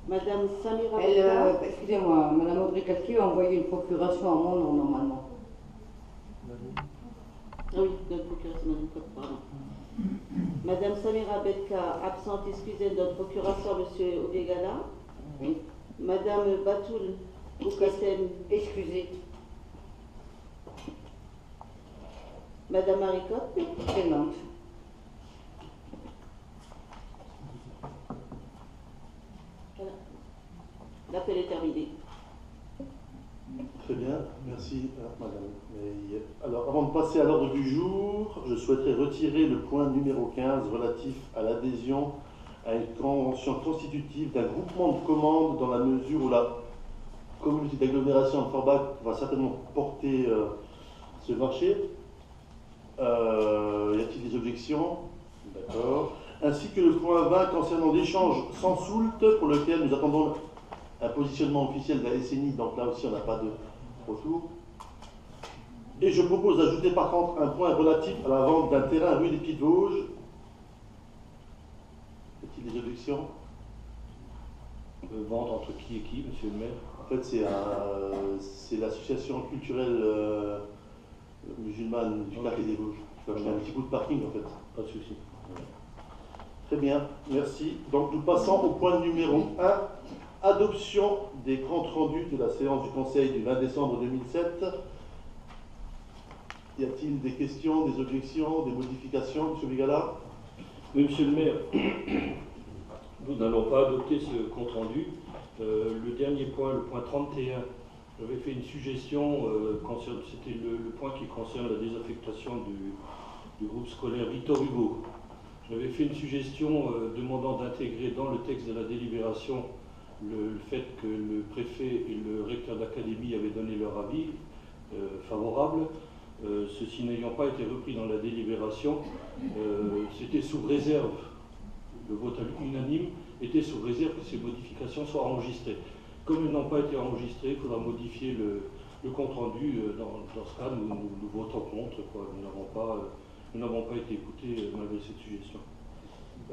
Madame Samira Beka. Excusez-moi, Madame Audrey Calquier a envoyé une procuration à mon nom, normalement. Ah oui, notre procuration, pardon. Madame Samira Beka, absente, excusez, de notre procuration, Monsieur Obiegala. Oui. Madame Batoul Boukassem. Excusez. Madame Maricotte. Présente. Voilà. L'appel est terminé. Très bien, merci madame. Alors avant de passer à l'ordre du jour, je souhaiterais retirer le point numéro 15 relatif à l'adhésion à une convention constitutive d'un groupement de commandes dans la mesure où la communauté d'agglomération de Forbach va certainement porter ce marché. Y a-t-il des objections? D'accord. Ainsi que le point 20 concernant l'échange sans soult pour lequel nous attendons un positionnement officiel de la SNI, donc là aussi on n'a pas de retour. Et je propose d'ajouter par contre un point relatif à la vente d'un terrain rue des Petites Vosges. Y a-t-il des objections? Vente entre qui et qui, monsieur le maire? En fait, c'est l'association culturelle musulmane du Parc des Vosges. Je vais acheter un petit bout de parking en fait. Pas de souci. Très bien, merci. Donc nous passons au point numéro 1. Adoption des comptes rendus de la séance du Conseil du 20 décembre 2007. Y a-t-il des questions, des objections, des modifications, M. Bigala? Oui, monsieur le maire, nous n'allons pas adopter ce compte rendu. Le dernier point, le point 31, j'avais fait une suggestion, c'était le point qui concerne la désaffectation du groupe scolaire Victor Hugo. J'avais fait une suggestion demandant d'intégrer dans le texte de la délibération le fait que le préfet et le recteur d'académie avaient donné leur avis favorable. Ceci n'ayant pas été repris dans la délibération, c'était sous réserve, le vote unanime était sous réserve que ces modifications soient enregistrées. Comme elles n'ont pas été enregistrées, il faudra modifier le compte rendu. Dans ce cas, nous votons contre. Quoi. Nous n'avons pas été écoutés malgré cette suggestion.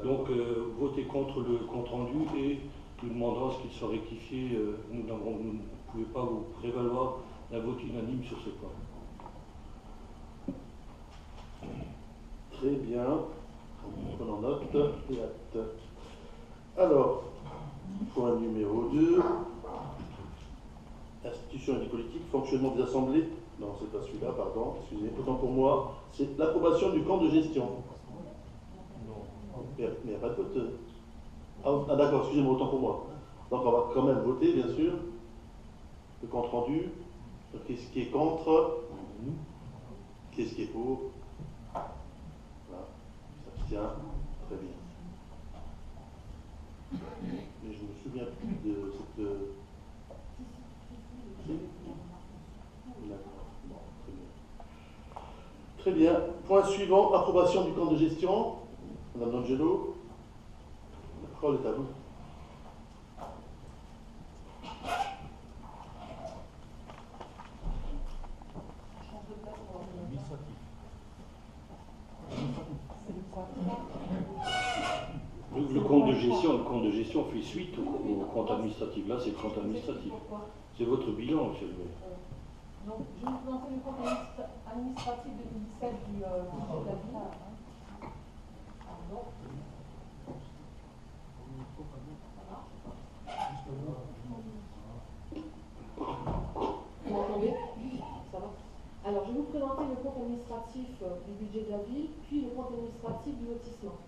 Donc, votez contre le compte rendu et nous demandons à ce qu'il soit rectifié. Nous ne pouvons pas vous prévaloir d'un vote unanime sur ce point. Très bien. Prenons note et acte. Alors, point numéro 2. Institution et politique, fonctionnement des assemblées. Non, c'est pas celui-là, pardon, excusez, autant pour moi. C'est l'approbation du camp de gestion. Mais il n'y a pas de vote. Ah d'accord, excusez-moi, autant pour moi. Donc on va quand même voter, bien sûr. Le compte rendu. Qu'est-ce qui est contre? Qu'est-ce qui est pour? Voilà. S'abstient. Très bien. Mais je me souviens plus de cette... D'accord. Bon, très bien. Très bien. Point suivant, approbation du compte de gestion. Madame D'Angelo. La parole est à vous. Le compte de gestion fait suite au compte administratif. Là, c'est le compte administratif. C'est votre bilan, monsieur le maire. Donc, je vais vous présenter le compte administratif 2017 du budget de la ville. Pardon. Vous m'entendez? Ça va? Alors, je vais vous présenter le compte administratif du budget de la ville, puis le compte administratif du lotissement.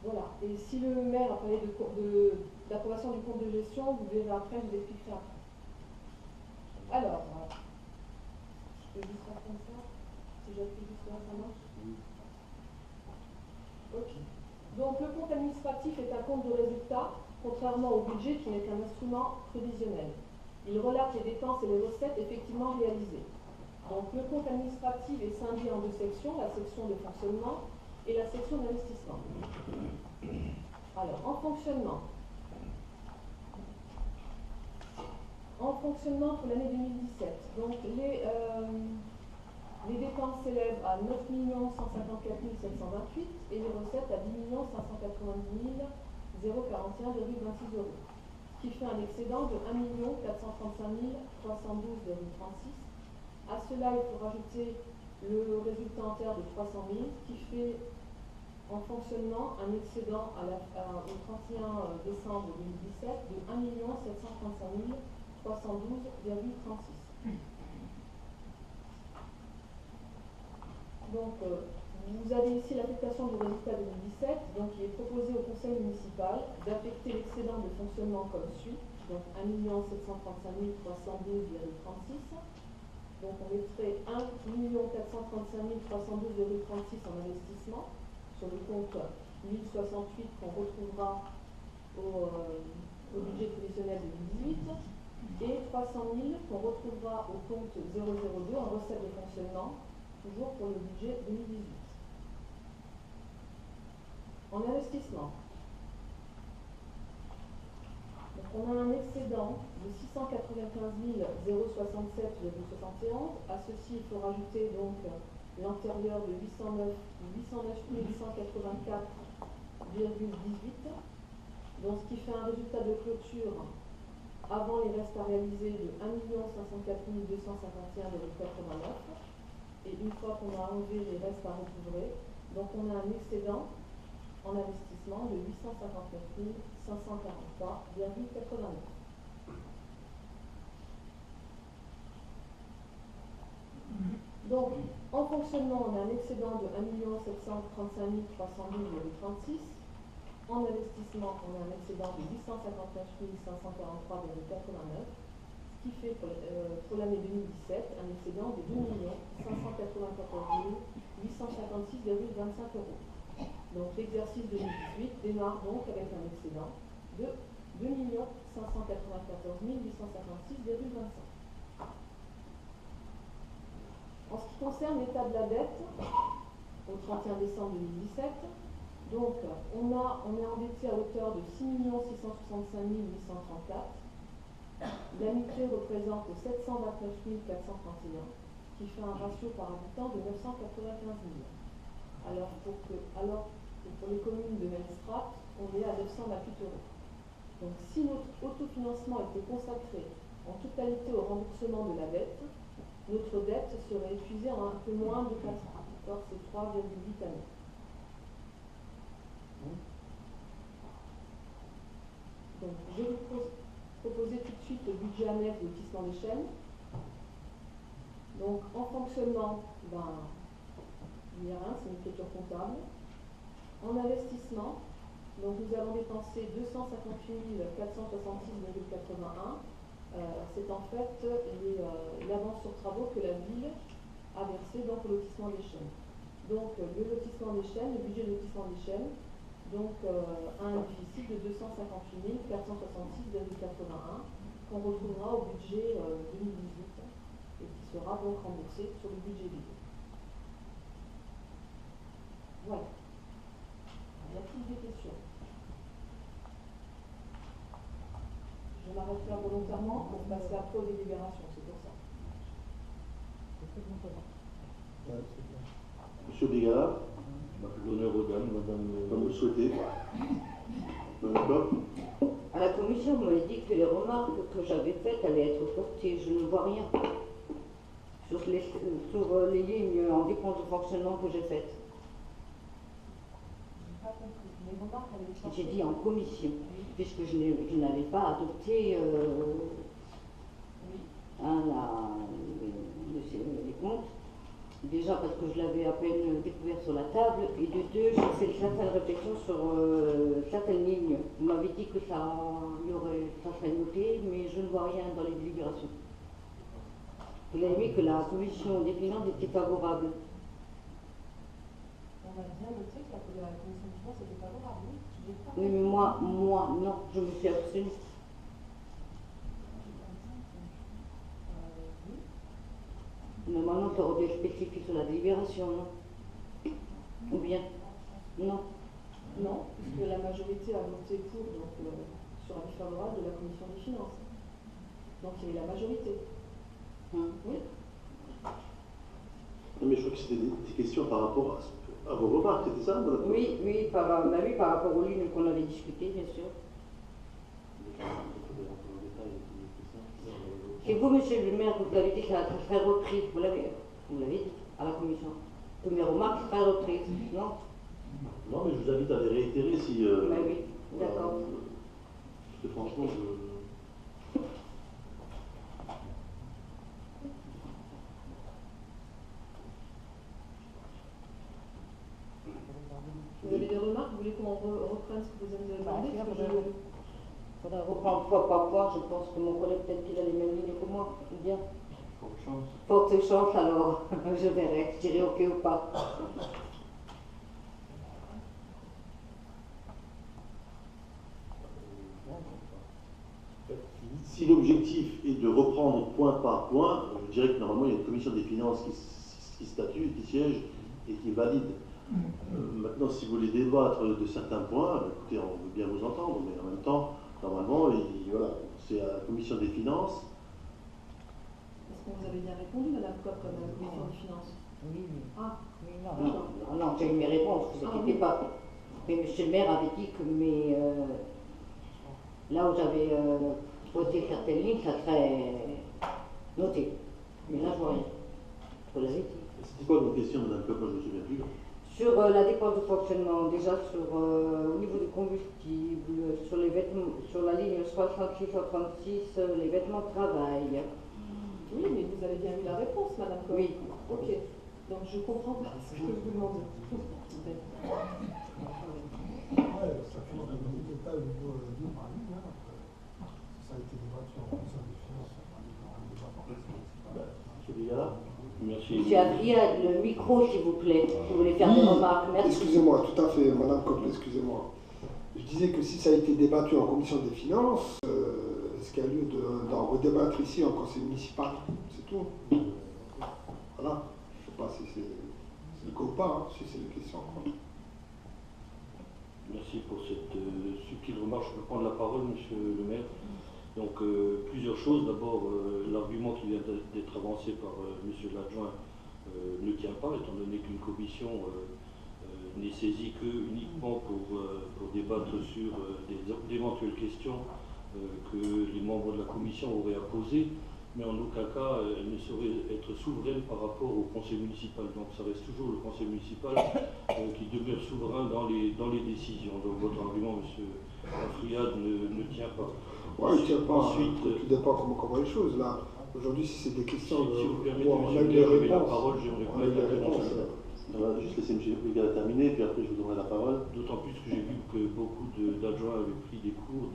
Voilà. Et si le maire a parlé d'approbation du compte de gestion, vous verrez après, je vous expliquerai après. Alors, je peux juste faire comme ça. Si j'appuie juste là, ça marche? Ok. Donc, le compte administratif est un compte de résultat, contrairement au budget qui n'est qu'un instrument prévisionnel. Il relate les dépenses et les recettes effectivement réalisées. Donc, le compte administratif est scindé en deux sections, la section de fonctionnement et la section d'investissement. Alors, en fonctionnement. En fonctionnement pour l'année 2017, donc les dépenses s'élèvent à 9 154 728 et les recettes à 10 590 041,26 €, ce qui fait un excédent de 1 435 312,36 €. À cela, il faut rajouter le résultat en terre de 300 000, ce qui fait en fonctionnement un excédent au 31 décembre 2017 de 1 735 312,36 €. Donc, vous avez ici l'affectation du résultat 2017. Donc, il est proposé au conseil municipal d'affecter l'excédent de fonctionnement comme suit. Donc, 1 735 312,36 €. Donc, on mettrait 1 435 312,36 € en investissement sur le compte 1068 qu'on retrouvera au budget prévisionnel 2018 et 300 000 qu'on retrouvera au compte 002 en recette de fonctionnement, toujours pour le budget 2018. En investissement, donc on a un excédent de 695 067,71. À ceci, il faut rajouter donc l'antérieur de 809 184,18. Donc, ce qui fait un résultat de clôture avant les restes à réaliser de 1 504 251,89. Et une fois qu'on a enlevé les restes à recouvrer, donc on a un excédent en investissement de 859 543,89. Donc, en fonctionnement, on a un excédent de 1 735 312,36. En investissement, on a un excédent de 859 543,89. Ce qui fait pour l'année 2017 un excédent de 2 594 856,25 €. Donc, l'exercice 2018 démarre donc avec un excédent de 2 594 856,25. En ce qui concerne l'état de la dette, au 31 décembre 2017, donc on est endetté à hauteur de 6 665 834. L'annuité représente 729 431, qui fait un ratio par habitant de 995 000. Alors que pour les communes de même strate, on est à 928 €. Donc si notre autofinancement était consacré en totalité au remboursement de la dette, notre dette serait épuisée en un peu moins de 4 ans. Or, c'est 3,8 années. Donc, je vais vous proposer tout de suite le budget annexe de lotissement des chaînes. Donc, en fonctionnement, il n'y a rien, c'est une écriture comptable. En investissement, donc nous avons dépensé 258 466,81. C'est en fait l'avance sur travaux que la ville a versé donc au lotissement des chaînes. Donc le lotissement des chaînes, le budget de lotissement des chaînes, donc a un déficit de 258 466,81 qu'on retrouvera au budget 2018 et qui sera donc remboursé sur le budget vide. Voilà. Y a-t-il des questions? Je m'arrête là volontairement pour passer après aux délibérations, c'est pour ça. Monsieur Bigala, L'honneur aux dames, madame. comme vous le souhaitez. D'accord. À la commission, vous m'avez dit que les remarques que j'avais faites allaient être portées. Je ne vois rien sur les lignes en dépenses de fonctionnement que j'ai faites. Pas compris. Les remarques avaient été J'ai dit en commission, puisque je n'avais pas adopté les comptes. Déjà parce que je l'avais à peine découvert sur la table, et de deux, j'ai fait certaines réflexions sur certaines lignes. Vous m'avez dit que ça serait noté, mais je ne vois rien dans les délibérations. Vous avez mis que la commission des finances était favorable. On a bien noté que la commission des finances était favorable, oui. Oui, mais moi, non, je me suis abstenue. Normalement, ça aurait dû être spécifique sur la délibération, non? Ou bien? Non. Non, puisque la majorité a voté pour, donc sur avis favorable de la commission des finances. Donc il y avait la majorité. Oui. Non, mais je crois que c'était des questions par rapport À vos remarques, c'était ça, madame? Oui, par rapport aux lignes qu'on avait discutées, bien sûr. Et vous, monsieur le maire, vous avez dit que ça serait repris, vous l'avez dit à la commission. Que mes remarques seraient reprises, non? Non, mais je vous invite à les réitérer si... Mais oui, d'accord. Parce que franchement, Vous avez des remarques? Vous voulez qu'on reprenne ce que vous avez demandé? Il faudra reprendre point par point. Je pense que mon collègue, peut-être qu'il a les mêmes lignes que moi. Bien. Forte chance alors. Je verrai. Je dirai OK ou pas. si l'objectif est de reprendre point par point, je dirais que normalement il y a une commission des finances qui statue, qui siège et qui valide. Maintenant, si vous voulez débattre de certains points, écoutez, on veut bien vous entendre, mais en même temps, normalement, voilà, c'est à la commission des finances. Est-ce que vous avez bien répondu, Madame Coq, comme la commission des finances? Oui. Ah, oui, non, j'ai eu mes réponses, vous inquiétez pas. Mais monsieur le maire avait dit que là où j'avais voté certaines lignes, ça serait noté. Mais là, je vois rien. Vous l'avez dit. C'était quoi vos questions, Madame Coq? Moi, je me souviens plus. Sur la dépense de fonctionnement, déjà au niveau du combustible, sur les vêtements, sur la ligne 66-136, les vêtements de travail. oui, mais vous avez bien eu la réponse, Madame Coq. Oui. Ok. Donc je comprends pas ce que vous demandez. Ça fait un détail au niveau ligne par ligne. Ça a été débattu en commission des finances. Monsieur Bigala. Merci. Monsieur Adrien, le micro, s'il vous plaît, si vous voulez faire des remarques. Merci. Excusez-moi, tout à fait, Madame Coq, excusez-moi. Je disais que si ça a été débattu en commission des finances, est-ce qu'il y a lieu d'en redébattre ici en conseil municipal? C'est tout. Voilà. Je ne sais pas si c'est le cas ou pas, si c'est une question. Merci pour cette subtile remarque. Je peux prendre la parole, monsieur le maire. Donc, plusieurs choses. D'abord, l'argument qui vient d'être avancé par monsieur l'adjoint ne tient pas, étant donné qu'une commission n'est saisie uniquement pour débattre sur d'éventuelles questions que les membres de la commission auraient à poser, mais en aucun cas, elle ne saurait être souveraine par rapport au conseil municipal. Donc, ça reste toujours le conseil municipal qui demeure souverain dans les décisions. Donc, votre argument, monsieur Afriad, ne tient pas. Oui, il ne tient pas. Ensuite, Tout dépend comment on voit les choses. Là, aujourd'hui, si c'est des questions, si vous permettez, on a monsieur, eu des la réponses. parole, j'aimerais On a eu des réponses. On va juste laisser M. Bigala terminer, puis après je vous donnerai la parole. D'autant plus que j'ai vu que beaucoup d'adjoints avaient pris des cours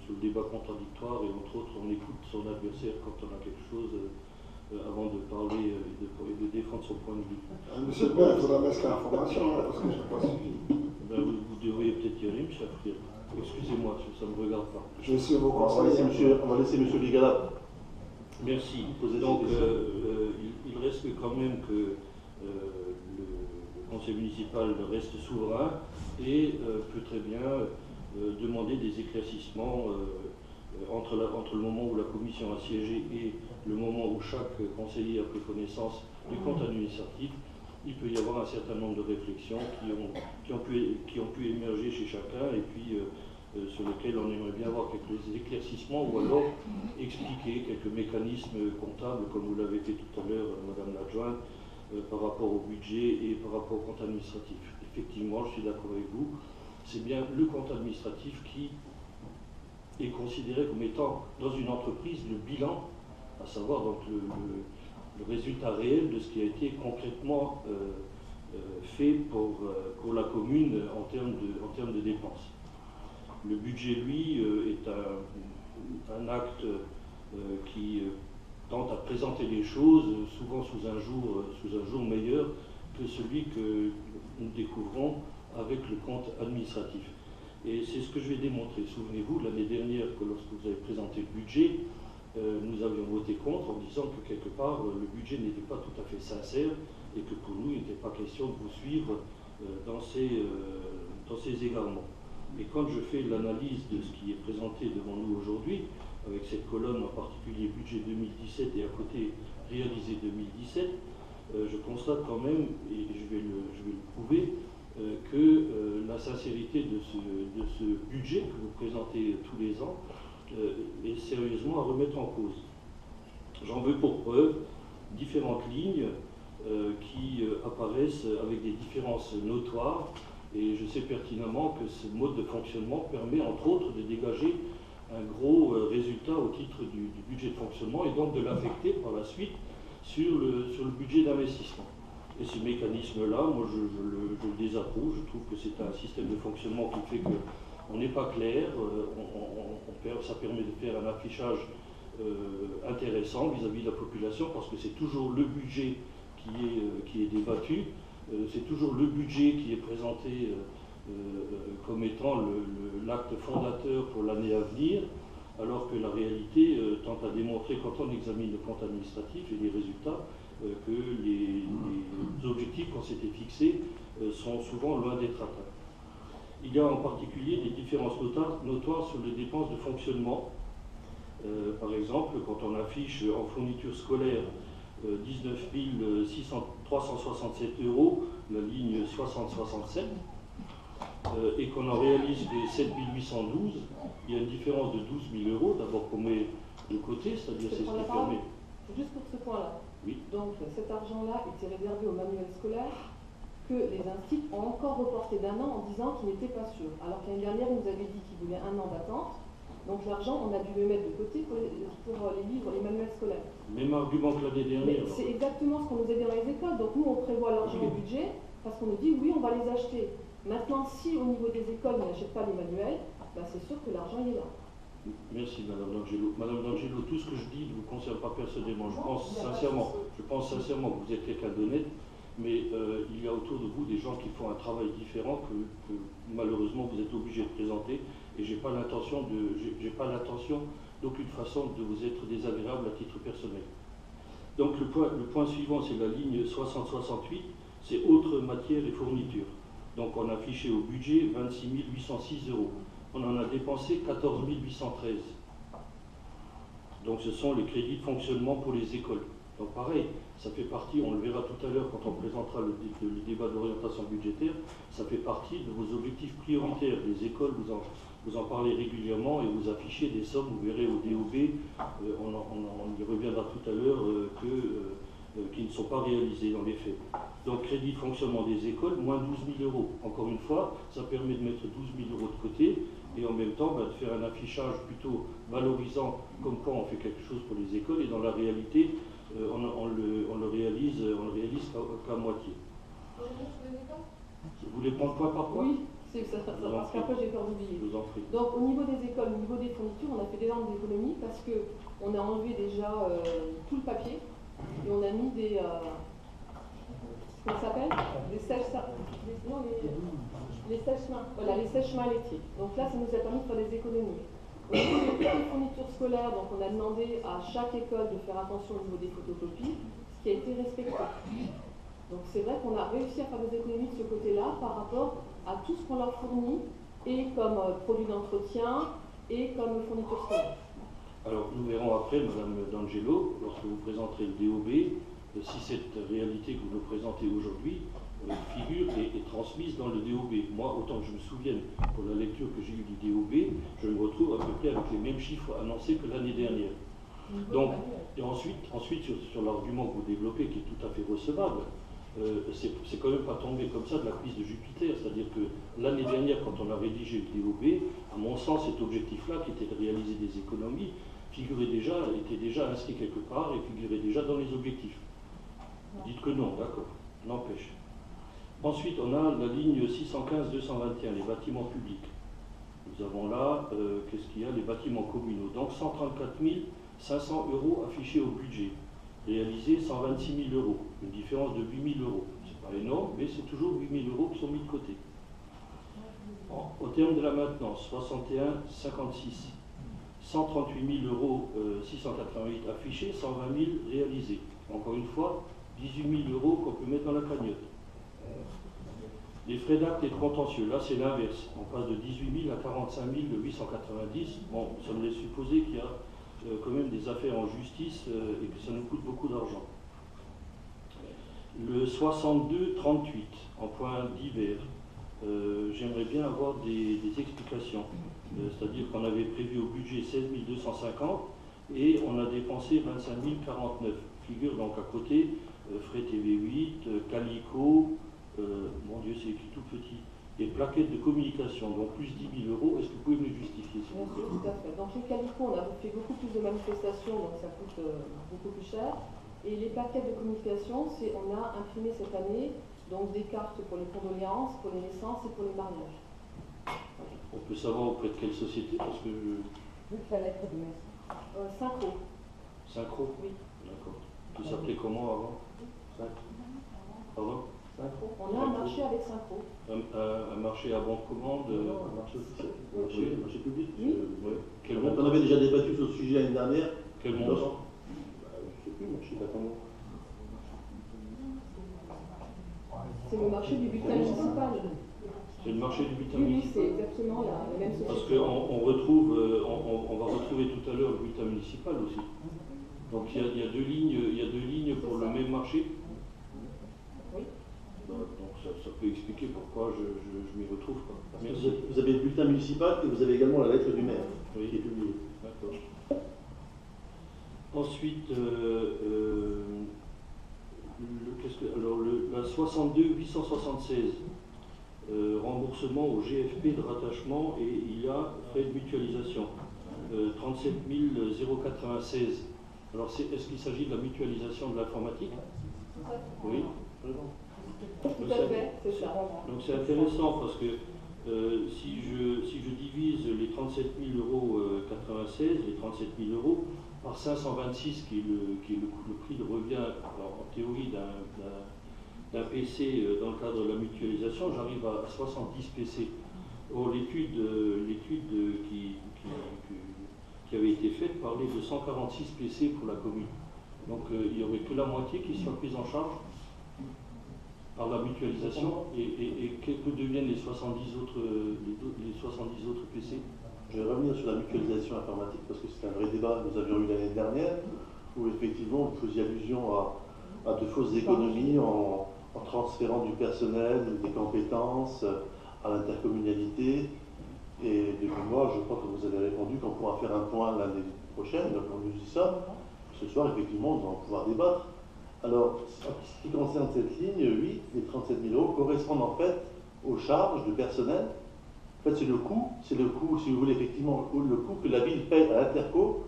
sur le débat contradictoire et entre autres on écoute son adversaire quand on a quelque chose avant de parler et de défendre son point de vue. Monsieur le maire, il faudra mettre l'information parce que je n'ai pas suivi. Ben, vous devriez peut-être y aller, M. Afriel. Excusez-moi, ça ne me regarde pas. Je vais suivre vos On va conseils. laisser M. Bigala. Merci. Poser Donc des questions. il reste quand même que le conseil municipal reste souverain et peut très bien demander des éclaircissements entre le moment où la commission a siégé et le moment où chaque conseiller a pris connaissance du compte administratif. Il peut y avoir un certain nombre de réflexions qui ont pu émerger chez chacun et puis sur lesquelles on aimerait bien avoir quelques éclaircissements ou alors expliquer quelques mécanismes comptables comme vous l'avez fait tout à l'heure, Madame l'adjointe, par rapport au budget et par rapport au compte administratif. Effectivement, je suis d'accord avec vous, c'est bien le compte administratif qui est considéré comme étant dans une entreprise le bilan, à savoir donc le résultat réel de ce qui a été concrètement fait pour la commune en termes de dépenses. Le budget, lui, est un acte qui tente à présenter les choses souvent sous un jour meilleur que celui que nous découvrons avec le compte administratif. Et c'est ce que je vais démontrer. Souvenez-vous, l'année dernière, que lorsque vous avez présenté le budget, nous avions voté contre en disant que quelque part le budget n'était pas tout à fait sincère et que pour nous il n'était pas question de vous suivre dans ces égarements. Et quand je fais l'analyse de ce qui est présenté devant nous aujourd'hui, avec cette colonne en particulier budget 2017 et à côté réalisé 2017, je constate quand même, et je vais le prouver, que la sincérité de ce budget que vous présentez tous les ans est sérieusement à remettre en cause. J'en veux pour preuve différentes lignes qui apparaissent avec des différences notoires, et je sais pertinemment que ce mode de fonctionnement permet entre autres de dégager un gros résultat au titre du budget de fonctionnement et donc de l'affecter par la suite sur le budget d'investissement. Et ce mécanisme-là, moi je le désapprouve, je trouve que c'est un système de fonctionnement qui fait qu'on n'est pas clair, ça permet de faire un affichage intéressant vis-à-vis de la population parce que c'est toujours le budget qui est débattu, c'est toujours le budget qui est présenté comme étant l'acte fondateur pour l'année à venir, alors que la réalité tend à démontrer, quand on examine le compte administratif et les résultats, que les objectifs qu'on s'était fixés sont souvent loin d'être atteints. Il y a en particulier des différences notoires sur les dépenses de fonctionnement. Par exemple, quand on affiche en fourniture scolaire 19 367 €, la ligne 60-67, et qu'on en réalise des 7 812, il y a une différence de 12 000 €, d'abord qu'on met de côté, c'est-à-dire c'est ce qui permet... Juste pour ce point-là. Oui. Donc cet argent-là était réservé aux manuels scolaires que les instituts ont encore reporté d'1 an en disant qu'ils n'étaient pas sûrs. Alors que l'année dernière, vous nous avez dit qu'ils voulaient 1 an d'attente. Donc l'argent, on a dû le mettre de côté pour les livres, les manuels scolaires. Même argument que l'année dernière. C'est exactement ce qu'on nous a dit dans les écoles. Donc nous, on prévoit l'argent au budget parce qu'on nous dit oui, on va les acheter. Maintenant, si au niveau des écoles, on n'achète pas les manuels, bah, c'est sûr que l'argent est là. Merci Madame D'Angelo. Madame D'Angelo, tout ce que je dis ne vous concerne pas personnellement. Je pense sincèrement que vous êtes quelqu'un d'honnête, mais il y a autour de vous des gens qui font un travail différent que malheureusement vous êtes obligé de présenter, et j'ai pas l'intention d'aucune façon de vous être désagréable à titre personnel. Donc le point suivant, c'est la ligne 60-68, c'est autres matières et fournitures. Donc on a affiché au budget 26 806 €. On en a dépensé 14 813. Donc ce sont les crédits de fonctionnement pour les écoles. Donc pareil, ça fait partie, on le verra tout à l'heure quand on présentera le débat d'orientation budgétaire, ça fait partie de vos objectifs prioritaires. Les écoles, vous en parlez régulièrement et vous affichez des sommes, vous verrez au DOB, on y reviendra tout à l'heure, qui ne sont pas réalisées dans les faits. Donc crédit de fonctionnement des écoles, moins 12 000 €. Encore une fois, ça permet de mettre 12 000 € de côté et en même temps de faire un affichage plutôt valorisant, comme quoi on fait quelque chose pour les écoles, et dans la réalité, on le réalise qu'à moitié. Vous voulez prendre point par point? Oui, c'est ça, parce qu'après j'ai peur d'oublier. Je vous en prie. Donc au niveau des écoles, au niveau des fournitures, on a fait des normes d'économie parce qu'on a enlevé déjà tout le papier et on a mis des... comment ça s'appelle? Les sèche-mains. Voilà, les sèche-mains électriques. Donc là, ça nous a permis de faire des économies. Au niveau de toutes les fournitures scolaires, donc on a demandé à chaque école de faire attention au niveau des photocopies, ce qui a été respecté. Donc c'est vrai qu'on a réussi à faire des économies de ce côté-là par rapport à tout ce qu'on leur fournit, et comme produits d'entretien, et comme fournitures scolaires. Alors nous verrons après, Madame D'Angelo, lorsque vous présenterez le DOB, si cette réalité que vous nous présentez aujourd'hui figure et est transmise dans le DOB. Moi, autant que je me souvienne, pour la lecture que j'ai eue du DOB, je me retrouve à peu près avec les mêmes chiffres annoncés que l'année dernière. Donc, et ensuite sur l'argument que vous développez, qui est tout à fait recevable, c'est quand même pas tombé comme ça de la piste de Jupiter. C'est-à-dire que l'année dernière, quand on a rédigé le DOB, à mon sens, cet objectif-là, qui était de réaliser des économies, était déjà inscrit quelque part et figurait déjà dans les objectifs. Dites que non, d'accord, n'empêche. Ensuite, on a la ligne 615-221, les bâtiments publics. Nous avons là, qu'est-ce qu'il y a? Les bâtiments communaux. Donc 134 500 € affichés au budget. Réalisé 126 000 €. Une différence de 8 000 €. C'est pas énorme, mais c'est toujours 8 000 € qui sont mis de côté. Au terme de la maintenance, 61-56. 138 000 € 688 affichés, 120 000 réalisés. Encore une fois, 18 000 € qu'on peut mettre dans la cagnotte. Les frais d'acte et de contentieux, là c'est l'inverse. On passe de 18 000 à 45 890. Bon, ça me laisse supposer qu'il y a quand même des affaires en justice et que ça nous coûte beaucoup d'argent. Le 62-38, en point divers, j'aimerais bien avoir des explications. C'est-à-dire qu'on avait prévu au budget 16 250 et on a dépensé 25 049. Figure donc à côté frais TV8, Calico, mon Dieu c'est écrit tout petit, et plaquettes de communication, donc plus 10 000 euros. Est-ce que vous pouvez me le justifier s'il Bien vous sûr, plaît? tout à fait. Donc les Calico, on a fait beaucoup plus de manifestations, donc ça coûte beaucoup plus cher. Et les paquets de communication, on a imprimé cette année donc des cartes pour les condoléances, pour les naissances et pour les mariages. On peut savoir auprès de quelle société, parce que La lettre du maire. Synchro, Synchro. oui. D'accord. Qui s'appelait comment avant? Pardon? On a un marché avec Synchro. Un marché à bon de commande? Un marché officiel, un marché public. Oui. Ouais. Quel On montant? avait déjà débattu sur ce sujet l'année dernière. Quel montant? Je ne sais plus, moi, je sais pas comment. C'est le marché du bulletin municipal. C'est le marché du bulletin Oui, oui, municipal. c'est exactement la même société. Parce qu'on retrouve, on va retrouver tout à l'heure le bulletin municipal aussi. Donc il y a deux lignes pour le même marché. Oui. Donc ça peut expliquer pourquoi je m'y retrouve pas. Parce que Merci. vous avez le bulletin municipal et vous avez également la lettre du maire Oui. qui est publiée. D'accord. Ensuite, la 62-876, remboursement au GFP de rattachement, et il y a frais de mutualisation, 37 096. Alors est-ce qu'il s'agit de la mutualisation de l'informatique? Oui. Tout à fait, c'est ça. Donc c'est intéressant parce que si je divise les 37 000 euros 96, les 37 000 euros, par 526 qui est le prix de revient en théorie d'un PC dans le cadre de la mutualisation, j'arrive à 70 PC. Or l'étude qui avait été faite parlait de 146 PC pour la commune. Donc il n'y aurait que la moitié qui soit prise en charge par la mutualisation, et que deviennent les 70 autres PC? Je vais revenir sur la mutualisation informatique parce que c'est un vrai débat que nous avions eu l'année dernière où effectivement vous faisiez allusion à de fausses économies en transférant du personnel, des compétences à l'intercommunalité. Et depuis moi, je crois que vous avez répondu qu'on pourra faire un point l'année prochaine, donc on nous dit ça. Ce soir, effectivement, nous allons pouvoir débattre. Alors, en ce qui concerne cette ligne 8, les 37 000 euros correspondent en fait aux charges de personnel. En fait, c'est le coût, si vous voulez, effectivement, le coût que la ville paye à l'Interco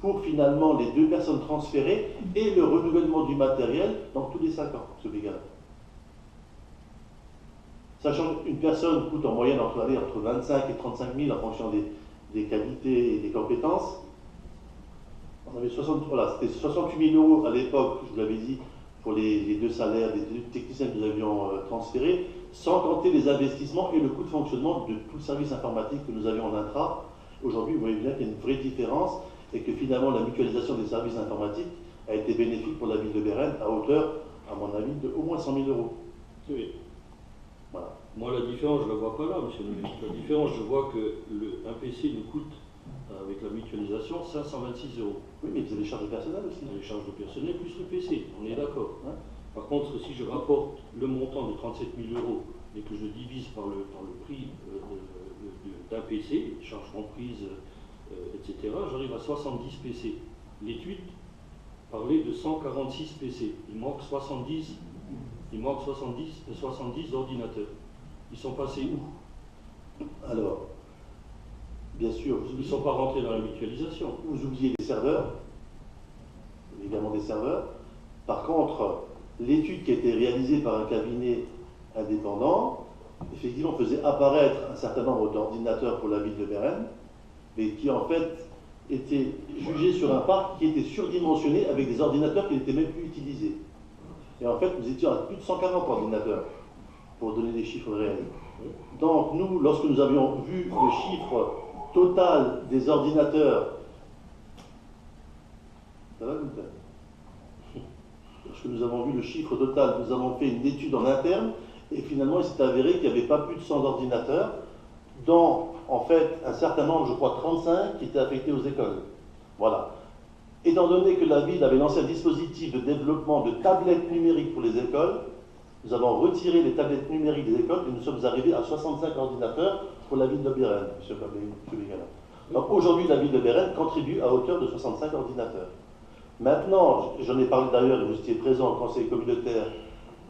pour finalement les 2 personnes transférées et le renouvellement du matériel dans tous les 5 ans, ce Bégal. Sachant qu'une personne coûte en moyenne entre 25 et 35 000 en fonction des qualités et des compétences. On avait c'était 68 000 euros à l'époque, je vous l'avais dit, pour les 2 salaires des 2 techniciens que nous avions transférés, sans compter les investissements et le coût de fonctionnement de tout le service informatique que nous avions en intra. Aujourd'hui, vous voyez bien qu'il y a une vraie différence et que finalement la mutualisation des services informatiques a été bénéfique pour la ville de Bérène à hauteur, à mon avis, de au moins 100 000 euros. Oui. Voilà. Moi, la différence, je ne la vois pas là, monsieur le ministre. La différence, je vois que un PC nous coûte, avec la mutualisation, 526 euros. Oui, mais vous avez les charges de personnel aussi. Les charges de personnel plus le PC, on est d'accord. Ouais. Par contre, si je rapporte le montant de 37 000 euros et que je divise par le prix d'un PC, charges comprises, etc., j'arrive à 70 PC. L'étude parlait de 146 PC. Il manque 70 ordinateurs. Ils sont passés où? Alors, bien sûr, Ils ne sont pas rentrés dans la mutualisation. vous oubliez les serveurs, également des serveurs. Par contre, l'étude qui a été réalisée par un cabinet indépendant, effectivement, faisait apparaître un certain nombre d'ordinateurs pour la ville de Bérène, mais qui en fait étaient jugés sur un parc qui était surdimensionné avec des ordinateurs qui n'étaient même plus utilisés. Et en fait, nous étions à plus de 140 ordinateurs, pour donner des chiffres réels. Donc nous, lorsque nous avions vu le chiffre total des ordinateurs, ça va, Gunther? Lorsque nous avons vu le chiffre total, nous avons fait une étude en interne, et finalement il s'est avéré qu'il n'y avait pas plus de 100 ordinateurs, dont en fait un certain nombre, je crois 35, qui étaient affectés aux écoles. Voilà. Étant donné que la ville avait lancé un dispositif de développement de tablettes numériques pour les écoles, nous avons retiré les tablettes numériques des écoles et nous sommes arrivés à 65 ordinateurs pour la ville de Bérène, M. Bégala. Donc aujourd'hui, la ville de Bérène contribue à hauteur de 65 ordinateurs. Maintenant, j'en ai parlé d'ailleurs, et vous étiez présent au conseil communautaire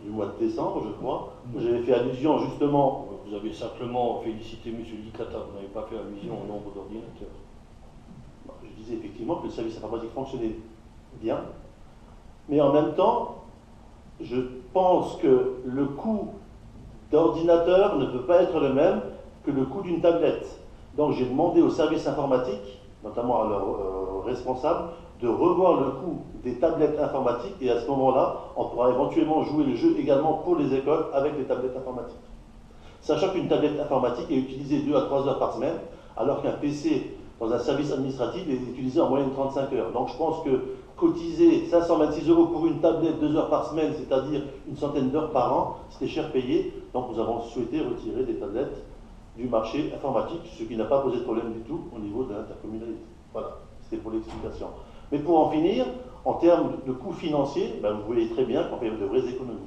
du mois de décembre, je crois, où j'avais fait allusion justement. Vous avez simplement félicité M. Licata, vous n'avez pas fait allusion au nombre d'ordinateurs. Je disais effectivement que le service informatique fonctionnait bien, mais en même temps, je pense que le coût d'ordinateur ne peut pas être le même que le coût d'une tablette. Donc j'ai demandé au service informatique, notamment à leurs responsables, de revoir le coût des tablettes informatiques et à ce moment-là, on pourra éventuellement jouer le jeu également pour les écoles avec les tablettes informatiques. Sachant qu'une tablette informatique est utilisée 2 à 3 heures par semaine, alors qu'un PC dans un service administratif est utilisé en moyenne 35 heures. Donc je pense que cotiser 526 € pour une tablette 2 heures par semaine, c'est-à-dire une centaine d'heures par an, c'était cher payé. Donc nous avons souhaité retirer des tablettes du marché informatique, ce qui n'a pas posé de problème du tout au niveau de l'intercommunalité. Voilà, c'était pour l'explication. Mais pour en finir, en termes de coûts financiers, ben vous voyez très bien qu'on fait de vraies économies.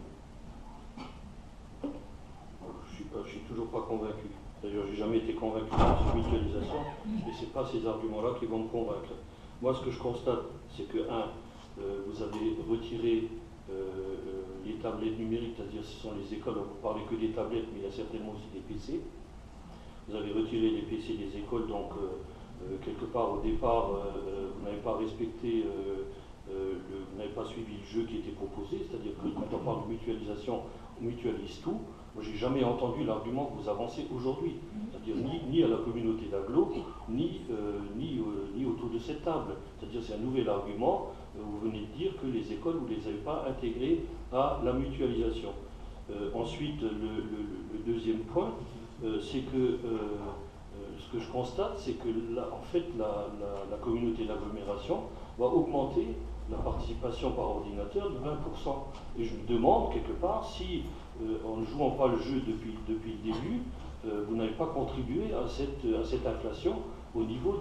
Je suis toujours pas convaincu. D'ailleurs, j'ai jamais été convaincu par cette mutualisation, et ce n'est pas ces arguments-là qui vont me convaincre. Moi, ce que je constate, c'est que, vous avez retiré les tablettes numériques, c'est-à-dire ce sont les écoles, vous ne parlez que des tablettes, mais il y a certainement aussi des PC. Vous avez retiré les PC des écoles, donc quelque part au départ, vous n'avez pas respecté, vous n'avez pas suivi le jeu qui était proposé, c'est-à-dire que quand on parle de mutualisation, on mutualise tout. Moi, je n'ai jamais entendu l'argument que vous avancez aujourd'hui, c'est-à-dire ni à la communauté d'agglo, ni autour de cette table. C'est-à-dire c'est un nouvel argument, vous venez de dire que les écoles, vous ne les avez pas intégrées à la mutualisation. Ensuite, le deuxième point, c'est que ce que je constate, c'est que en fait, la communauté d'agglomération va augmenter la participation par ordinateur de 20%. Et je me demande quelque part si, en ne jouant pas le jeu depuis le début, vous n'avez pas contribué à cette inflation au niveau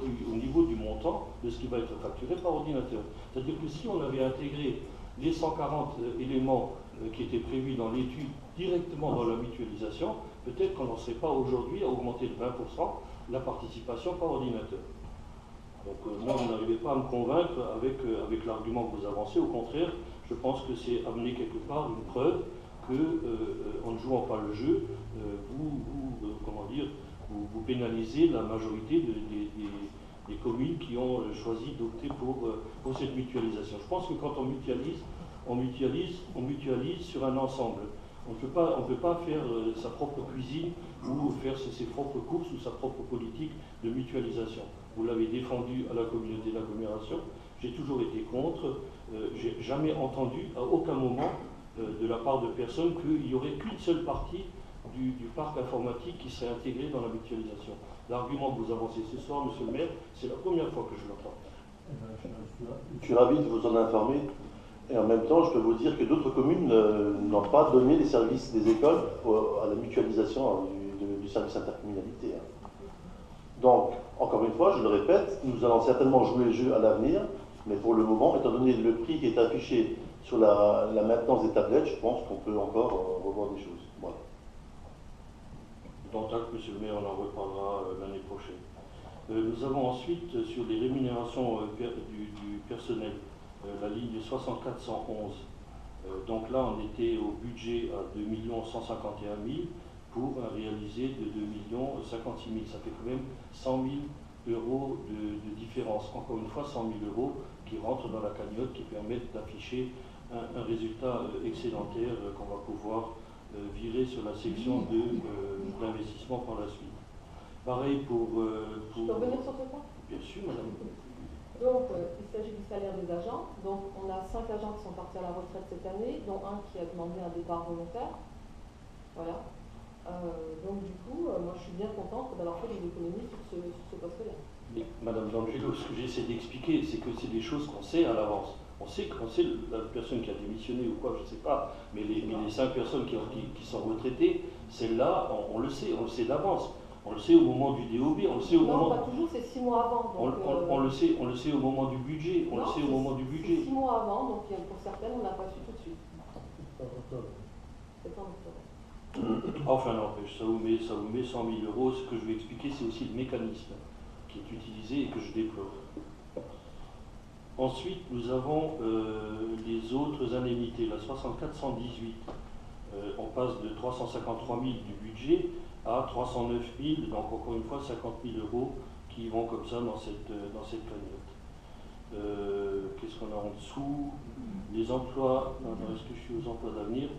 du montant de ce qui va être facturé par ordinateur. C'est-à-dire que si on avait intégré les 140 éléments qui étaient prévus dans l'étude directement dans la mutualisation, peut-être qu'on n'en serait pas aujourd'hui à augmenter de 20% la participation par ordinateur. Donc moi, vous n'arrivez pas à me convaincre avec l'argument que vous avancez. Au contraire, je pense que c'est amener quelque part une preuve que, en ne jouant pas le jeu, vous pénalisez la majorité des communes qui ont choisi d'opter pour cette mutualisation. Je pense que quand on mutualise sur un ensemble. On ne peut pas faire sa propre cuisine ou faire ses propres courses ou sa propre politique de mutualisation. Vous l'avez défendu à la communauté d'agglomération, j'ai toujours été contre, j'ai jamais entendu à aucun moment de la part de personnes qu'il n'y aurait qu'une seule partie du parc informatique qui serait intégrée dans la mutualisation. L'argument que vous avancez ce soir, monsieur le maire, c'est la première fois que je l'entends. Je suis ravi de vous en informer. Et en même temps, je peux vous dire que d'autres communes n'ont pas donné les services des écoles à la mutualisation du service intercommunalité. Donc, encore une fois, je le répète, nous allons certainement jouer le jeu à l'avenir, mais pour le moment, étant donné le prix qui est affiché sur la maintenance des tablettes, je pense qu'on peut encore revoir des choses. Voilà. Dans le monsieur le maire, on en reparlera l'année prochaine. Nous avons ensuite, sur les rémunérations du personnel, la ligne 6411. Donc là, on était au budget à 2 151 000 pour réaliser de 2 056 000. Ça fait quand même 100 000 € de différence. Encore une fois, 100 000 € qui rentrent dans la cagnotte, qui permettent d'afficher un résultat excédentaire qu'on va pouvoir virer sur la section d'investissement par la suite. Pareil pour... Je peux revenir sur ce point ? Bien sûr, madame. Donc, il s'agit du salaire des agents. Donc, on a 5 agents qui sont partis à la retraite cette année, dont un qui a demandé un départ volontaire. Voilà. Donc, du coup, moi, je suis bien contente d'avoir fait des économies sur ce poste-là. Madame D'Angelo, ce que j'essaie d'expliquer, c'est que c'est des choses qu'on sait à l'avance. On sait la personne qui a démissionné ou quoi, je ne sais pas, mais les 5 personnes qui sont retraitées, celles-là, on le sait d'avance. On le sait au moment du DOB, on le sait au Non, moment... pas toujours, c'est 6 mois avant. Donc, On le sait au moment du budget, on le sait au moment du budget. 6 mois avant, donc pour certaines, on n'a pas su tout de suite. C'est en octobre. Enfin, n'empêche, ça vous met 100 000 euros. Ce que je vais expliquer, c'est aussi le mécanisme qui est utilisé et que je déplore. Ensuite, nous avons les autres indemnités. La 6418, on passe de 353 000 du budget à 309 000, donc encore une fois 50 000 euros qui vont comme ça dans cette cagnotte. Qu'est-ce qu'on a en dessous? Les emplois, est-ce que je suis aux emplois d'avenir?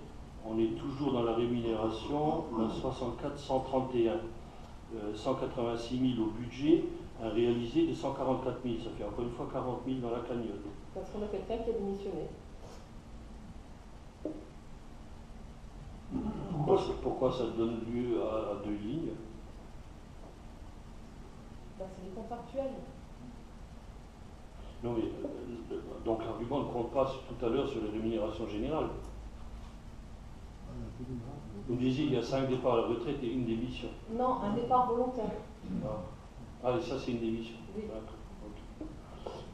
On est toujours dans la rémunération, la 64-131, 186 000 au budget, un réalisé de 144 000, ça fait encore une fois 40 000 dans la cagnotte. Parce qu'on a quelqu'un qui a démissionné. Pourquoi ça donne lieu à deux lignes? Ben, c'est des contractuels. Non mais, donc l'argument ne compte pas tout à l'heure sur les rémunérations générales. Vous disiez il y a 5 départs à la retraite et une démission. Non, un départ volontaire. Ah, et ça c'est une démission. Oui. D'accord. Ok.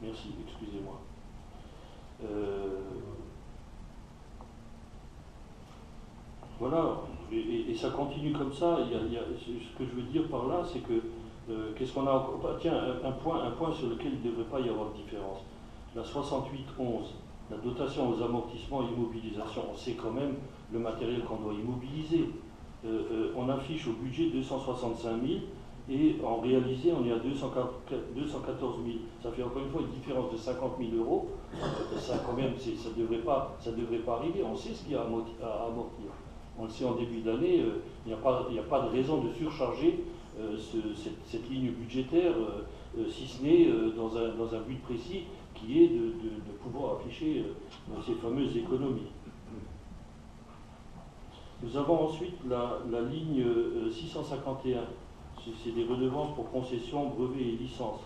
Merci, excusez-moi. Voilà, et ça continue comme ça. Ce que je veux dire par là, c'est que qu'est-ce qu'on a encore? Tiens, un point sur lequel il ne devrait pas y avoir de différence. La 6811, la dotation aux amortissements et immobilisations, on sait quand même le matériel qu'on doit immobiliser. On affiche au budget 265 000 et en réalisé, on est à 214 000. Ça fait encore une fois une différence de 50 000 euros. Ça, quand même, ça devrait pas arriver. On sait ce qu'il y a à amortir. On le sait en début d'année, il n'y a pas de raison de surcharger cette ligne budgétaire, si ce n'est dans un but précis qui est de pouvoir afficher ces fameuses économies. Nous avons ensuite la ligne 651, c'est des redevances pour concession, brevets et licences.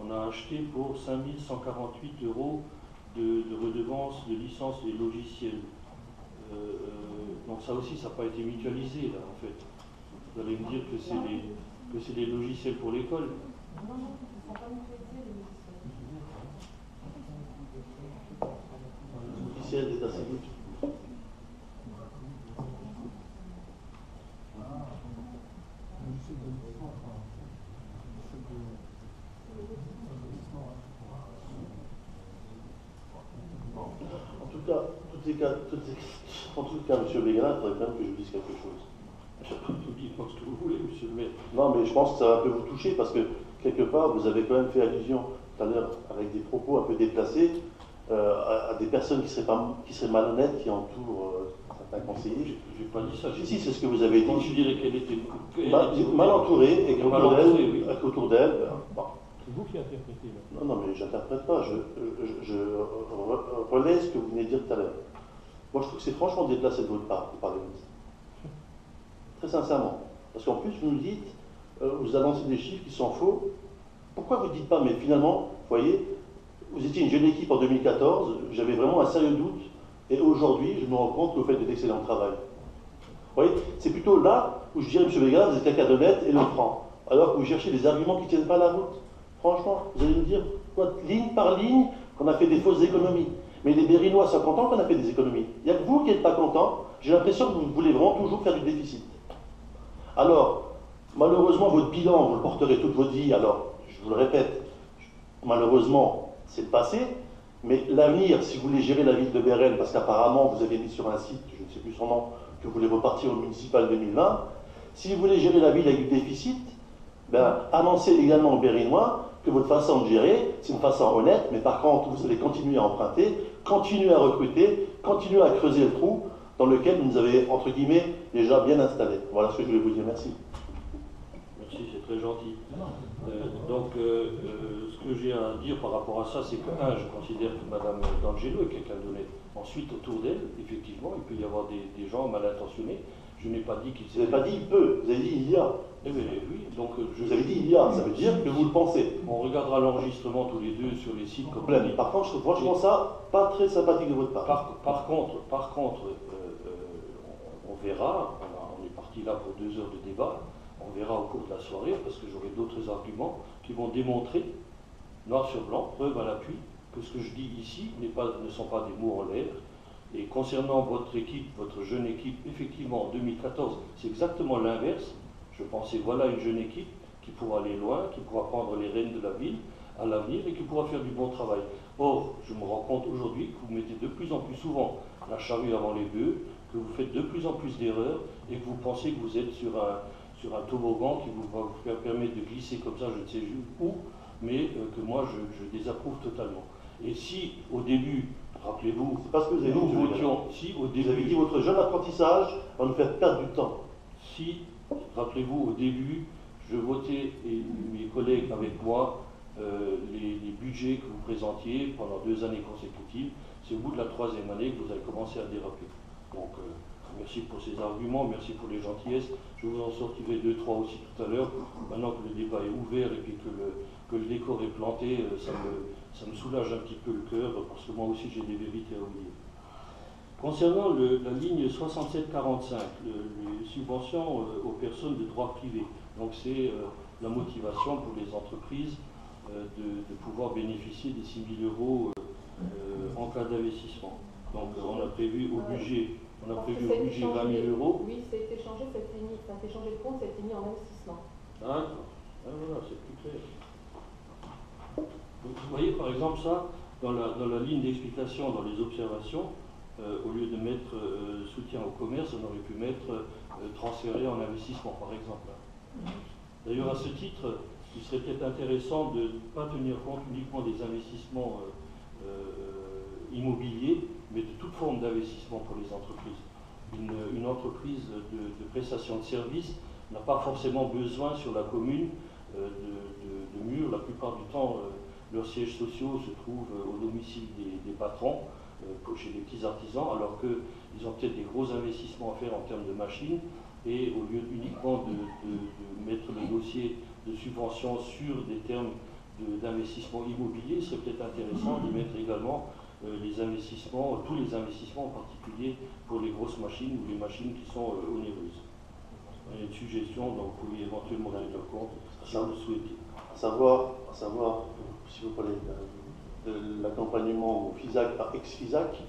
On a acheté pour 5 148 euros de redevances de licences et logiciels. Donc ça aussi, ça n'a pas été mutualisé là en fait. Vous allez me dire que c'est des logiciels pour l'école. Non, non, ils ne sont pas mutualisés, les logiciels. Le logiciel est assez vite. En tout cas, M. Béguin, il faudrait quand même que je vous dise quelque chose. Dites-moi ce que vous voulez, monsieur le maire. Non, mais je pense que ça va un peu vous toucher parce que, quelque part, vous avez quand même fait allusion tout à l'heure avec des propos un peu déplacés à des personnes qui seraient malhonnêtes, qui entourent certains conseillers. Je n'ai pas dit ça. Si, c'est ce que vous avez dit. Je dirais qu'elle était Mal entourée et qu'autour d'elle, bon. C'est vous qui interprétez là. Non, mais j'interprète pas, je relais ce que vous venez de dire tout à l'heure. Moi, je trouve que c'est franchement déplacé de votre part de parler comme ça. Très sincèrement. Parce qu'en plus, vous nous dites, vous annoncez des chiffres qui sont faux. Pourquoi vous ne dites pas, mais finalement, vous voyez, vous étiez une jeune équipe en 2014, j'avais vraiment un sérieux doute, et aujourd'hui, je me rends compte que vous faites d'excellent travail. Vous voyez, c'est plutôt là où je dirais, M. Béguin, vous êtes quelqu'un d'honnête et le franc, alors que vous cherchez des arguments qui ne tiennent pas la route. Franchement, vous allez me dire, quoi, ligne par ligne, qu'on a fait des fausses économies. Mais les Berrinois sont contents qu'on a fait des économies. Il n'y a que vous qui n'êtes pas contents. J'ai l'impression que vous voulez vraiment toujours faire du déficit. Alors, malheureusement, votre bilan, vous le porterez toute votre vie. Alors, je vous le répète, malheureusement, c'est le passé. Mais l'avenir, si vous voulez gérer la ville de Bérel, parce qu'apparemment, vous avez mis sur un site, je ne sais plus son nom, que vous voulez repartir au municipal 2020, si vous voulez gérer la ville avec du déficit, ben, annoncez également aux Berrinois que votre façon de gérer, c'est une façon honnête, mais par contre, vous allez continuer à emprunter, continuer à recruter, continuer à creuser le trou dans lequel vous nous avez, entre guillemets, déjà bien installé. Voilà ce que je voulais vous dire. Merci. Merci, c'est très gentil. Ce que j'ai à dire par rapport à ça, c'est que, je considère que Mme D'Angelo est quelqu'un d'honnête. Ensuite, autour d'elle, effectivement, il peut y avoir des gens mal intentionnés. Je n'ai pas dit qu'il Vous n'avez pas dit il peut, vous avez dit il y a. Eh bien, oui, donc Je vous avais dit il y a, ça veut dire que vous le pensez. On regardera l'enregistrement tous les deux sur les sites comme Problème. Par contre, je trouve franchement ça pas très sympathique de votre part. Par contre, on verra, on est parti là pour 2 heures de débat, on verra au cours de la soirée, parce que j'aurai d'autres arguments qui vont démontrer, noir sur blanc, preuve à l'appui, que ce que je dis ici ne sont pas des mots en l'air. Et concernant votre équipe, votre jeune équipe, effectivement, en 2014, c'est exactement l'inverse. Je pensais, voilà une jeune équipe qui pourra aller loin, qui pourra prendre les rênes de la ville à l'avenir et qui pourra faire du bon travail. Or, je me rends compte aujourd'hui que vous mettez de plus en plus souvent la charrue avant les bœufs, que vous faites de plus en plus d'erreurs et que vous pensez que vous êtes sur un toboggan qui va vous permettre de glisser comme ça, je ne sais où, mais que moi je désapprouve totalement. Et si au début, rappelez-vous, c'est pas ce que vous avez nous dit, votions, si au début, vous avez dit votre jeune apprentissage va nous faire perdre du temps. Si, rappelez-vous, au début, je votais, et mes collègues avec moi, les budgets que vous présentiez pendant 2 années consécutives, c'est au bout de la 3e année que vous avez commencé à déraper. Donc, merci pour ces arguments, merci pour les gentillesses. Je vous en sortirai 2-3 aussi tout à l'heure. Maintenant que le débat est ouvert et puis que le décor est planté, ça me soulage un petit peu le cœur, parce que moi aussi j'ai des vérités à vous dire. Concernant la ligne 6745, les subventions aux personnes de droit privé, donc c'est la motivation pour les entreprises de pouvoir bénéficier des 6 000 € en cas d'investissement. Donc on a prévu au budget, 20 000 €. Oui, ça a été changé, ça a été changé de compte, ça a été mis en investissement. D'accord. Voilà, c'est plus clair. Donc, vous voyez par exemple ça, dans la ligne d'explication, dans les observations, au lieu de mettre soutien au commerce, on aurait pu mettre transférer en investissement par exemple. D'ailleurs à ce titre, il serait peut-être intéressant de ne pas tenir compte uniquement des investissements immobiliers, mais de toute forme d'investissement pour les entreprises. Une entreprise de prestation de services n'a pas forcément besoin sur la commune de murs. La plupart du temps, leurs sièges sociaux se trouvent au domicile des patrons, chez les petits artisans, alors qu'ils ont peut-être des gros investissements à faire en termes de machines, et au lieu uniquement de mettre le dossier de subvention sur des termes d'investissement immobilier, il serait peut-être intéressant de mettre également les investissements, tous les investissements en particulier pour les grosses machines ou les machines qui sont onéreuses. Il y a une suggestion, donc vous pouvez éventuellement tenir compte si vous le souhaitez. À savoir, si vous parlez de l'accompagnement au FISAC par ex-FISAC,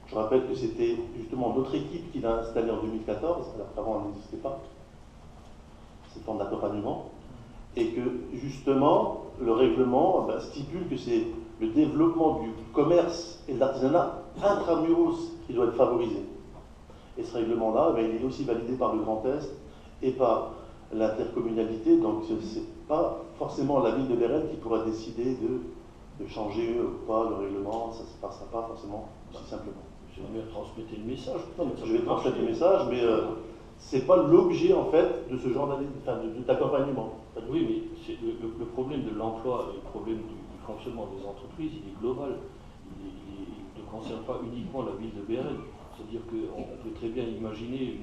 je rappelle que c'était justement notre équipe qui l'a installé en 2014, alors qu'avant elle n'existait pas, cette forme d'accompagnement, et que justement le règlement stipule que c'est le développement du commerce et de l'artisanat intramuros qui doit être favorisé. Et ce règlement-là, il est aussi validé par le Grand Est et par l'intercommunalité, donc ce n'est pas forcément la ville de Bérel qui pourra décider de changer ou pas le règlement, ça ne se passera pas forcément aussi simplement. Je vais transmettre le message. Non, je vais transmettre le message, mais ce n'est pas l'objet en fait de ce genre d'accompagnement. Oui, mais le problème de l'emploi et le problème du fonctionnement des entreprises, il est global. Il ne concerne pas uniquement la ville de Bérel. C'est-à-dire qu'on peut très bien imaginer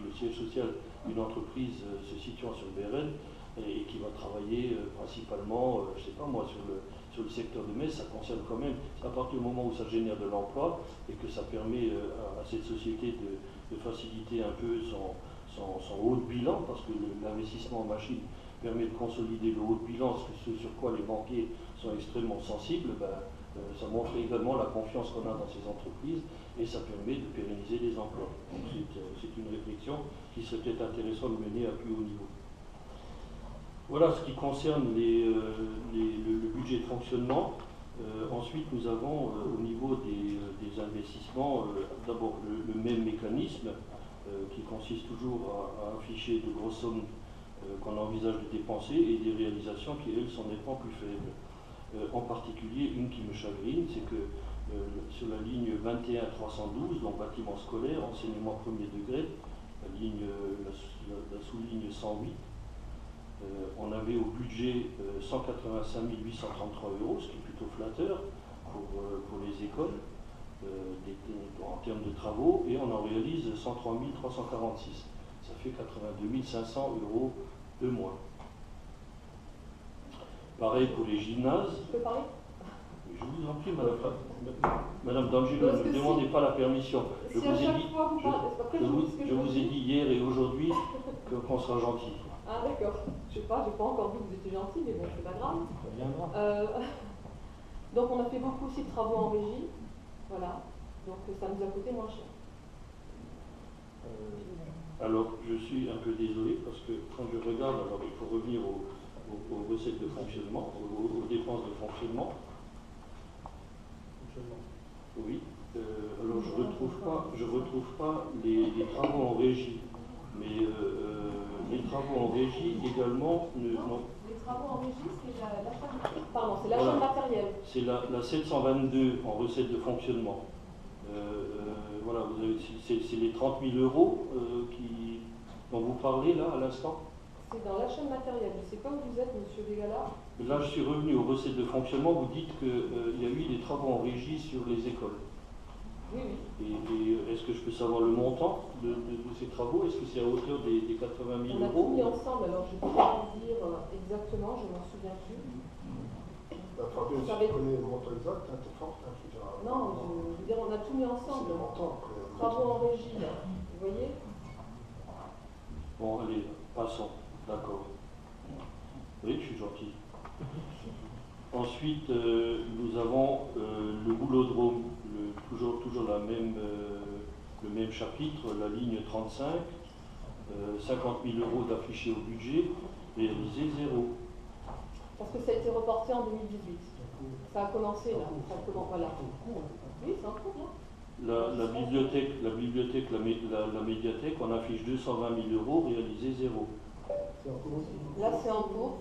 le siège social d'une entreprise se situant sur Bérel et qui va travailler principalement, je ne sais pas moi, sur le secteur de Metz. Ça concerne quand même, à partir du moment où ça génère de l'emploi et que ça permet à cette société de faciliter un peu son haut de bilan, parce que l'investissement en machine permet de consolider le haut de bilan, ce sur quoi les banquiers sont extrêmement sensibles, ça montre également la confiance qu'on a dans ces entreprises et ça permet de pérenniser les emplois. C'est une réflexion qui serait peut-être intéressant de mener à plus haut niveau. Voilà ce qui concerne le budget de fonctionnement. Ensuite, nous avons au niveau des investissements, d'abord le même mécanisme qui consiste toujours à afficher de grosses sommes qu'on envisage de dépenser et des réalisations qui, elles, sont nettement plus faibles. En particulier, une qui me chagrine, c'est que sur la ligne 21-312, donc bâtiment scolaire, enseignement premier degré, la sous-ligne 108, on avait au budget 185 833 €, ce qui est plutôt flatteur pour les écoles en termes de travaux, et on en réalise 103 346. Ça fait 82 500 € de moins. Pareil pour les gymnases. Je peux parler? Je vous en prie, Madame D'Angelo, ne me demandez pas la permission. Je Si vous à ai chaque dit, fois vous parlez, après je vous dis ce que je vous ai dit hier et aujourd'hui qu'on sera gentil. Ah d'accord, je sais pas, j'ai pas encore vu que vous étiez gentil, mais bon, c'est pas grave. Ça viendra. Donc on a fait beaucoup aussi de travaux en régie, voilà, donc ça nous a coûté moins cher. Alors, je suis un peu désolé parce que quand je regarde, alors il faut revenir aux recettes de fonctionnement, aux dépenses de fonctionnement. Oui. Alors je retrouve pas les travaux en régie, mais les travaux en régie également non. Les travaux en régie, c'est l'achat Voilà. de matériel. C'est la 722 en recettes de fonctionnement. Voilà, c'est les 30 000 euros dont vous parlez là à l'instant. C'est dans l'achat de matériel. Je ne sais pas où vous êtes, monsieur Bégala. Là, je suis revenu aux recettes de fonctionnement. Vous dites qu'il y a eu des travaux en régie sur les écoles. Oui, oui. Et est-ce que je peux savoir le montant de ces travaux? Est-ce que c'est à hauteur des 80 000 On a euros? tout mis ensemble, alors je ne peux pas vous dire exactement, je ne m'en souviens plus. Fabien, si tu connais le montant exact, t'es forte, je veux dire. Non, je veux dire, on a tout mis C'est ensemble. le montant après. Travaux en régie, là. Vous voyez? Bon, allez, passons. D'accord. Oui, je suis gentil. Ensuite, nous avons le boulodrome, toujours le même chapitre, la ligne 35, 50 000 euros d'affichés au budget, réalisé 0. Parce que ça a été reporté en 2018. Ça a commencé là. Voilà. Oui, c'est en cours là. La bibliothèque, la médiathèque, on affiche 220 000 euros, réalisé 0. Là, c'est en cours.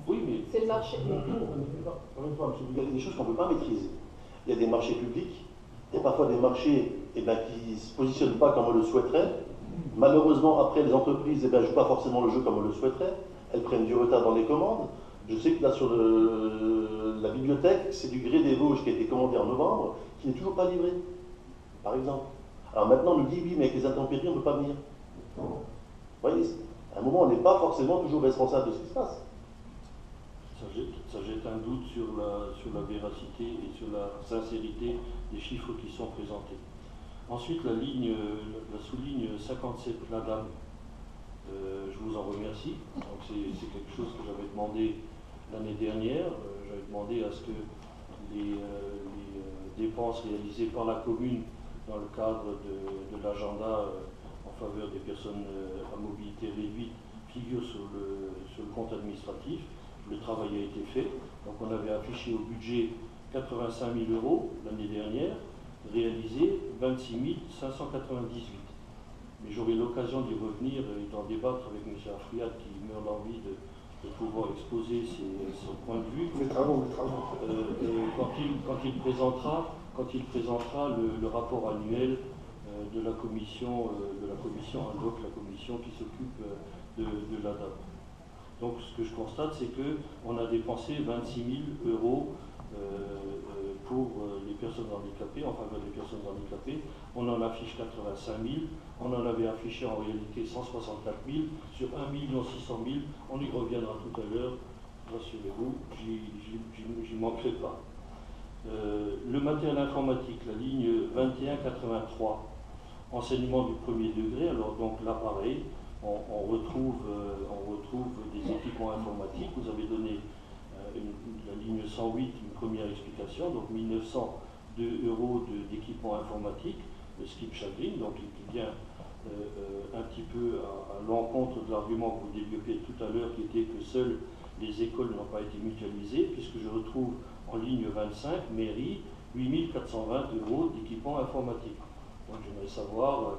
Oui, mais C'est le marché. Il y a des choses qu'on ne peut pas maîtriser. Il y a des marchés publics, il y a parfois des marchés qui ne se positionnent pas comme on le souhaiterait. Malheureusement, après, les entreprises ne jouent pas forcément le jeu comme on le souhaiterait. Elles prennent du retard dans les commandes. Je sais que là, sur la bibliothèque, c'est du gré des Vosges qui a été commandé en novembre, qui n'est toujours pas livré, par exemple. Alors maintenant, on nous dit, oui, mais avec les intempéries, on ne peut pas venir. Vous voyez, à un moment, on n'est pas forcément toujours responsable de ce qui se passe. ça jette un doute sur la véracité et sur la sincérité des chiffres qui sont présentés. Ensuite, la sous-ligne 57, la dame, je vous en remercie. Donc c'est quelque chose que j'avais demandé l'année dernière. J'avais demandé à ce que les dépenses réalisées par la commune dans le cadre de l'agenda en faveur des personnes à mobilité réduite figurent sur le compte administratif. Le travail a été fait. Donc on avait affiché au budget 85 000 euros l'année dernière, réalisé 26 598. Mais j'aurai l'occasion d'y revenir et d'en débattre avec M. Afriat qui meurt l'envie de pouvoir exposer son point de vue. Les travaux. Quand il présentera le rapport annuel de la commission ad hoc, la commission qui s'occupe de la DAP. Donc ce que je constate, c'est qu'on a dépensé 26 000 euros pour les personnes handicapées, en faveur des personnes handicapées. On en affiche 85 000, on en avait affiché en réalité 164 000 sur 1 600 000. On y reviendra tout à l'heure, rassurez-vous, j'y manquerai pas. Le matériel informatique, la ligne 2183, enseignement du premier degré, alors donc là pareil, on retrouve des équipements informatiques. Vous avez donné la ligne 108 une première explication, donc 1902 euros d'équipement informatique, le skip chagrin, donc qui vient un petit peu à l'encontre de l'argument que vous développez tout à l'heure, qui était que seules les écoles n'ont pas été mutualisées, puisque je retrouve en ligne 25, mairie, 8 420 euros d'équipement informatique. Donc j'aimerais savoir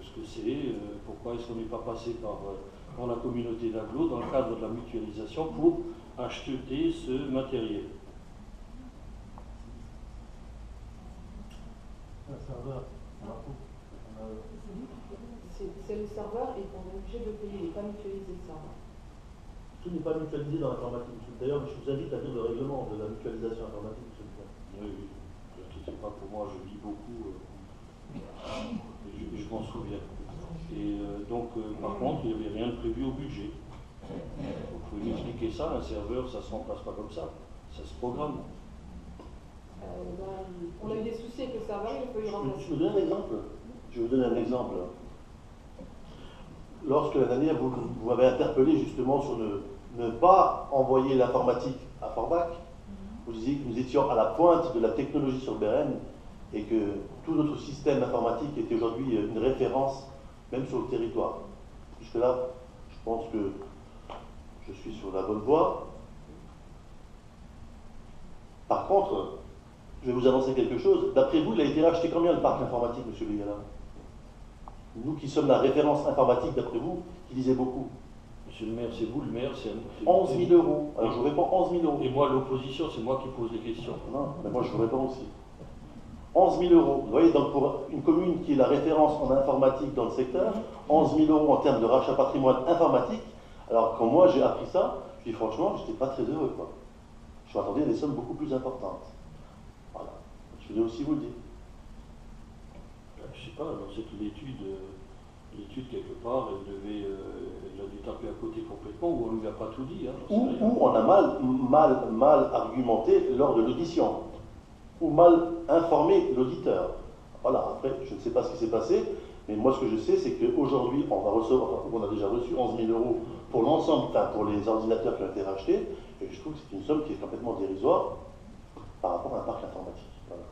ce que c'est, pourquoi est-ce qu'on n'est pas passé par la communauté d'agglo dans le cadre de la mutualisation pour acheter ce matériel. C'est le serveur et on est obligé de le payer, il n'est pas mutualisé le serveur. Tout n'est pas mutualisé dans l'informatique. D'ailleurs, je vous invite à lire le règlement de la mutualisation informatique. Oui, ne vous inquiétez pas, pour moi, je lis beaucoup, je m'en souviens. Et donc, par contre, il n'y avait rien de prévu au budget. Vous pouvez m'expliquer ça, un serveur, ça ne se remplace pas comme ça se programme. On a eu des soucis avec le serveur, il faut y remplacer. Je vous donne un exemple. Je vais vous donner un exemple. Lorsque l'année dernière, vous m'avez interpellé justement sur ne pas envoyer l'informatique à Forbach, vous disiez que nous étions à la pointe de la technologie sur BRN et que tout notre système informatique était aujourd'hui une référence, même sur le territoire. Jusque-là, je pense que je suis sur la bonne voie. Par contre, je vais vous annoncer quelque chose. D'après vous, il a été racheté combien le parc informatique, M. Ligala? Nous qui sommes la référence informatique, d'après vous, qui disait beaucoup. Monsieur le maire, c'est vous le maire, c'est 11 000 euros. Alors je vous réponds 11 000 euros. Et moi, l'opposition, c'est moi qui pose les questions. Non, mais moi je vous réponds aussi. 11 000 euros. Vous voyez, donc pour une commune qui est la référence en informatique dans le secteur, 11 000 euros en termes de rachat patrimoine informatique. Alors quand moi j'ai appris ça, je dis franchement, je n'étais pas très heureux, quoi. Je m'attendais à des sommes beaucoup plus importantes. Voilà. Je voulais aussi vous le dire. Je sais pas, dans cette l'étude quelque part, elle a dû taper à côté complètement, ou on ne lui a pas tout dit. Hein, ou on a mal argumenté lors de l'audition, ou mal informé l'auditeur. Voilà, après, je ne sais pas ce qui s'est passé, mais moi ce que je sais, c'est qu'aujourd'hui, on a déjà reçu 11 000 euros pour l'ensemble, enfin pour les ordinateurs qui ont été rachetés, et je trouve que c'est une somme qui est complètement dérisoire par rapport à un parc informatique. Voilà.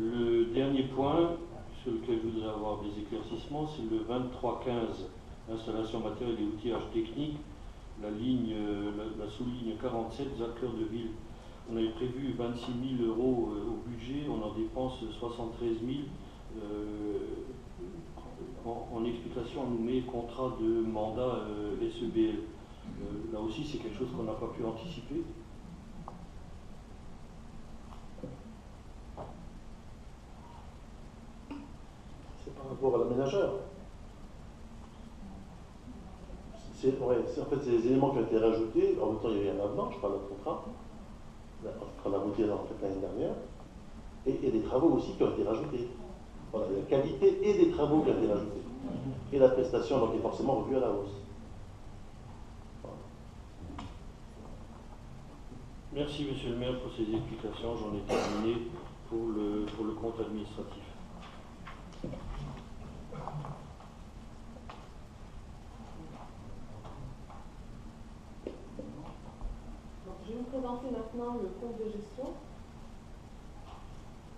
Le dernier point sur lequel je voudrais avoir des éclaircissements, c'est le 2315, installation matérielle et outillage technique, la sous-ligne 47, Zacleur de Ville. On avait prévu 26 000 euros au budget, on en dépense 73 000. En explication, on nous met contrat de mandat SEBL. Là aussi, c'est quelque chose qu'on n'a pas pu anticiper. Par rapport à l'aménageur. En fait, c'est les éléments qui ont été rajoutés. En même temps, il y a eu un avenant, je parle de contrat, qu'on a voté l'année dernière, et il y a des travaux aussi qui ont été rajoutés. Voilà, il y a la qualité et des travaux qui ont été rajoutés. Et la prestation donc, est forcément revue à la hausse. Voilà. Merci, monsieur le maire, pour ces explications. J'en ai terminé pour le compte administratif. Je vais vous présenter maintenant le compte de gestion.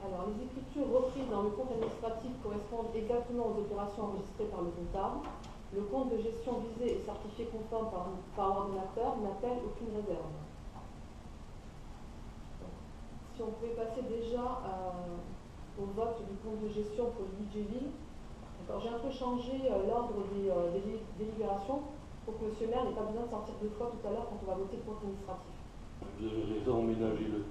Alors, les écritures reprises dans le compte administratif correspondent exactement aux opérations enregistrées par le comptable. Le compte de gestion visé et certifié conforme par l'ordinateur n'appelle aucune réserve. Donc, si on pouvait passer déjà au vote du compte de gestion pour le budget ville. J'ai un peu changé l'ordre des délibérations pour que M. le maire n'ait pas besoin de sortir deux fois tout à l'heure quand on va voter le compte administratif. Vous avez raison, emménagez-le.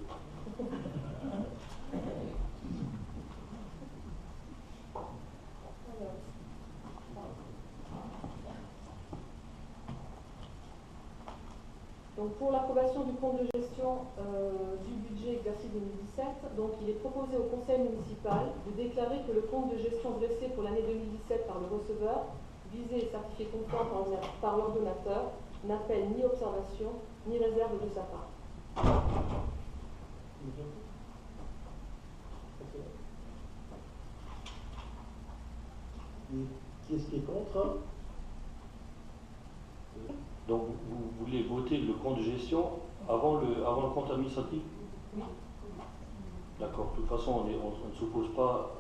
Donc pour l'approbation du compte de gestion du budget exercice 2017, donc il est proposé au conseil municipal de déclarer que le compte de gestion dressé pour l'année 2017 par le receveur, visé et certifié conforme par l'ordonnateur, n'appelle ni observation ni réserve de sa part. Qui est-ce qui est contre? Donc vous voulez voter le compte de gestion avant le compte administratif? Oui. D'accord. De toute façon, on ne s'oppose pas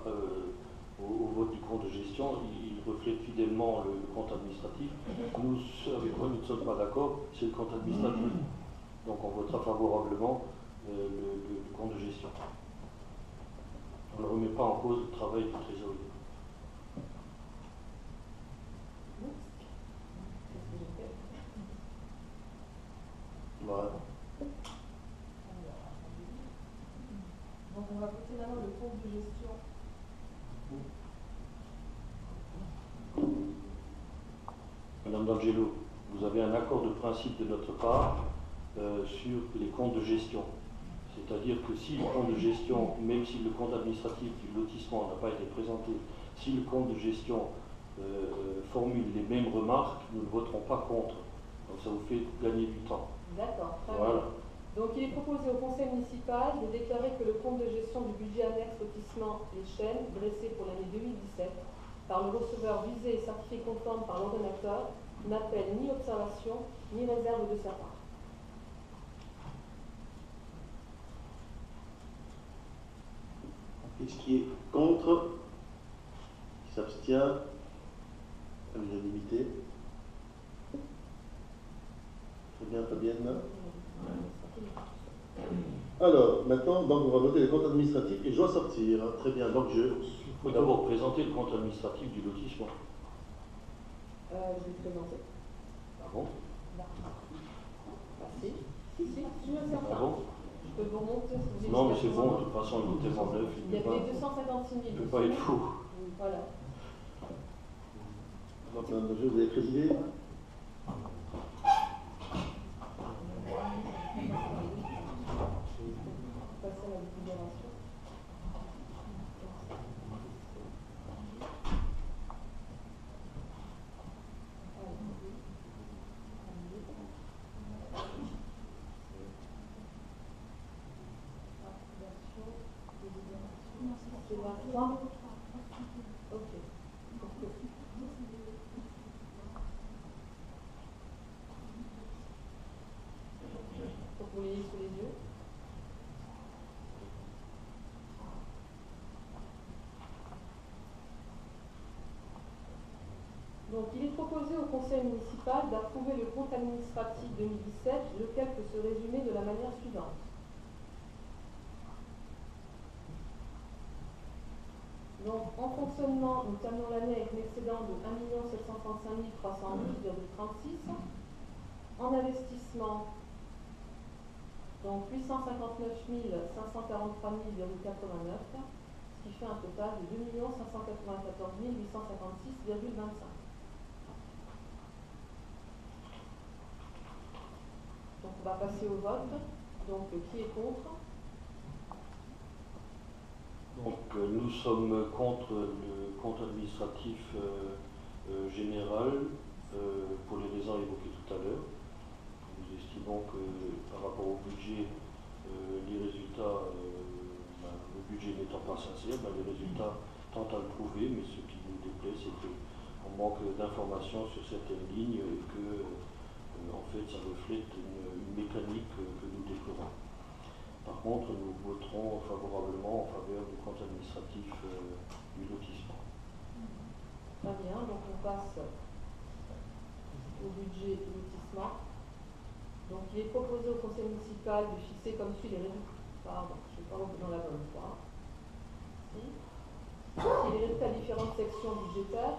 au vote du compte de gestion. Il reflète fidèlement le compte administratif. Nous, avec quoi nous ne sommes pas d'accord, c'est le compte administratif. Donc on votera favorablement le compte de gestion. On ne remet pas en cause le travail du trésorier. Voilà. Donc on va voter maintenant le compte de gestion. Madame D'Angelo, vous avez un accord de principe de notre part sur les comptes de gestion. C'est-à-dire que si le compte de gestion, même si le compte administratif du lotissement n'a pas été présenté, si le compte de gestion formule les mêmes remarques, nous ne voterons pas contre. Donc ça vous fait gagner du temps. D'accord, très Voilà. bien. Donc il est proposé au conseil municipal de déclarer que le compte de gestion du budget annexe lotissement Les Chênes, dressé pour l'année 2017, par le receveur visé et certifié conforme par l'ordonnateur, n'appelle ni observation ni réserve de sa part. Qu'est-ce qui est contre? Qui s'abstient? À l'unanimité. Très bien, Fabienne. Alors, maintenant, donc, on va voter les comptes administratifs et je dois sortir. Très bien, donc je... Il faut d'abord présenter le compte administratif du lotissement. Je vais présenter. Ah bon? Ah si, je suis Ah certain. bon? Je peux vous remonter si vous voulez. Non, mais c'est bon, de toute façon, il est tellement neuf, Il y avait 256 000. il ne peut pas être fou. Voilà. Donc, Madame Roger, vous avez présidé? Passer à la délibération. C'est 23. Ok. Pour que vous l'ayez sous les yeux. Donc, il est proposé au conseil municipal d'approuver le compte administratif 2017, lequel peut se résumer de la manière suivante. Donc, en fonctionnement, nous terminons l'année avec un excédent de 1 735 312,36. En investissement, donc 859 543 000,89, ce qui fait un total de 2 594 856,25. Donc on va passer au vote. Donc qui est contre? Donc nous sommes contre le compte administratif général pour les raisons évoquées tout à l'heure. Nous estimons que par rapport au budget, les résultats, le budget n'étant pas sincère, les résultats tentent à le prouver, mais ce qui nous déplaît, c'est qu'on manque d'informations sur certaines lignes et que en fait ça reflète une mécanique que nous déplorons. Par contre, nous voterons favorablement en faveur du compte administratif du lotissement. Très bien, donc on passe au budget du lotissement. Donc il est proposé au conseil municipal de fixer comme suit les résultats. Pardon, je ne vais pas rentrer dans la bonne fois. Si. Les résultats des différentes sections budgétaires.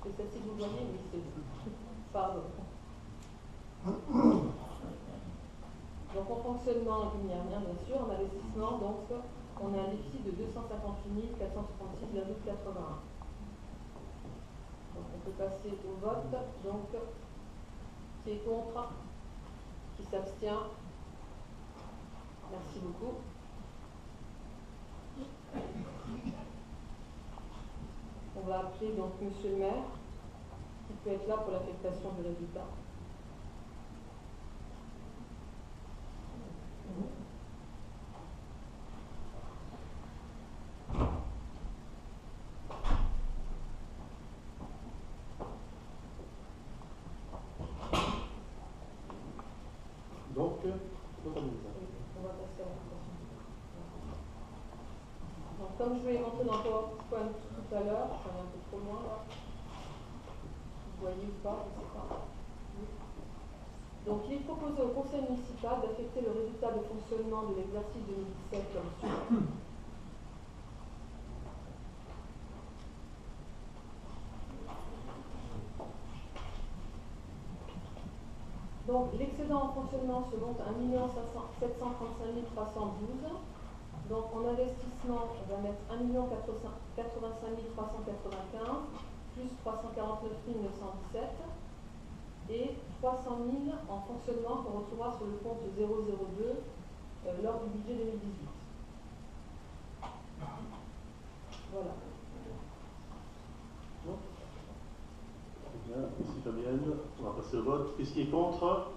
C'est celle-ci que vous voyez, oui, c'est vous. Pardon. Donc en fonctionnement, il n'y a rien bien sûr. En investissement, donc on a un déficit de 258 466,81. Donc on peut passer au vote. Donc qui est contre? Qui s'abstient? Merci beaucoup. On va appeler donc Monsieur le maire, qui peut être là pour l'affectation du résultat. Donc, On va passer à l'affectation. Donc comme je vais rentrer dans PowerPoint tout à l'heure, ça va un peu trop loin là. Vous voyez ou pas, je ne sais pas. Donc il est proposé au conseil municipal d'affecter le résultat de fonctionnement de l'exercice 2017 comme suit. Donc l'excédent en fonctionnement se monte à 1 735 312. Donc en investissement, on va mettre 1 85 395 plus 349 917 et 300 000 en fonctionnement qu'on retrouvera sur le compte 002 lors du budget 2018. Voilà. bien. Merci Fabienne. On va passer au vote. Qu'est-ce qui est contre?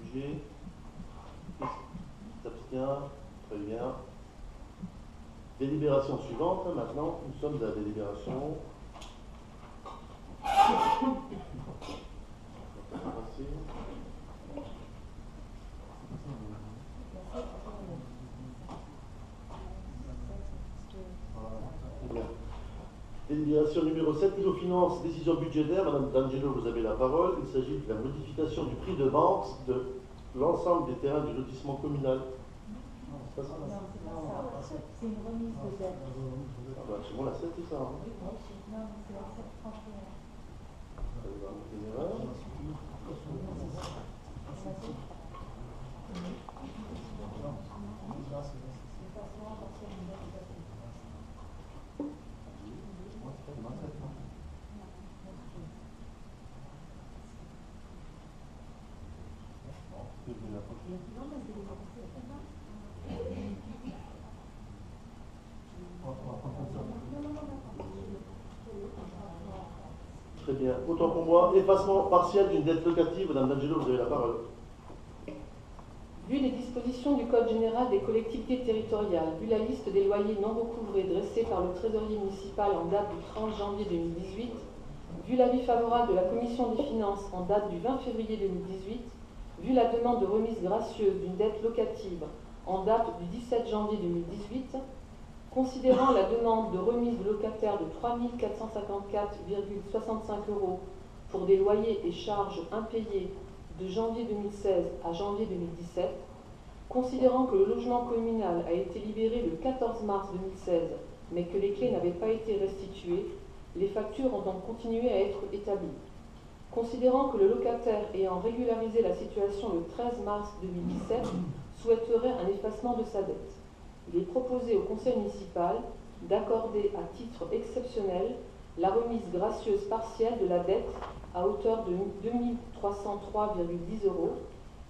Jugé. Qui s'abstient? Très bien. Délibération suivante. Maintenant, nous sommes à la délibération. Délibération numéro 7, mise aux finances, décision budgétaire. Madame D'Angelo, vous avez la parole. Il s'agit de la modification du prix de vente de l'ensemble des terrains du lotissement communal. Non, c'est pas ça. C'est une remise de dette. Ah bah, chez moi, la 7, c'est ça. Hein. Non, c'est la 731. Allez, on va mettre une erreur. Très bien. Autant pour moi, effacement partiel d'une dette locative. Madame D'Angelo, vous avez la parole. Vu les dispositions du Code général des collectivités territoriales, vu la liste des loyers non recouvrés dressée par le trésorier municipal en date du 30 janvier 2018, vu l'avis favorable de la Commission des finances en date du 20 février 2018, vu la demande de remise gracieuse d'une dette locative en date du 17 janvier 2018, considérant la demande de remise de locataire de 3 454,65 € pour des loyers et charges impayés de janvier 2016 à janvier 2017, considérant que le logement communal a été libéré le 14 mars 2016, mais que les clés n'avaient pas été restituées, les factures ont donc continué à être établies. Considérant que le locataire ayant régularisé la situation le 13 mars 2017 souhaiterait un effacement de sa dette, il est proposé au conseil municipal d'accorder à titre exceptionnel la remise gracieuse partielle de la dette à hauteur de 2 303,10 €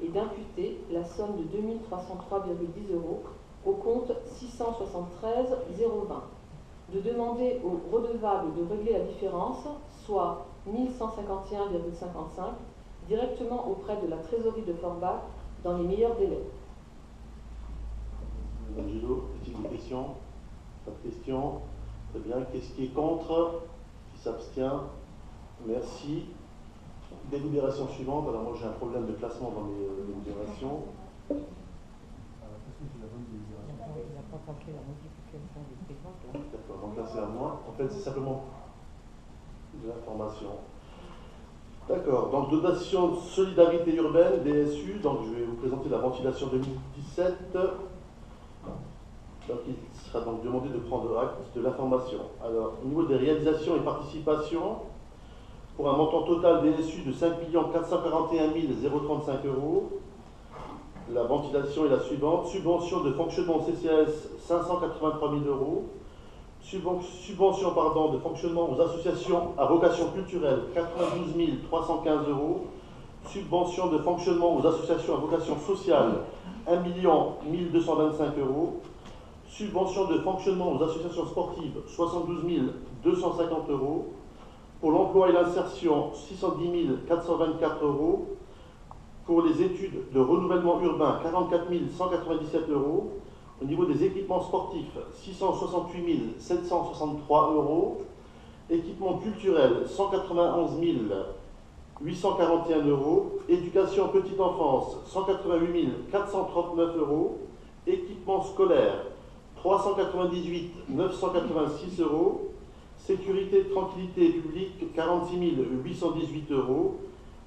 et d'imputer la somme de 2 303,10 € au compte 673 020. De demander aux redevables de régler la différence, soit 1151,55, directement auprès de la trésorerie de Forbach dans les meilleurs délais. Madame D'Angelo, est-il des questions? Pas de questions. Très bien. Qu'est-ce qui est contre? Qui s'abstient? Merci. Délibération suivante. Alors moi j'ai un problème de classement dans mes délibérations. D'accord, donc là c'est à moi. En fait c'est simplement de l'information. D'accord, donc dotation de solidarité urbaine, DSU, donc je vais vous présenter la ventilation 2017. Donc il sera donc demandé de prendre acte de l'information. Alors au niveau des réalisations et participations, pour un montant total DSU de 5 441 035 €, la ventilation est la suivante. Subvention de fonctionnement CCAS 583 000 €. Subvention de fonctionnement aux associations à vocation culturelle 92 315 €. Subvention de fonctionnement aux associations à vocation sociale 1 225 €. Subvention de fonctionnement aux associations sportives 72 250 €. Pour l'emploi et l'insertion 610 424 €. Pour les études de renouvellement urbain 44 197 €. Au niveau des équipements sportifs 668 763 €. Équipement culturel 191 841 €. Éducation petite enfance 188 439 €. Équipement scolaire 398 986 €. Sécurité et tranquillité publique 46 818 €.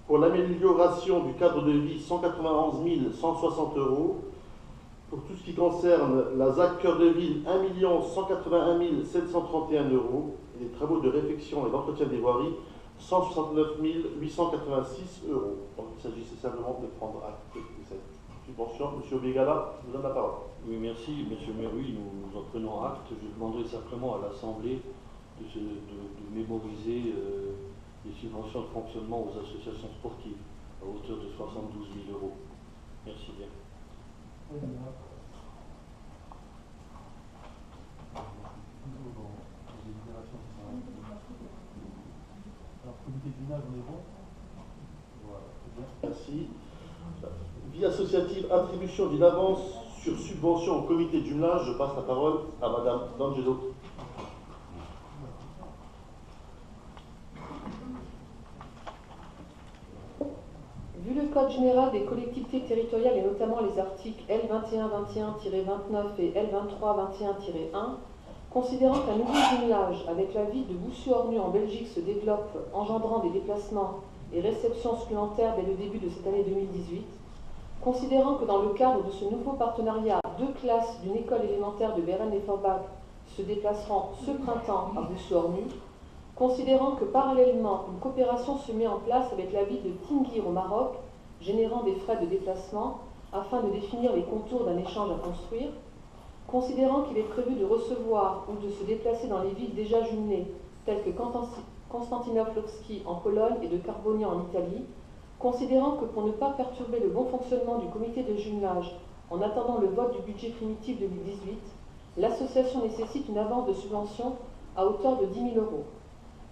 Pour l'amélioration du cadre de vie 191 160 €. Pour tout ce qui concerne la ZAC Cœur de Ville 1 181 731 €. Et les travaux de réfection et d'entretien des voiries 169 886 €. Donc il s'agissait simplement de prendre acte de cette subvention. Monsieur Bégala, je vous donne la parole. Oui, merci, monsieur le maire. Oui, nous en prenons acte. Je demanderai simplement à l'Assemblée de mémoriser les subventions de fonctionnement aux associations sportives à hauteur de 72 000 €. Merci bien. Alors, comité de jumelage, on est bon. Voilà, c'est bien. Merci. Vie associative, attribution d'une avance sur subvention au comité de jumelage. Je passe la parole à Madame D'Angelo. Vu le Code général des collectivités territoriales et notamment les articles L2121-29 et L2321-1, considérant qu'un nouveau jumelage avec la ville de Boussu-Ornu en Belgique se développe, engendrant des déplacements et réceptions supplémentaires dès le début de cette année 2018, considérant que dans le cadre de ce nouveau partenariat, 2 classes d'une école élémentaire de Beren-les-Forbach se déplaceront ce printemps à Boussu-Ornu, considérant que parallèlement, une coopération se met en place avec la ville de Tingir au Maroc, générant des frais de déplacement afin de définir les contours d'un échange à construire, considérant qu'il est prévu de recevoir ou de se déplacer dans les villes déjà jumelées, telles que Konstantinów-Łódzki en Pologne et de Carbonia en Italie, considérant que pour ne pas perturber le bon fonctionnement du comité de jumelage en attendant le vote du budget primitif 2018, l'association nécessite une avance de subvention à hauteur de 10 000 €.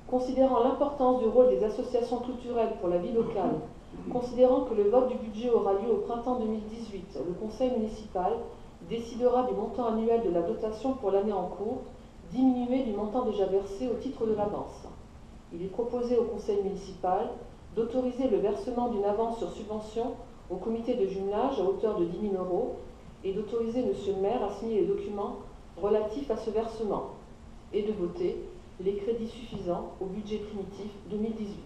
Considérant l'importance du rôle des associations culturelles pour la vie locale, considérant que le vote du budget aura lieu au printemps 2018, le conseil municipal décidera du montant annuel de la dotation pour l'année en cours, diminué du montant déjà versé au titre de l'avance. Il est proposé au conseil municipal d'autoriser le versement d'une avance sur subvention au comité de jumelage à hauteur de 10 000 € et d'autoriser M. le maire à signer les documents relatifs à ce versement et de voter les crédits suffisants au budget primitif 2018.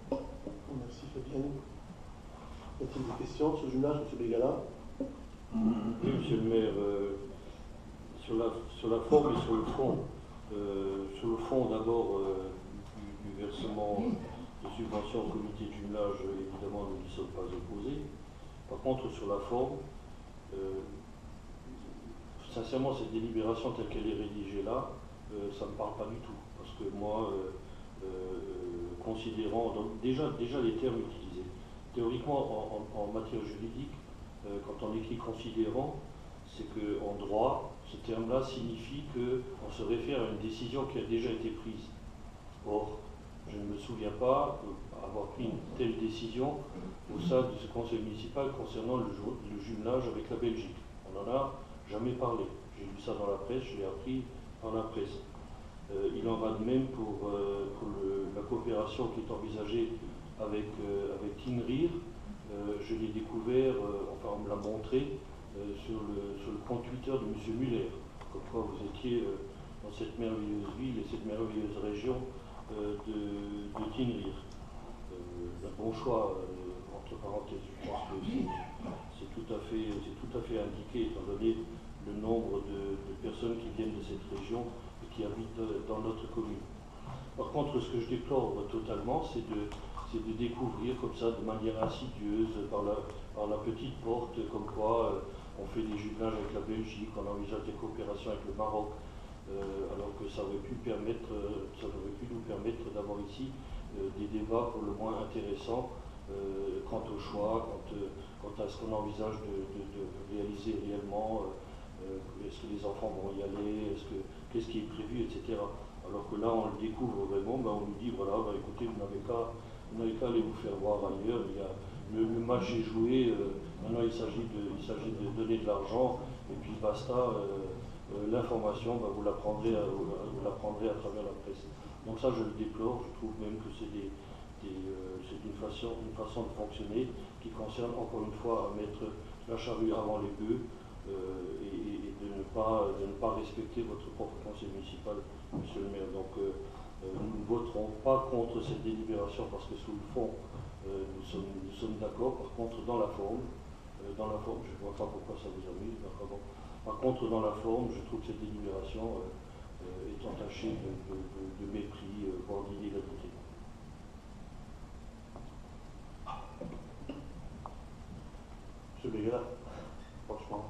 Merci Fabienne. Y a-t-il des questions sur le jumelage, M. Bégala? Oui, Monsieur le maire, sur la forme et sur le fond. Sur le fond, d'abord, du versement de subventions au comité de jumelage, évidemment, nous n'y sommes pas opposés. Par contre, sur la forme, sincèrement, cette délibération telle qu'elle est rédigée là, ça ne me parle pas du tout. Parce que moi, considérant, donc déjà les termes utilisés, théoriquement, en matière juridique, quand on écrit considérant, c'est qu'en droit, ce terme-là signifie qu'on se réfère à une décision qui a déjà été prise. Or, je ne me souviens pas avoir pris une telle décision au sein de ce conseil municipal concernant le jumelage avec la Belgique. On n'en a jamais parlé. J'ai lu ça dans la presse, je l'ai appris dans la presse. Il en va de même pour la coopération qui est envisagée avec Tingir. Je l'ai découvert, enfin on me l'a montré, sur le compte Twitter de M. Muller, comme quoi vous étiez dans cette merveilleuse ville et cette merveilleuse région de Tingir. Un bon choix, entre parenthèses, je pense que c'est tout à fait indiqué, étant donné le nombre de personnes qui viennent de cette région et qui habitent dans notre commune. Par contre, ce que je déplore totalement, c'est de découvrir comme ça, de manière insidieuse, par la petite porte, comme quoi on fait des jumelages avec la Belgique, on envisage des coopérations avec le Maroc, alors que ça aurait pu nous permettre d'avoir ici des débats pour le moins intéressants quant au choix, quant à ce qu'on envisage de réaliser réellement, est-ce que les enfants vont y aller, qu'est-ce qui est prévu, etc. Alors que là, on le découvre vraiment, on nous dit, voilà, écoutez, vous n'avez qu'à aller vous faire voir ailleurs, le match est joué, maintenant il s'agit de donner de l'argent, et puis basta, l'information, vous la prendrez à travers la presse. Donc ça, je le déplore, je trouve même que c'est une façon de fonctionner qui concerne encore une fois à mettre la charrue avant les bœufs et de ne pas respecter votre propre conseil municipal, monsieur le maire. Donc nous ne voterons pas contre cette délibération parce que sous le fond, nous sommes d'accord. Par contre, dans la forme, je ne vois pas pourquoi ça vous amuse, mais bon. Par contre, dans la forme, je trouve que cette délibération est entachée de mépris, voire d'illégalité. Monsieur Bégala, franchement.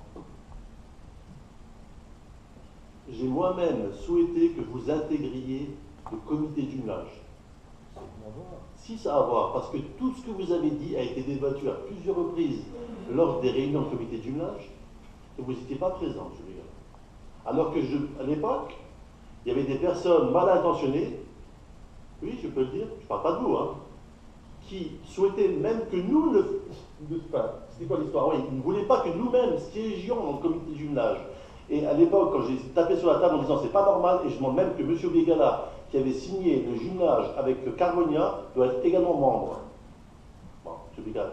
J'ai moi-même souhaité que vous intégriez le comité de jumelage. Si ça a à voir, parce que tout ce que vous avez dit a été débattu à plusieurs reprises lors des réunions de comité de jumelage, et vous n'étiez pas présent, M. Bégala. Alors que à l'époque, il y avait des personnes mal intentionnées, oui, je peux le dire, je ne parle pas de vous, hein, qui souhaitaient même que nous enfin, c'était quoi l'histoire? Oui, ils ne voulaient pas que nous-mêmes siégions dans le comité de jumelage. Et à l'époque, quand j'ai tapé sur la table en disant c'est pas normal, et je demande même que M. Begala, qui avait signé le jumelage avec Carbonia, doit être également membre. Bon, M. Begala,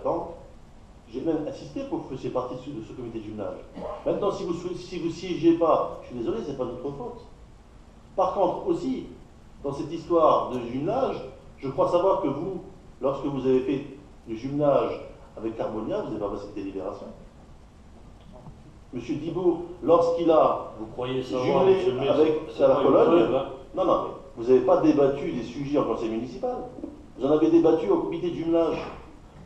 j'ai même insisté pour que vous fassiez partie de ce comité de jumelage. Maintenant, si vous siégez pas, je suis désolé, c'est pas notre faute. Par contre, aussi, dans cette histoire de jumelage, je crois savoir que vous, lorsque vous avez fait le jumelage avec Carbonia, vous n'avez pas passé de délibération. Monsieur Thibault, lorsqu'il a Vous croyez savoir, jumelé monsieur le maire, avec c'est la pas une Pologne, preuve, hein. non, mais vous n'avez pas débattu des sujets en conseil municipal. Vous en avez débattu au comité de jumelage.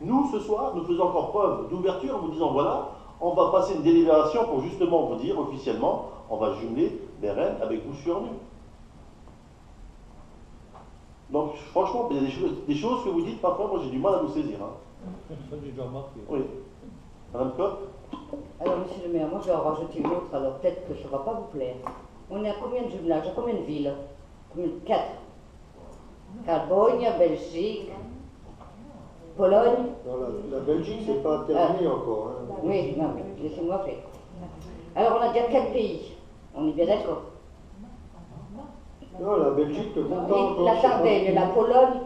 Nous, ce soir, nous faisons encore preuve d'ouverture en vous disant, voilà, on va passer une délibération pour justement vous dire officiellement, on va jumeler Beren avec Boussu-Ornu. Donc, franchement, il y a des choses que vous dites, parfois, moi j'ai du mal à vous saisir. Hein. Ça, j'ai déjà remarqué. Oui. Madame Kopp? Alors, monsieur le maire, moi je vais en rajouter une autre, alors peut-être que ça ne va pas vous plaire. On est à combien de jumelages? À combien de villes? Combien? 4. Carbonia, Belgique, Pologne. Non, la Belgique, c'est pas terminé encore. Hein. Oui, non, mais laissez-moi faire. Alors, on a déjà 4 pays. On est bien d'accord. Non, la Belgique ne compte pas encore. La Sardaigne, la Pologne,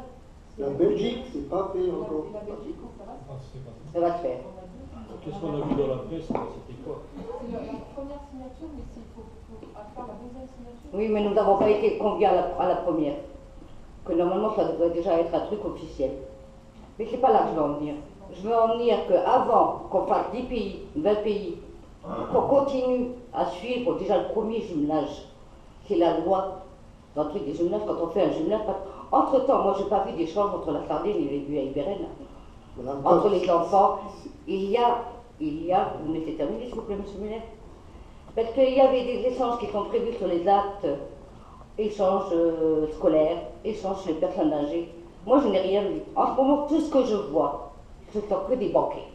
La Belgique, c'est pas fait encore. La Belgique, ça va? Ah, c'est pas ça. ça va se faire. Qu'est-ce qu'on a vu dans la presse? C'était quoi? C'est la première signature, mais s'il faut faire la deuxième signature. Oui, mais nous n'avons pas été conviés à la première. Que normalement, ça devrait déjà être un truc officiel. Mais c'est pas là que je veux en venir. Je veux en venir qu'avant qu'on fasse 10 pays, 20 pays, qu'on continue à suivre déjà le premier jumelage. C'est la loi dans le truc des jumelages, quand on fait un jumelage. Entre-temps, moi, je n'ai pas vu d'échange entre la Sardaigne et les Ibériennes. Entre les enfants, il y a, vous me laissez terminer s'il vous plaît, monsieur Muller, parce qu'il y avait des échanges qui sont prévus sur les actes, échanges scolaires, échanges chez les personnes âgées. Moi, je n'ai rien vu. En ce moment, tout ce que je vois, ce sont que des banquets.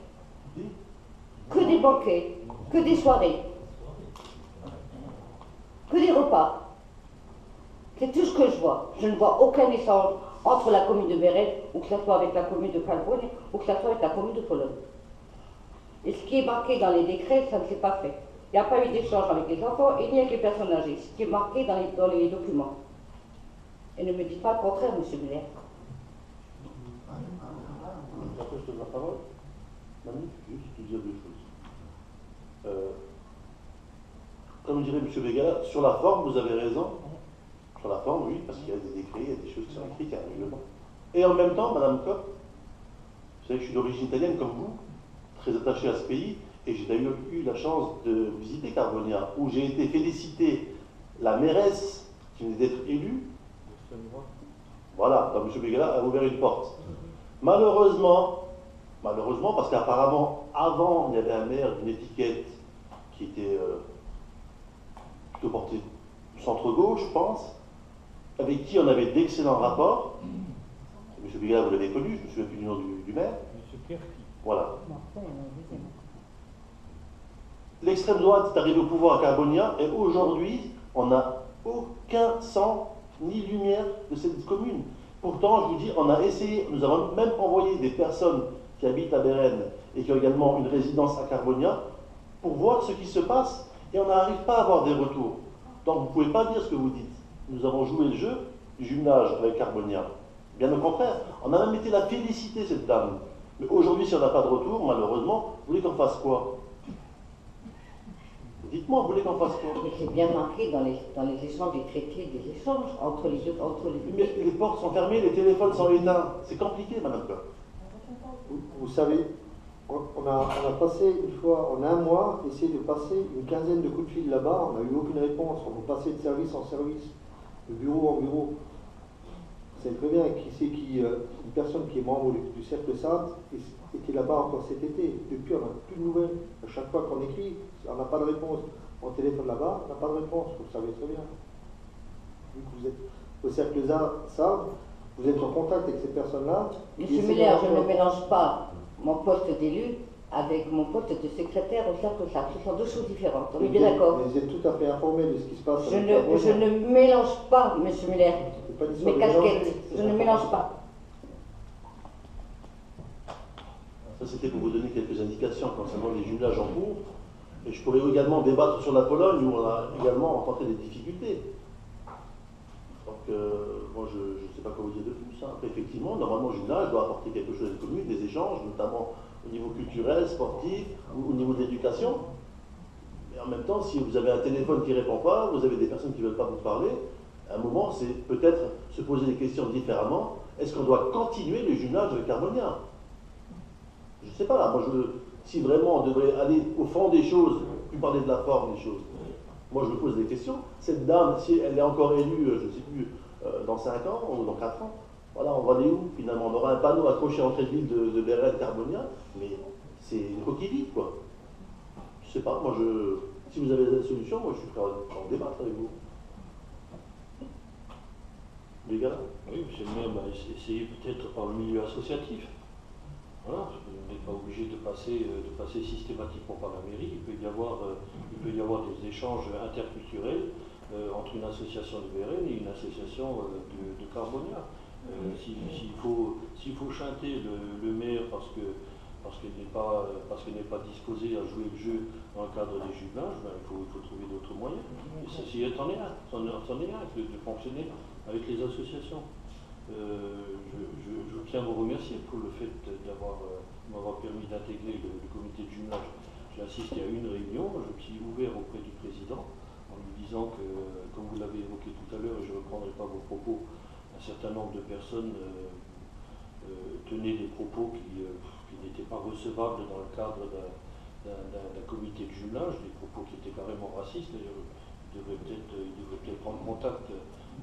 Que des banquets, que des soirées, que des repas. C'est tout ce que je vois. Je ne vois aucun échange entre la commune de Beren, ou que ce soit avec la commune de Calvogne, ou que ce soit avec la commune de Pologne. Et ce qui est marqué dans les décrets, ça ne s'est pas fait. Il n'y a pas eu d'échange avec les enfants et ni avec les personnes âgées. Ce qui est marqué dans les documents. Et ne me dites pas le contraire, monsieur Muller. Après, je te donne la parole. Mamie, juste te dire deux choses. Comme dirait M. Begala, sur la forme, vous avez raison. Sur la forme, oui, parce qu'il y a des décrets, il y a des choses qui sont écrites, il y a un règlement. Et en même temps, Madame Kopp, vous savez que je suis d'origine italienne comme vous, très attaché à ce pays, et j'ai d'ailleurs eu la chance de visiter Carbonia, où j'ai été féliciter la mairesse qui venait d'être élue. Voilà, donc M. Begala a ouvert une porte. Malheureusement, parce qu'apparemment, avant, il y avait un maire d'une étiquette qui était plutôt portée centre-gauche, je pense, avec qui on avait d'excellents rapports. M. Begala, vous l'avez connu, je me souviens plus du nom du maire. Monsieur Kerky. Voilà. L'extrême droite est arrivée au pouvoir à Carbonia et aujourd'hui, on n'a aucun sang ni lumière de cette commune. Pourtant, je vous dis, on a essayé, nous avons même envoyé des personnes qui habitent à Beren et qui ont également une résidence à Carbonia pour voir ce qui se passe et on n'arrive pas à avoir des retours. Donc vous ne pouvez pas dire ce que vous dites. Nous avons joué le jeu du jumelage avec Carbonia. Bien au contraire, on a même été la féliciter, cette dame. Mais aujourd'hui, si on n'a pas de retour, malheureusement, vous voulez qu'on fasse quoi? Dites-moi, vous voulez qu'on fasse quoi? Mais c'est bien marqué dans les échanges, des traités, des échanges entre les deux. Mais les portes sont fermées, les téléphones sont éteints. C'est compliqué, Madame Kopp. Vous savez, on a passé une fois, en un mois, essayé de passer une quinzaine de coups de fil là-bas, on n'a eu aucune réponse. On va passer de service en service, de bureau en bureau. Vous savez très bien qui c'est qui, une personne qui est membre du Cercle Sainte était là-bas encore cet été. Depuis, on n'a plus de nouvelles. À chaque fois qu'on écrit, on n'a pas de réponse. On téléphone là-bas, on n'a pas de réponse. Vous le savez très bien. Vu que vous êtes au Cercle Sainte, vous êtes en contact avec ces personnes-là. Monsieur Muller, je ne mélange pas mon poste d'élu avec mon poste de secrétaire au cercle SAP. Ce sont deux choses différentes. On est Vous bien d'accord. Vous êtes tout à fait informé de ce qui se passe Je avec ne, Carbonia. je ne mélange pas, M. Muller, C'est pas une histoire mes de mélanger, casquettes. c'est Je ne simplement- mélange pas. Ça, c'était pour vous donner quelques indications concernant les jumelages en cours. Et je pourrais également débattre sur la Pologne, où on a également rencontré des difficultés. Donc, moi, je ne sais pas quoi vous dire de plus. Hein. Après, effectivement, normalement, le jumelage doit apporter quelque chose de commun, des échanges, notamment au niveau culturel, sportif, ou au niveau de l'éducation. Mais en même temps, si vous avez un téléphone qui ne répond pas, vous avez des personnes qui ne veulent pas vous parler, à un moment, c'est peut-être se poser des questions différemment. Est-ce qu'on doit continuer le jumelage avec Carbonia? Je ne sais pas, moi, si vraiment on devrait aller au fond des choses, plus parler de la forme des choses, moi je me pose des questions. Cette dame, si elle est encore élue, je ne sais plus, dans 5 ans ou dans 4 ans, voilà, on va aller où finalement? On aura un panneau accroché à l'entrée de ville de Bérel, Carbonia, mais c'est une coquille vide, quoi. Je ne sais pas, moi si vous avez des solutions, moi je suis prêt à en débattre avec vous. Les gars? Oui, monsieur le maire, essayez peut-être par le milieu associatif. Voilà, vous n'êtes pas obligé de passer systématiquement par la mairie. Il peut y avoir des échanges interculturels entre une association de Bérel et une association de Carbonia. S'il faut chanter le maire parce qu'elle n'est pas disposée à jouer le jeu dans le cadre des jumelages, il faut trouver d'autres moyens. Et ceci c'en est un de fonctionner avec les associations. Je tiens à vous remercier pour le fait m'avoir permis d'intégrer le comité de jumelage. J'ai assisté à une réunion, je me suis ouvert auprès du président en lui disant que, comme vous l'avez évoqué tout à l'heure, et je ne reprendrai pas vos propos, un certain nombre de personnes tenaient des propos qui n'étaient pas recevables dans le cadre d'un comité de jumelage, des propos qui étaient carrément racistes. D'ailleurs, il devrait peut-être prendre contact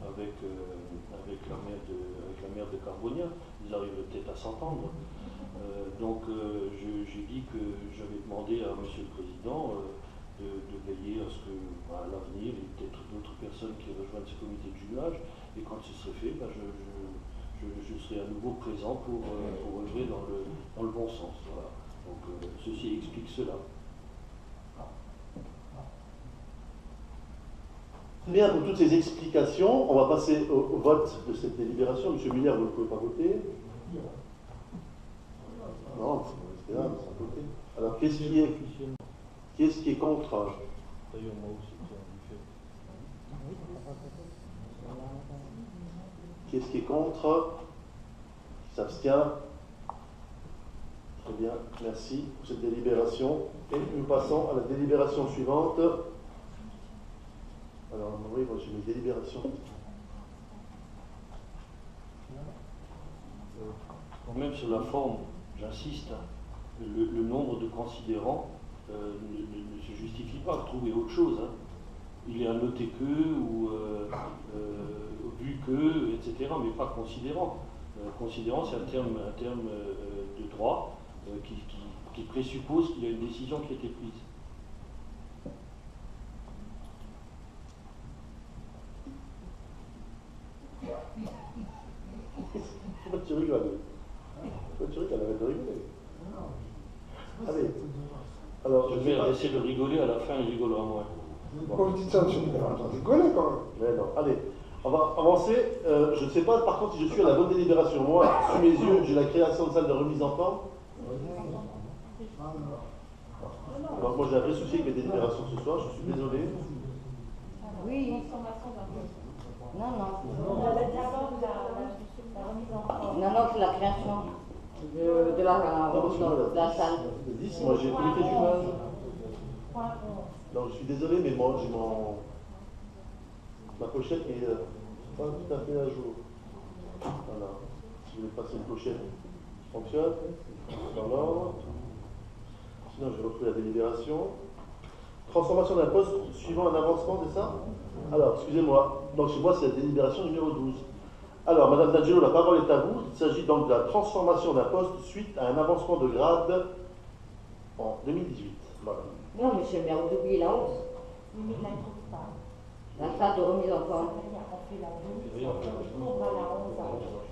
avec la maire de Carbonia. Ils arriveraient peut-être à s'entendre. Donc j'ai dit que j'avais demandé à M. le Président de veiller à ce qu'à l'avenir, il y ait peut-être d'autres personnes qui rejoignent ce comité de jumelage, et quand ce serait fait, je serai à nouveau présent pour œuvrer dans le bon sens. Voilà. Donc ceci explique cela. Très bien, pour toutes ces explications, on va passer au vote de cette délibération. Monsieur Muller, vous ne pouvez pas voter. Non, c'est là, c'est à côté. Alors, qu'est-ce qui est contre? D'ailleurs, moi aussi, Qu'est-ce qui est contre? Qui s'abstient? Très bien, merci pour cette délibération. Et nous passons à la délibération suivante. Alors, oui, moi j'ai mes délibérations. Même sur la forme, j'insiste, le nombre de considérants ne se justifie pas. Trouver autre chose. Hein. Il est à noter que, ou vu que, etc., mais pas considérant. Considérant, c'est un terme de droit qui présuppose qu'il y a une décision qui a été prise. Pourquoi tu rigoles? Pourquoi tu rigoles? Arrête de rigoler. Allez. Alors, Je vais essayer de rigoler, à la fin il rigolera moins. Quand vous dites ça, monsieur Muller, attends, rigolez quand même. Mais non, allez. On va avancer. Je ne sais pas par contre si je suis à la bonne délibération. Moi, sous mes yeux, j'ai la création de salle de remise en forme. Alors, moi j'ai un vrai souci avec mes délibérations ce soir, je suis désolé. Oui. Non, non. Non, non, c'est la création de la salle. 10, moi j'ai comité de jumelage. Non, je suis désolé, mais moi j'ai ma pochette est pas tout à fait à jour. Voilà. Si vous voulez passer une pochette qui fonctionne, dans l'ordre. Sinon, je vais retrouver la délibération. Transformation d'un poste suivant un avancement, c'est ça? Alors, excusez-moi. Donc, chez moi, c'est la délibération numéro 12. Alors, Madame D'Angelo, la parole est à vous. Il s'agit donc de la transformation d'un poste suite à un avancement de grade en 2018. Voilà. Non, monsieur le maire, vous oubliez la 11. Oui, mais là, il ne trouve pas. La salle de remise en forme. On fait la 12, on va la 11 à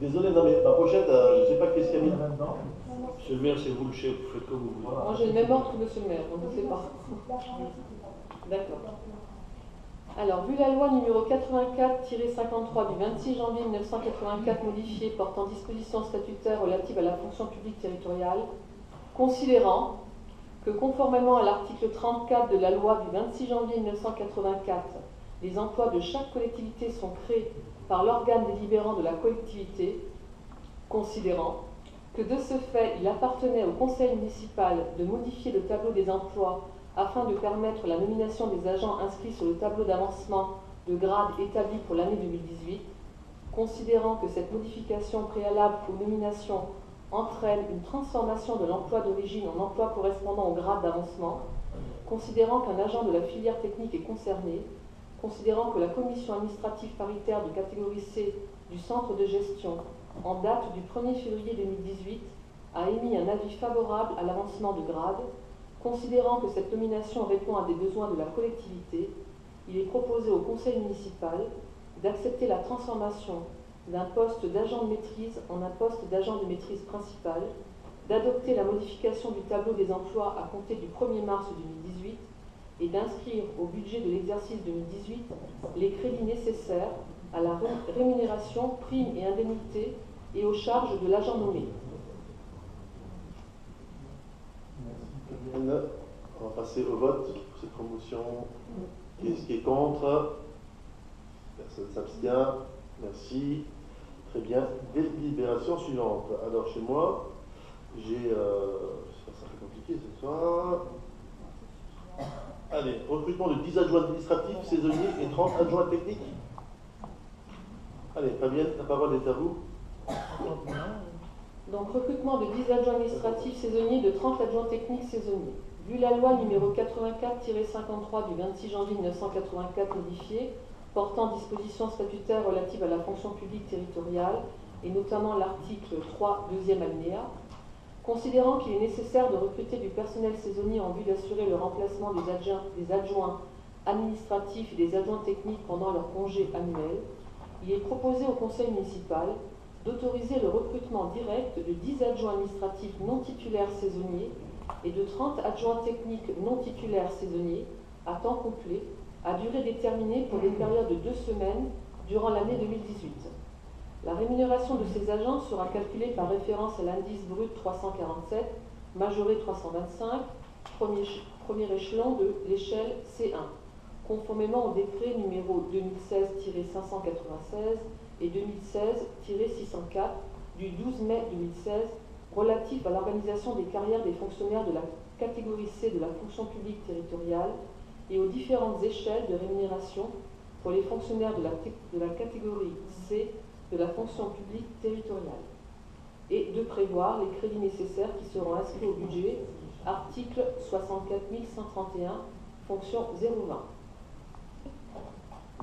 Désolé, non mais ma pochette, je ne sais pas qu'est-ce qu'il y a mis. Monsieur le maire, c'est vous le chef, vous faites comme vous voulez. Moi j'ai le même ordre que monsieur le maire, donc je ne sais pas. D'accord. Alors, vu la loi numéro 84-53 du 26 janvier 1984 modifiée portant dispositions statutaires relatives à la fonction publique territoriale, considérant que conformément à l'article 34 de la loi du 26 janvier 1984, les emplois de chaque collectivité sont créés par l'organe délibérant de la collectivité, considérant que de ce fait, il appartenait au conseil municipal de modifier le tableau des emplois afin de permettre la nomination des agents inscrits sur le tableau d'avancement de grade établi pour l'année 2018, considérant que cette modification préalable aux nominations entraîne une transformation de l'emploi d'origine en emploi correspondant au grade d'avancement, considérant qu'un agent de la filière technique est concerné, considérant que la commission administrative paritaire de catégorie C du centre de gestion, en date du 1er février 2018, a émis un avis favorable à l'avancement de grade, considérant que cette nomination répond à des besoins de la collectivité, il est proposé au conseil municipal d'accepter la transformation d'un poste d'agent de maîtrise en un poste d'agent de maîtrise principal, d'adopter la modification du tableau des emplois à compter du 1er mars 2018 et d'inscrire au budget de l'exercice 2018 les crédits nécessaires à la rémunération, primes et indemnités et aux charges de l'agent nommé. On va passer au vote pour cette promotion. Qui est contre? Personne ne s'abstient. Merci. Très bien. Délibération suivante. Alors chez moi, j'ai... ça fait compliqué ce soir. Allez, recrutement de 10 adjoints administratifs, saisonniers et 30 adjoints techniques. Allez, Fabienne, la parole est à vous. Donc, recrutement de 10 adjoints administratifs saisonniers, de 30 adjoints techniques saisonniers. Vu la loi numéro 84-53 du 26 janvier 1984 modifiée, portant dispositions statutaires relatives à la fonction publique territoriale, et notamment l'article 3, deuxième alinéa, considérant qu'il est nécessaire de recruter du personnel saisonnier en vue d'assurer le remplacement des adjoints administratifs et des adjoints techniques pendant leur congé annuel, il est proposé au conseil municipal d'autoriser le recrutement direct de 10 adjoints administratifs non titulaires saisonniers et de 30 adjoints techniques non titulaires saisonniers à temps complet, à durée déterminée pour des périodes de 2 semaines durant l'année 2018. La rémunération de ces agents sera calculée par référence à l'indice brut 347, majoré 325, premier échelon de l'échelle C1, conformément au décret numéro 2016-596 et 2016-604 du 12 mai 2016 relatif à l'organisation des carrières des fonctionnaires de la catégorie C de la fonction publique territoriale et aux différentes échelles de rémunération pour les fonctionnaires de la catégorie C de la fonction publique territoriale, et de prévoir les crédits nécessaires qui seront inscrits au budget, article 64 131, fonction 020.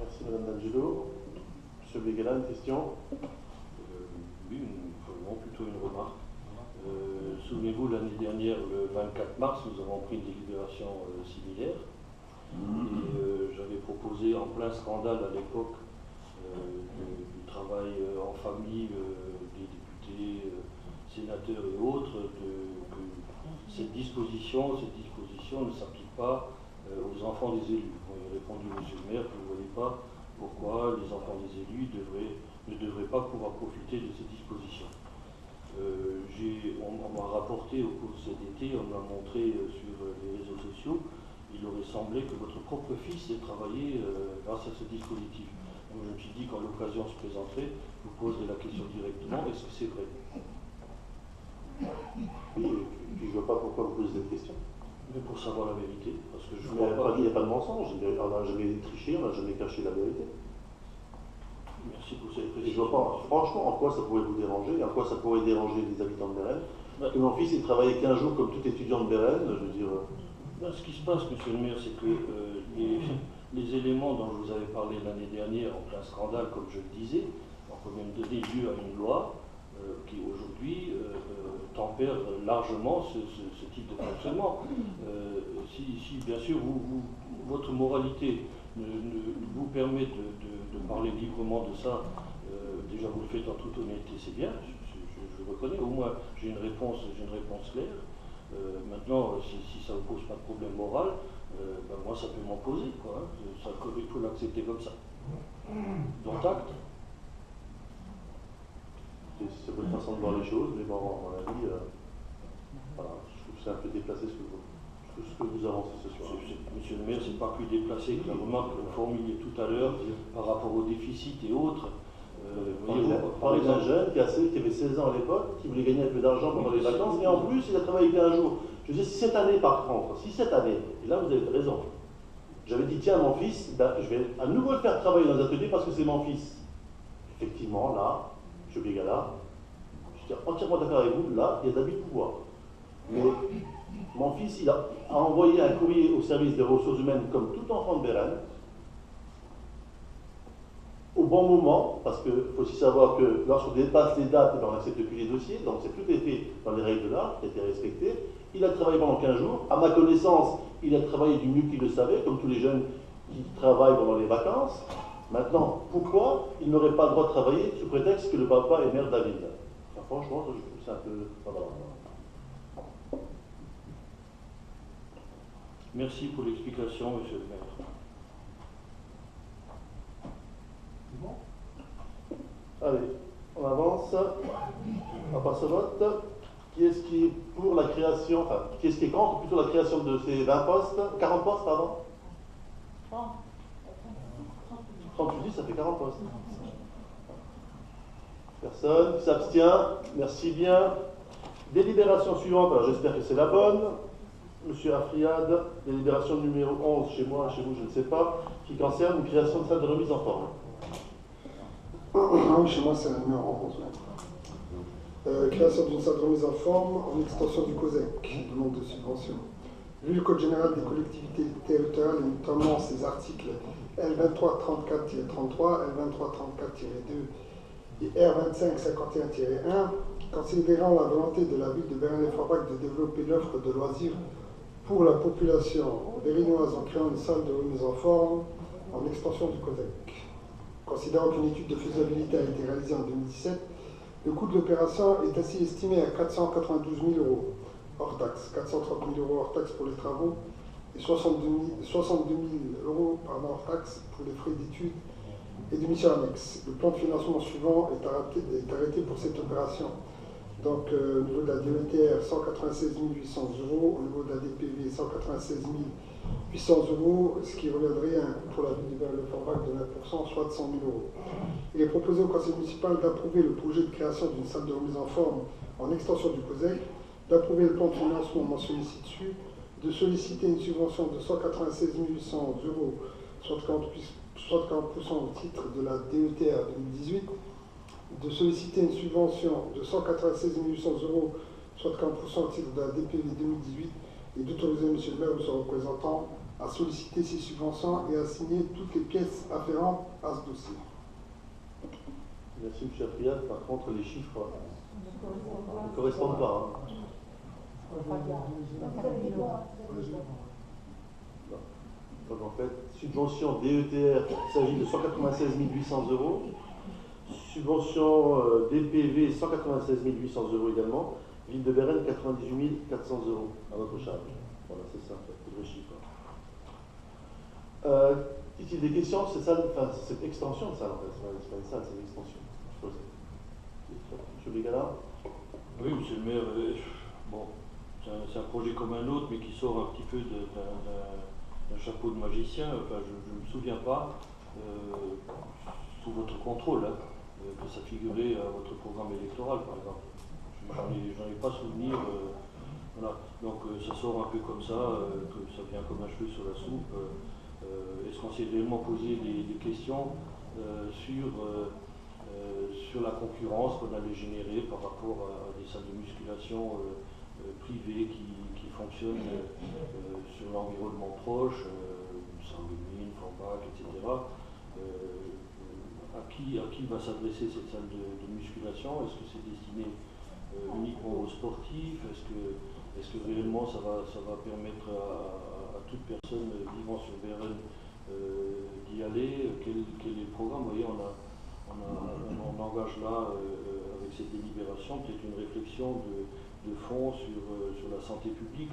Merci Madame D'Angelo. Monsieur Béguela, une question? Oui, plutôt une remarque. Souvenez-vous, l'année dernière, le 24 mars, nous avons pris une délibération similaire. Et j'avais proposé, en plein scandale à l'époque, du travail en famille des députés, sénateurs et autres, que cette disposition ne s'applique pas aux enfants des élus. Vous avez répondu, monsieur le maire, que vous ne voyez pas pourquoi les enfants des élus ne devraient pas pouvoir profiter de ces dispositions. On m'a rapporté au cours de cet été, on m'a montré sur les réseaux sociaux, il aurait semblé que votre propre fils ait travaillé grâce à ce dispositif. Donc je me suis dit, quand l'occasion se présenterait, je vous poserai la question directement, est-ce que c'est vrai? Oui, je ne vois pas pourquoi vous posez cette question. Mais pour savoir la vérité, parce que je Il n'y a pas de mensonge, on n'a jamais triché, on n'a jamais caché la vérité. Merci pour cette Et je précision. vois pas, franchement, en quoi ça pourrait vous déranger, en quoi ça pourrait déranger les habitants de Bérenne. Que mon fils ait travaillé 15 jours comme tout étudiant de Bérenne, je veux dire... Ce qui se passe, monsieur le maire, c'est que les éléments dont je vous avais parlé l'année dernière, en plein scandale, comme je le disais, ont quand même donné lieu à une loi qui aujourd'hui tempère largement ce type de fonctionnement. Si bien sûr votre moralité vous permet de parler librement de ça, déjà vous le faites en toute honnêteté, c'est bien, je reconnais, au moins j'ai une réponse claire. Maintenant, si ça ne pose pas de problème moral, ben moi ça peut m'en poser, quoi. Hein. Il faut l'accepter comme ça. Dont acte. C'est votre façon de voir les choses, mais bon, à mon avis, voilà, je trouve que c'est un peu déplacé ce que vous avancez ce soir. Monsieur le maire, c'est pas plus déplacé que la remarque que vous formuliez tout à l'heure par rapport aux déficits et autres. Par exemple, un jeune qui avait 16 ans à l'époque, qui voulait gagner un peu d'argent pendant les vacances, et en plus il a travaillé qu'un jour. Je veux dire, si cette année par contre, et là vous avez raison, j'avais dit tiens mon fils, ben, je vais à nouveau le faire travailler dans les ateliers parce que c'est mon fils. Effectivement, là, je suis là, je suis entièrement d'accord avec vous, là, il y a d'abus de pouvoir. Mais mon fils, il a envoyé un courrier au service des ressources humaines comme tout enfant de Bérène, au bon moment, parce qu'il faut aussi savoir que lorsqu'on dépasse les dates, on n'accepte plus les dossiers, donc c'est tout est fait dans les règles de l'art, qui a été respecté. Il a travaillé pendant 15 jours. À ma connaissance, il a travaillé du mieux qu'il le savait, comme tous les jeunes qui travaillent pendant les vacances. Maintenant, pourquoi il n'aurait pas le droit de travailler sous prétexte que le papa est maire de la ville? Enfin, franchement, je trouve que c'est un peu... Voilà. Merci pour l'explication, monsieur le maire. Allez, on avance. On passe au vote. Qui est-ce qui est pour la création, enfin, qui est-ce qui est contre plutôt la création de ces 20 postes, 40 postes, pardon 38, ça fait 40 postes. Personne qui s'abstient. Merci bien. Délibération suivante, alors j'espère que c'est la bonne. Monsieur Afriad, délibération numéro 11 chez moi, chez vous, je ne sais pas, qui concerne une création de salle de remise en forme. Oui, chez moi, c'est la numéro 11. Création d'une salle de remise en forme en extension du COSEC, demande de subvention. Vu le Code général des collectivités territoriales, et notamment ses articles L2334-33, L2334-2 et R2551-1, considérant la volonté de la ville de Bérène-les-Forbach de développer l'offre de loisirs pour la population bérénoise en créant une salle de remise en forme en extension du COSEC. Considérant qu'une étude de faisabilité a été réalisée en 2017, le coût de l'opération est ainsi estimé à 492 000 € hors taxe, 430 000 € hors taxe pour les travaux et 62 000 € hors taxe pour les frais d'études et de mission annexe. Le plan de financement suivant est arrêté pour cette opération. Donc, au niveau de la DETR, 196 800 €, au niveau de la DPV, 196 800 €, ce qui reviendrait pour la ville de Bérène-les-Forbach de 9%, soit de 100 000 €. Il est proposé au conseil municipal d'approuver le projet de création d'une salle de remise en forme en extension du COSEC, d'approuver le plan de financement mentionné ci-dessus, de solliciter une subvention de 196 800 €, soit 40% au titre de la DETR 2018, de solliciter une subvention de 196 800 €, soit 40% au titre de la DPV 2018, et d'autoriser M. le maire ou son représentant à solliciter ces subventions et à signer toutes les pièces afférentes à ce dossier. Merci, M. Afriad. Par contre, les chiffres ne correspondent pas. Donc, en fait, subvention DETR, il s'agit de 196 800 €. Subvention DPV, 196 800 € également. Ville de Bérène, 98 400 € à votre charge. Voilà, c'est ça, c'est le chiffre. Ici, des questions, c'est ça, enfin, c'est extension de salle, en fait. C'est pas une salle, c'est une extension. Monsieur Bégala. Oui, monsieur le maire, bon, c'est un projet comme un autre, mais qui sort un petit peu d'un chapeau de magicien. Enfin, je ne me souviens pas, sous votre contrôle, hein, que ça figurait à votre programme électoral, par exemple. J'en ai pas souvenir. Voilà. Donc ça sort un peu comme ça, que ça vient comme un cheveu sur la soupe. Est-ce qu'on s'est réellement posé des questions sur la concurrence qu'on allait générer par rapport à des salles de musculation privées qui fonctionnent sur l'environnement proche, Saint-Denis, Forbach, etc. À qui va s'adresser cette salle de musculation? Est-ce que c'est destiné uniquement aux sportifs? Est-ce que réellement ça va permettre à toute personne vivant sur Bérène d'y aller? Quel est le programme? Vous voyez, on on engage là, avec cette délibération, peut-être une réflexion de fond sur la santé publique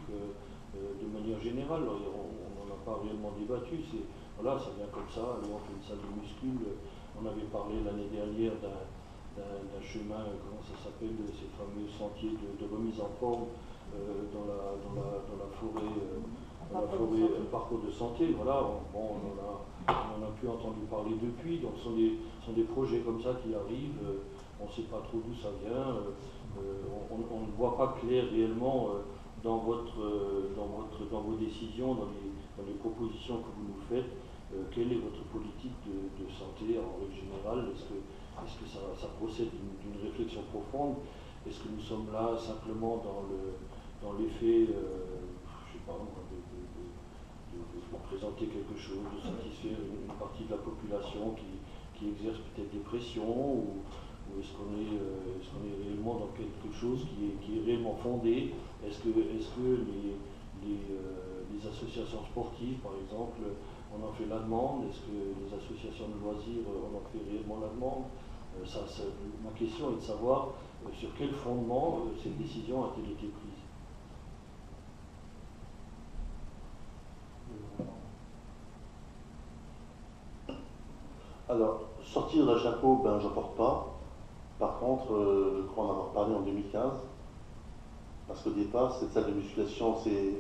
de manière générale. Alors, on n'en a pas réellement débattu, voilà, ça vient comme ça, allez, on fait une salle de muscule. On avait parlé l'année dernière d'un chemin, comment ça s'appelle, ces fameux sentiers de remise en forme dans la forêt, un parcours de santé. Voilà, on en a plus entendu parler depuis, donc ce sont des projets comme ça qui arrivent, on ne sait pas trop d'où ça vient, on ne voit pas clair réellement dans vos décisions, dans les propositions que vous nous faites, quelle est votre politique de santé en règle générale. Est-ce que ça procède d'une réflexion profonde? Est-ce que nous sommes là simplement dans l'effet, je sais pas, de présenter quelque chose, de satisfaire une partie de la population qui exerce peut-être des pressions, ou est-ce qu'on est réellement dans quelque chose qui est réellement fondé? Est-ce que les associations sportives, par exemple, on en fait la demande? Est-ce que les associations de loisirs, on en fait réellement la demande? Ma question est de savoir sur quel fondement cette décision a-t-elle été prise. Alors, sortir d'un chapeau, ben j'en porte pas. Par contre, je crois en avoir parlé en 2015, parce qu'au départ, cette salle de musculation, c'est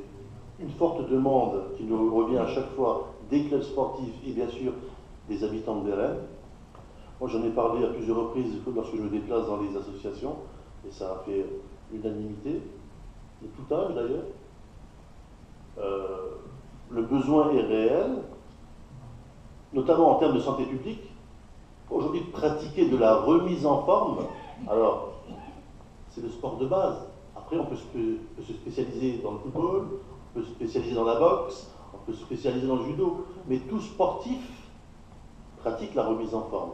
une forte demande qui nous revient à chaque fois des clubs sportifs et bien sûr des habitants de Bérem. Moi, j'en ai parlé à plusieurs reprises lorsque je me déplace dans les associations, et ça a fait unanimité, de tout âge d'ailleurs. Le besoin est réel, notamment en termes de santé publique. Aujourd'hui, pratiquer de la remise en forme, alors, c'est le sport de base. Après, on peut se spécialiser dans le football, on peut se spécialiser dans la boxe, on peut se spécialiser dans le judo, mais tout sportif pratique la remise en forme.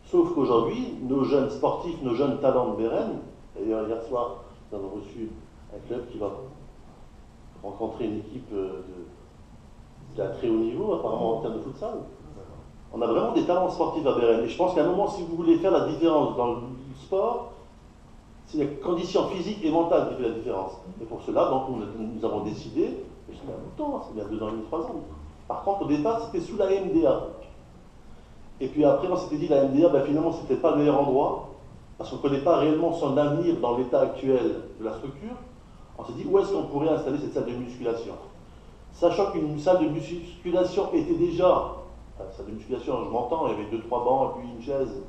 Sauf qu'aujourd'hui, nos jeunes sportifs, nos jeunes talents de Bérem, d'ailleurs hier soir, nous avons reçu un club qui va rencontrer une équipe de très haut niveau, apparemment en termes de futsal. On a vraiment des talents sportifs à Bérem. Et je pense qu'à un moment, si vous voulez faire la différence dans le sport, c'est la condition physique et mentale qui fait la différence. Et pour cela, donc, nous avons décidé, c'était un bout de temps, c'est bien 2 ans et demi, 3 ans. Par contre, au départ, c'était sous la MDA. Et puis après, on s'était dit, la MDA, ben, finalement, ce n'était pas le meilleur endroit, parce qu'on ne connaît pas réellement son avenir dans l'état actuel de la structure. On s'est dit, où est-ce qu'on pourrait installer cette salle de musculation? Sachant qu'une salle de musculation était déjà, enfin, salle de musculation, je m'entends, il y avait 2-3 bancs, et puis une chaise,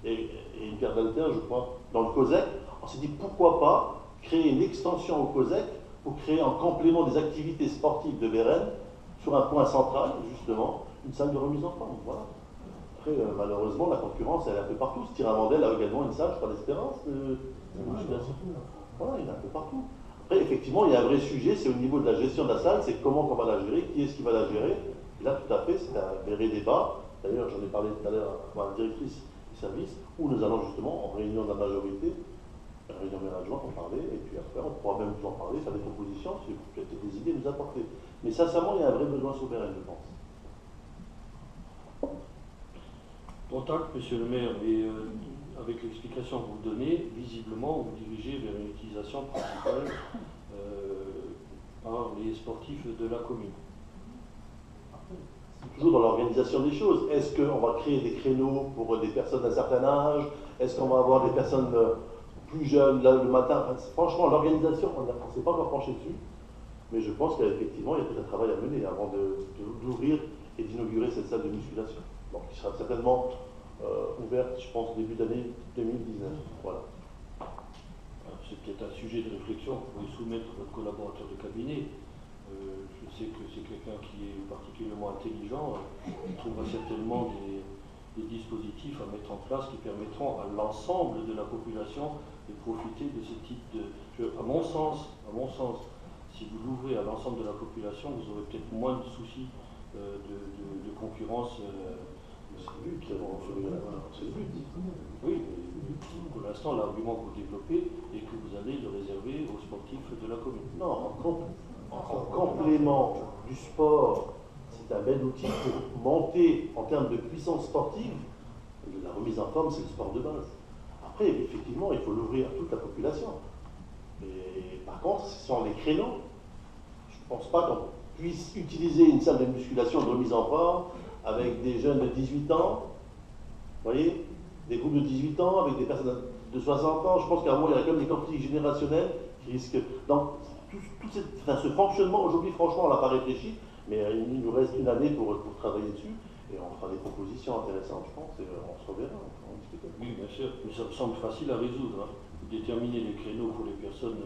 et une paire d'haltères, je crois, dans le COSEC. On s'est dit, pourquoi pas créer une extension au COSEC pour créer en complément des activités sportives de Bérem, sur un point central, justement, une salle de remise en forme. Voilà. Après, malheureusement, la concurrence, elle est un peu partout. Styramandel a également une salle, je crois, d'Espérance, de musculation. Voilà, il y en a un peu partout. Après, effectivement, il y a un vrai sujet, c'est au niveau de la gestion de la salle, c'est comment on va la gérer, qui est-ce qui va la gérer. Et là, tout à fait, c'est un vrai débat. D'ailleurs, j'en ai parlé tout à l'heure à la directrice du service, où nous allons justement, en réunion de la majorité, en réunion de l'adjoint, en parler, et puis après, on pourra même vous en parler, faire des propositions, si vous avez des idées, nous apporter. Mais sincèrement, il y a un vrai besoin souverain, je pense. Contact, monsieur le maire, et avec l'explication que vous donnez, visiblement, vous dirigez vers une utilisation principale par les sportifs de la commune. Toujours dans l'organisation des choses. Est-ce qu'on va créer des créneaux pour des personnes d'un certain âge? Est-ce qu'on va avoir des personnes plus jeunes là, le matin? Enfin, franchement, l'organisation, on ne s'est pas encore penché dessus, mais je pense qu'effectivement, il y a tout un travail à mener avant d'ouvrir et d'inaugurer cette salle de musculation. Donc, qui sera certainement ouverte, je pense, début d'année 2019. Voilà. C'est peut-être un sujet de réflexion que vous pouvez soumettre à votre collaborateur de cabinet. Je sais que c'est quelqu'un qui est particulièrement intelligent. Il trouvera certainement des dispositifs à mettre en place qui permettront à l'ensemble de la population de profiter de ce type de... à mon sens, si vous l'ouvrez à l'ensemble de la population, vous aurez peut-être moins de soucis de concurrence. C'est le but, c'est le but. Oui, pour l'instant, l'argument que vous développez est que vous allez le réserver aux sportifs de la commune. Non, en complément du sport, c'est un bel outil pour monter en termes de puissance sportive la remise en forme, c'est le sport de base. Après, effectivement, il faut l'ouvrir à toute la population. Et par contre, ce sont les créneaux. Je ne pense pas qu'on puisse utiliser une salle de musculation de remise en forme avec des jeunes de 18 ans, vous voyez, des groupes de 18 ans, avec des personnes de 60 ans. Je pense qu'à un moment, il y a quand même des conflits générationnels qui risquent. Donc, ce fonctionnement, aujourd'hui, franchement, on n'a pas réfléchi, mais il nous reste une année pour travailler dessus. Et on fera des propositions intéressantes, je pense, et on se reverra, on pourra en discuter. Oui, bien sûr, mais ça me semble facile à résoudre. Hein. Déterminer les créneaux pour les personnes.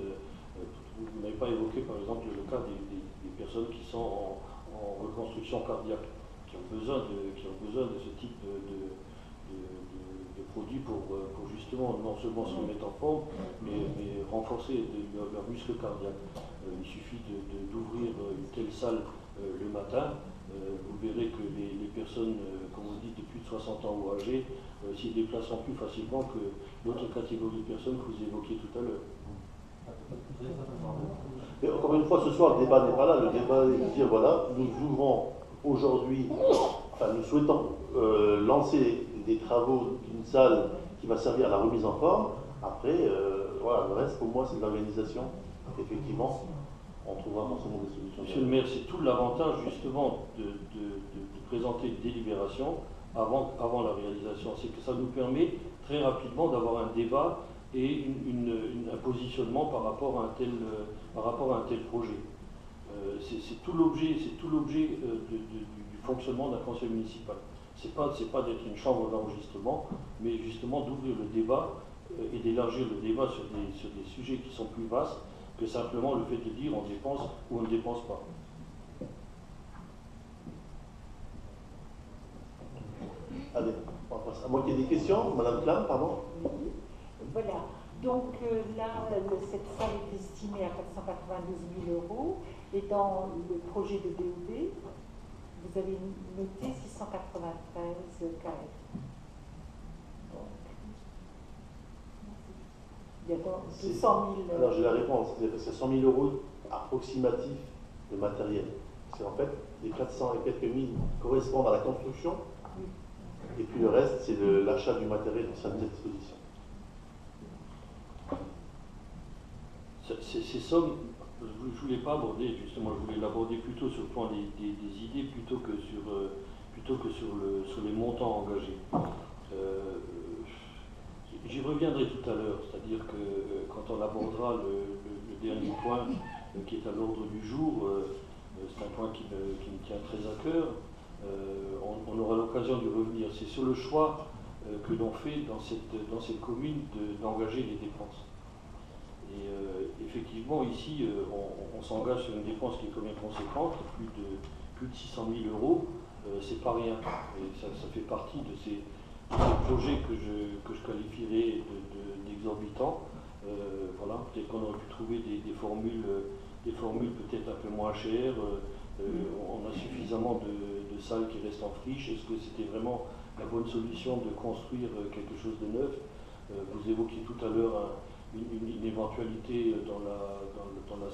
Vous n'avez pas évoqué, par exemple, le cas des personnes qui sont en reconstruction cardiaque, qui ont besoin de ce type de produits pour justement non seulement se remettre en forme, mais renforcer leur muscle cardiaque. Il suffit d'ouvrir une telle salle le matin. Vous verrez que les personnes, comme vous dites, de plus de 60 ans ou âgées, s'y déplaceront plus facilement que d'autres catégories de personnes que vous évoquiez tout à l'heure. Mais encore une fois, ce soir, le débat n'est pas là. Le débat est de dire, voilà, nous ouvrons aujourd'hui, enfin nous souhaitons lancer des travaux d'une salle qui va servir à la remise en forme. Après, voilà, le reste, pour moi, c'est de l'organisation. Effectivement, on trouvera forcément des solutions. Monsieur le maire, c'est tout l'avantage justement de présenter une délibération avant la réalisation. C'est que ça nous permet très rapidement d'avoir un débat et un positionnement par rapport à un tel projet. C'est tout l'objet du fonctionnement d'un conseil municipal. C'est pas d'être une chambre d'enregistrement, mais justement d'ouvrir le débat et d'élargir le débat sur des sujets qui sont plus vastes que simplement le fait de dire on dépense ou on ne dépense pas. Allez, on passe. À moins qu'il y ait des questions, Madame Clam, pardon. Oui. Voilà. Donc là, cette salle est estimée à 492 000 €. Et dans le projet de BOD, vous avez noté 693 kf. Il y a donc 200 000. Alors j'ai la réponse, c'est 100 000 € approximatifs de matériel. C'est en fait les 400 et quelques mille correspondent à la construction, et puis le reste c'est l'achat du matériel qui est à disposition. Ces sommes, je ne voulais pas aborder, justement, je voulais l'aborder plutôt sur le plan des idées plutôt que sur les montants engagés. J'y reviendrai tout à l'heure, c'est-à-dire que quand on abordera le dernier point qui est à l'ordre du jour, c'est un point qui me tient très à cœur, on aura l'occasion d'y revenir. C'est sur le choix que l'on fait dans cette commune d'engager les dépenses. Et effectivement, ici, on s'engage sur une dépense qui est quand même conséquente, plus de 600 000 €, c'est pas rien. Et ça fait partie de ces projets que je qualifierais d'exorbitants. Voilà, peut-être qu'on aurait pu trouver des formules peut-être un peu moins chères. On a suffisamment de salles qui restent en friche. Est-ce que c'était vraiment la bonne solution de construire quelque chose de neuf? Vous évoquiez tout à l'heure une éventualité dans une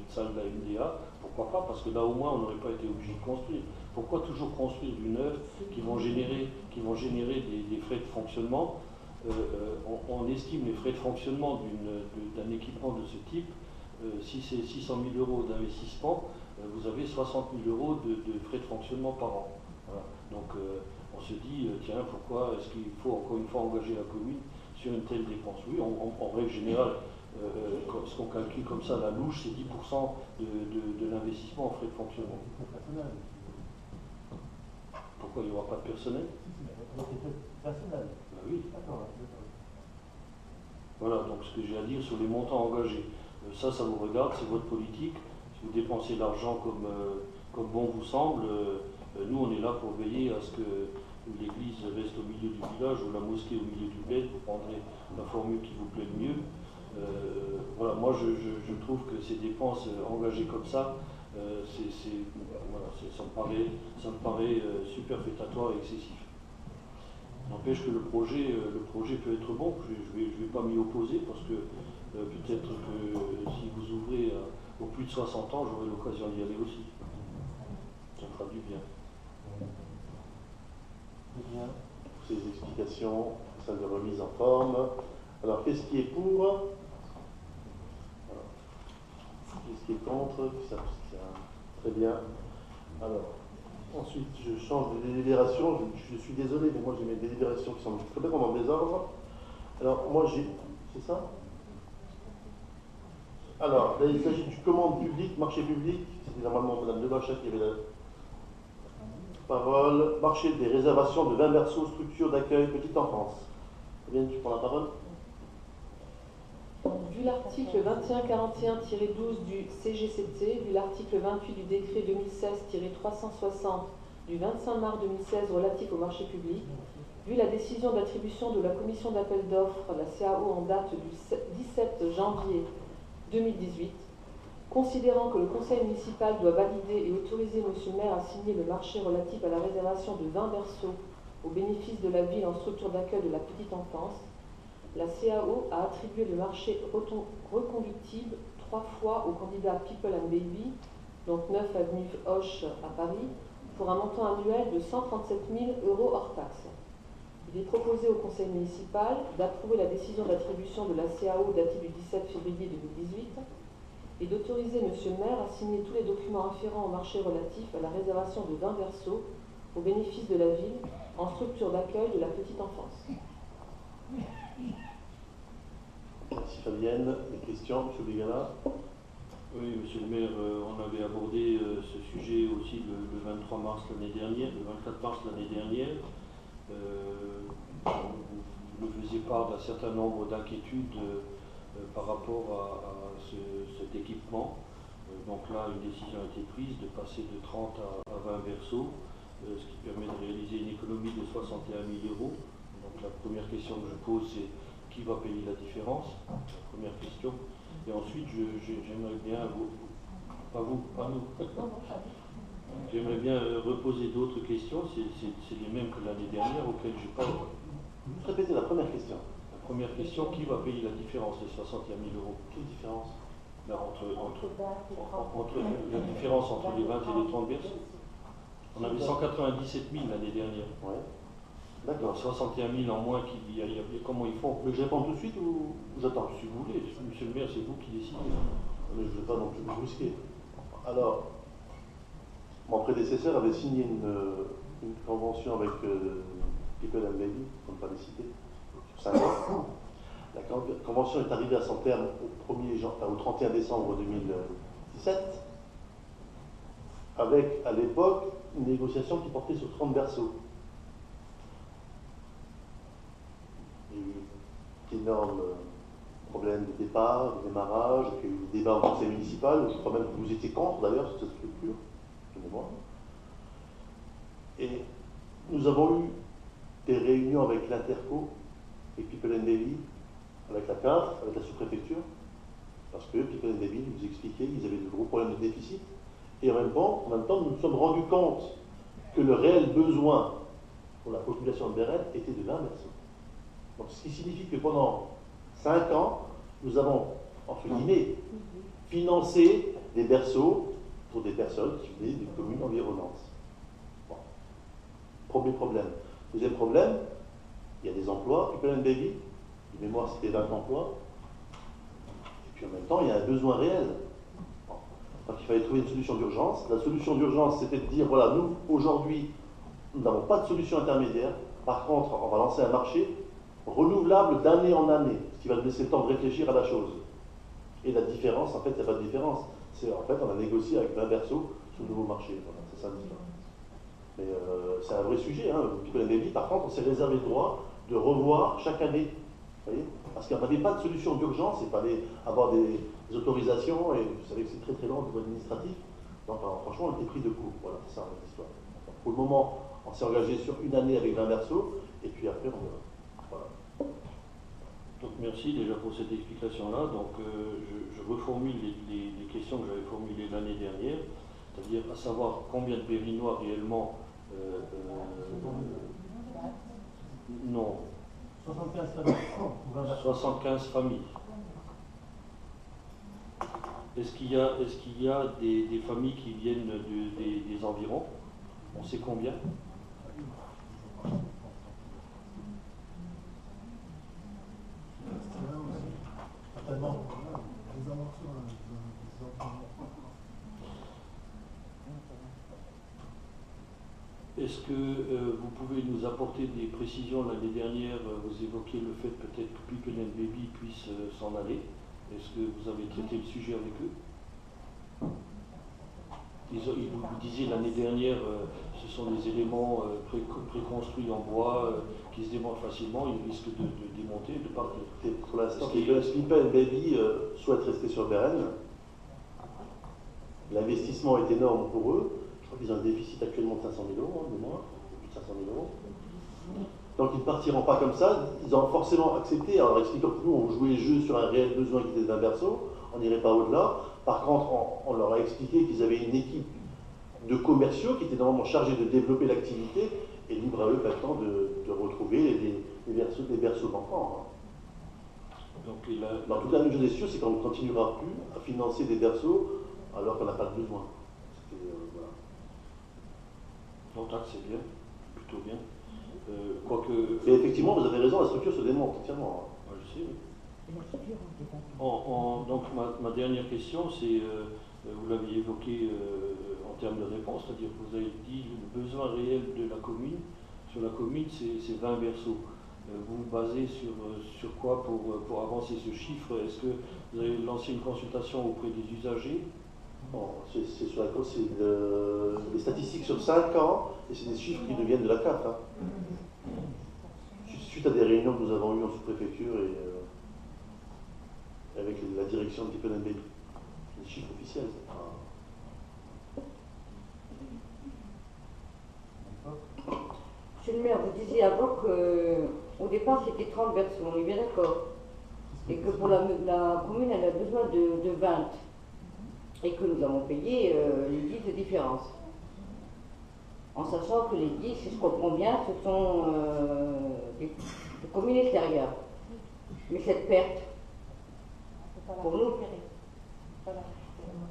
salle de la MDA. Pourquoi pas? Parce que là au moins on n'aurait pas été obligé de construire. Pourquoi toujours construire du neuf qui vont générer des frais de fonctionnement? On estime les frais de fonctionnement d'un équipement de ce type. Si c'est 600 000 € d'investissement, vous avez 60 000 € de frais de fonctionnement par an. Voilà. Donc on se dit, tiens, pourquoi est-ce qu'il faut encore une fois engager la commune sur une telle dépense? Oui, en règle générale, ce qu'on calcule comme ça, la louche, c'est 10% de l'investissement en frais de fonctionnement. Pourquoi il n'y aura pas de personnel? Personnel. Ben oui. Voilà, donc ce que j'ai à dire sur les montants engagés. Ça vous regarde, c'est votre politique. Si vous dépensez l'argent comme bon vous semble, nous on est là pour veiller à ce que l'église reste au milieu du village ou la mosquée au milieu du bled. Vous prendrez la formule qui vous plaît le mieux. Voilà, moi je trouve que ces dépenses engagées comme ça, ça me paraît superfétatoire et excessif. N'empêche que le projet peut être bon. Je vais pas m'y opposer parce que peut-être que si vous ouvrez aux plus de 60 ans, j'aurai l'occasion d'y aller aussi. Ça me fera du bien. Vous ces explications, celle de remise en forme. Alors, qu'est-ce qui est pour? Voilà. Qu'est-ce qui est contre? Qui s'abstient? Très bien. Alors, ensuite, je change de délibération. Je suis désolé, mais moi j'ai mes délibérations qui sont complètement dans le désordre. Alors, moi j'ai... C'est ça? Alors, là, il s'agit du commande publique, marché public. C'était normalement Mme Lebachat qui avait la parole. Marché des réservations de 20 berceaux, structure d'accueil, petite enfance. Bien, tu prends la parole. Vu l'article 2141-12 du CGCT, vu l'article 28 du décret 2016-360 du 25 mars 2016 relatif au marché public, vu la décision d'attribution de la commission d'appel d'offres, la CAO, en date du 17 janvier 2018, considérant que le conseil municipal doit valider et autoriser M. le maire à signer le marché relatif à la réservation de 20 berceaux au bénéfice de la ville en structure d'accueil de la petite enfance, la CAO a attribué le marché reconductible 3 fois au candidat People and Baby, donc 9 avenue Hoche à Paris, pour un montant annuel de 137 000 € hors taxes. Il est proposé au conseil municipal d'approuver la décision d'attribution de la CAO datée du 17 février 2018 et d'autoriser M. le maire à signer tous les documents afférents au marché relatif à la réservation de 20 berceaux au bénéfice de la ville en structure d'accueil de la petite enfance. Merci Fabienne. Des questions, M. Bégala? Oui, monsieur le maire, on avait abordé ce sujet aussi le 23 mars l'année dernière, le 24 mars l'année dernière. Vous me faisiez part d'un certain nombre d'inquiétudes par rapport à cet équipement. Donc là, une décision a été prise de passer de 30 à 20 berceaux, ce qui permet de réaliser une économie de 61 000 €. Donc la première question que je pose, c'est qui va payer la différence? La première question. Et ensuite, j'aimerais bien, pas vous, pas nous, j'aimerais bien reposer d'autres questions, c'est les mêmes que l'année dernière, auxquelles je n'ai pas... Vous répétez la première question. La première question, qui va payer la différence des 61 000 €? Quelle différence? Ben, entre la différence entre les 20 et les 30 berceaux. On avait 197 000 l'année dernière. Ouais. D'accord. 61 000 en moins, comment ils font? Mais je réponds tout de suite ou j'attends? Si vous voulez, monsieur le maire, c'est vous qui décidez. Mais je ne veux pas non plus me brusquer. Alors, mon prédécesseur avait signé une convention avec People and Baby, pour ne pas les citer, sur 5 ans. La convention est arrivée à son terme au 31 décembre 2017, avec à l'époque une négociation qui portait sur 30 berceaux. Il y a eu d'énormes problèmes de départ, de démarrage, il y a eu des débats au conseil municipal, je crois même que vous étiez contre d'ailleurs sur cette structure, de mémoire. Et nous avons eu des réunions avec l'Interco, avec People and Baby, avec la CAF, avec la sous-préfecture, parce que People and Baby nous expliquaient qu'ils avaient de gros problèmes de déficit. Et en même temps, nous nous sommes rendus compte que le réel besoin pour la population de Bérette était de 20 berceaux. Donc, ce qui signifie que pendant 5 ans, nous avons, entre guillemets, financé des berceaux pour des personnes qui venaient des communes environnantes. Bon. Premier problème. Deuxième problème, il y a des emplois, People and Baby, de mémoire c'était 20 emplois, et puis en même temps, il y a un besoin réel. Bon. Donc il fallait trouver une solution d'urgence. La solution d'urgence, c'était de dire, voilà, nous, aujourd'hui, nous n'avons pas de solution intermédiaire. Par contre, on va lancer un marché renouvelable d'année en année, ce qui va nous laisser le temps de réfléchir à la chose. Et la différence, en fait, il n'y a pas de différence. C'est en fait, on a négocié avec 20 berceaux sur le nouveau marché. Voilà, c'est ça la différence. Mais c'est un vrai sujet. Hein. People and Baby, par contre, on s'est réservé le droit de revoir chaque année. Vous voyez, parce qu'il n'y avait pas de solution d'urgence, il fallait avoir des autorisations, et vous savez que c'est très très long au niveau administratif. Donc alors, franchement, on était pris de court. Voilà, c'est ça l'histoire. Pour le moment, on s'est engagé sur une année avec 20 berceaux, et puis après, on verra. Voilà. Donc merci déjà pour cette explication-là. Donc je reformule les questions que j'avais formulées l'année dernière, c'est-à-dire à savoir combien de Périnois réellement non. 75 familles. 75 familles. Est-ce qu'il y a des familles qui viennent des environs? On sait combien? Est-ce que vous pouvez nous apporter des précisions? L'année dernière, vous évoquiez le fait peut-être que People and Baby puisse s'en aller. Est-ce que vous avez traité le sujet avec eux? Vous disiez l'année dernière, ce sont des éléments préconstruits en bois qui se démontent facilement, ils risquent de démonter, de partir. Pour l'instant, People and Baby souhaitent rester sur Beren. L'investissement est énorme pour eux. Je crois qu'ils ont un déficit actuellement de 500 000 euros, de moins, plus de 500 000 euros. Donc ils ne partiront pas comme ça. Ils ont forcément accepté, alors expliquant que nous, on jouait le jeu sur un réel besoin qui était d'un berceau, on n'irait pas au-delà. Par contre, on leur a expliqué qu'ils avaient une équipe de commerciaux qui était normalement chargée de développer l'activité, et libre à eux maintenant de retrouver les berceaux d'enfants. Donc, en tout cas, une chose est sûre, c'est qu'on ne continuera plus à financer des berceaux alors qu'on n'a pas de besoin. Voilà. Donc là, c'est bien, plutôt bien. Quoique... Mais effectivement, vous avez raison, la structure se démonte entièrement. Moi, je sais, oui. Donc, ma dernière question, c'est, vous l'aviez évoqué en termes de réponse, c'est-à-dire que vous avez dit le besoin réel de la commune, sur la commune, c'est 20 berceaux. Vous vous basez sur quoi pour avancer ce chiffre? Est-ce que vous avez lancé une consultation auprès des usagers? Bon, c'est sur la cause, c'est des statistiques sur 5 ans, et c'est des chiffres qui deviennent de la CAF. Hein. Suite à des réunions que nous avons eues en sous-préfecture et avec la direction de People and Baby. Les chiffres officiels. Monsieur le maire, vous disiez avant qu'au départ c'était 30 berceaux, on est bien d'accord. Et que pour la commune, elle a besoin de 20. Et que nous avons payé les 10 de différence. En sachant que les 10, si je comprends bien, ce sont des communes extérieures. Mais cette perte, pour nous,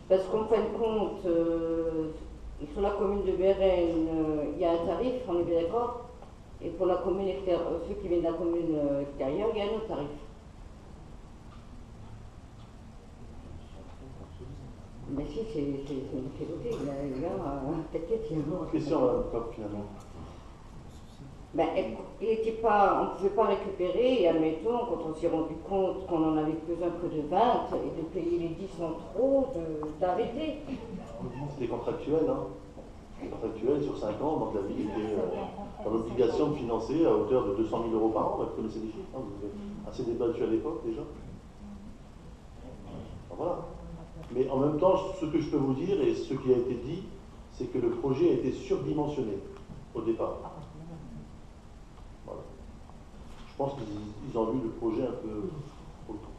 parce qu'en fin de compte, sur la commune de Beren, il y a un tarif, on est bien d'accord, et pour la commune extérieure, ceux qui viennent de la commune extérieure, il y a un autre tarif. Mais si, c'est noté, il y a t'inquiète, il y a une question finalement. Ben, il était pas, on ne pouvait pas récupérer, et admettons, quand on s'est rendu compte qu'on en avait besoin que de 20, et de payer les 10 en trop, d'arrêter. C'était contractuel, hein. Contractuel sur 5 ans, donc la ville était dans l'obligation de financer à hauteur de 200 000 euros par an. Vous connaissez les chiffres, hein, vous avez assez débattu à l'époque déjà. Alors, voilà. Mais en même temps, ce que je peux vous dire, et ce qui a été dit, c'est que le projet a été surdimensionné au départ. Voilà. Je pense qu'ils ont vu le projet un peu autour.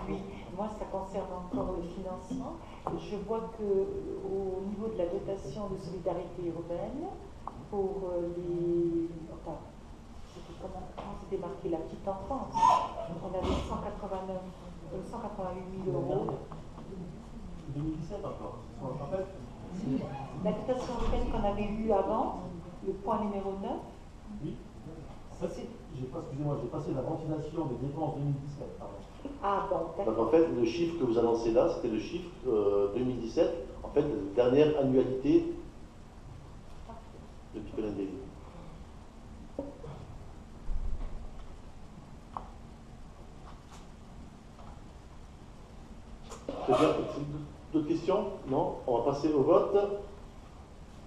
Oui, moi ça concerne encore le financement. Je vois qu'au niveau de la dotation de solidarité urbaine, pour les... Enfin, comment c'était marqué la petite enfance, on avait 188 000 euros. 2017 encore, on se rappelle. La dotation urbaine qu'on avait eue avant, le point numéro 9. Oui. Excusez-moi, j'ai passé la ventilation des dépenses 2017, pardon. Ah bon, d'accord. Donc en fait, le chiffre que vous annoncez là, c'était le chiffre 2017, en fait, la dernière annualité de People and Baby. Très bien. D'autres questions? Non? On va passer au vote.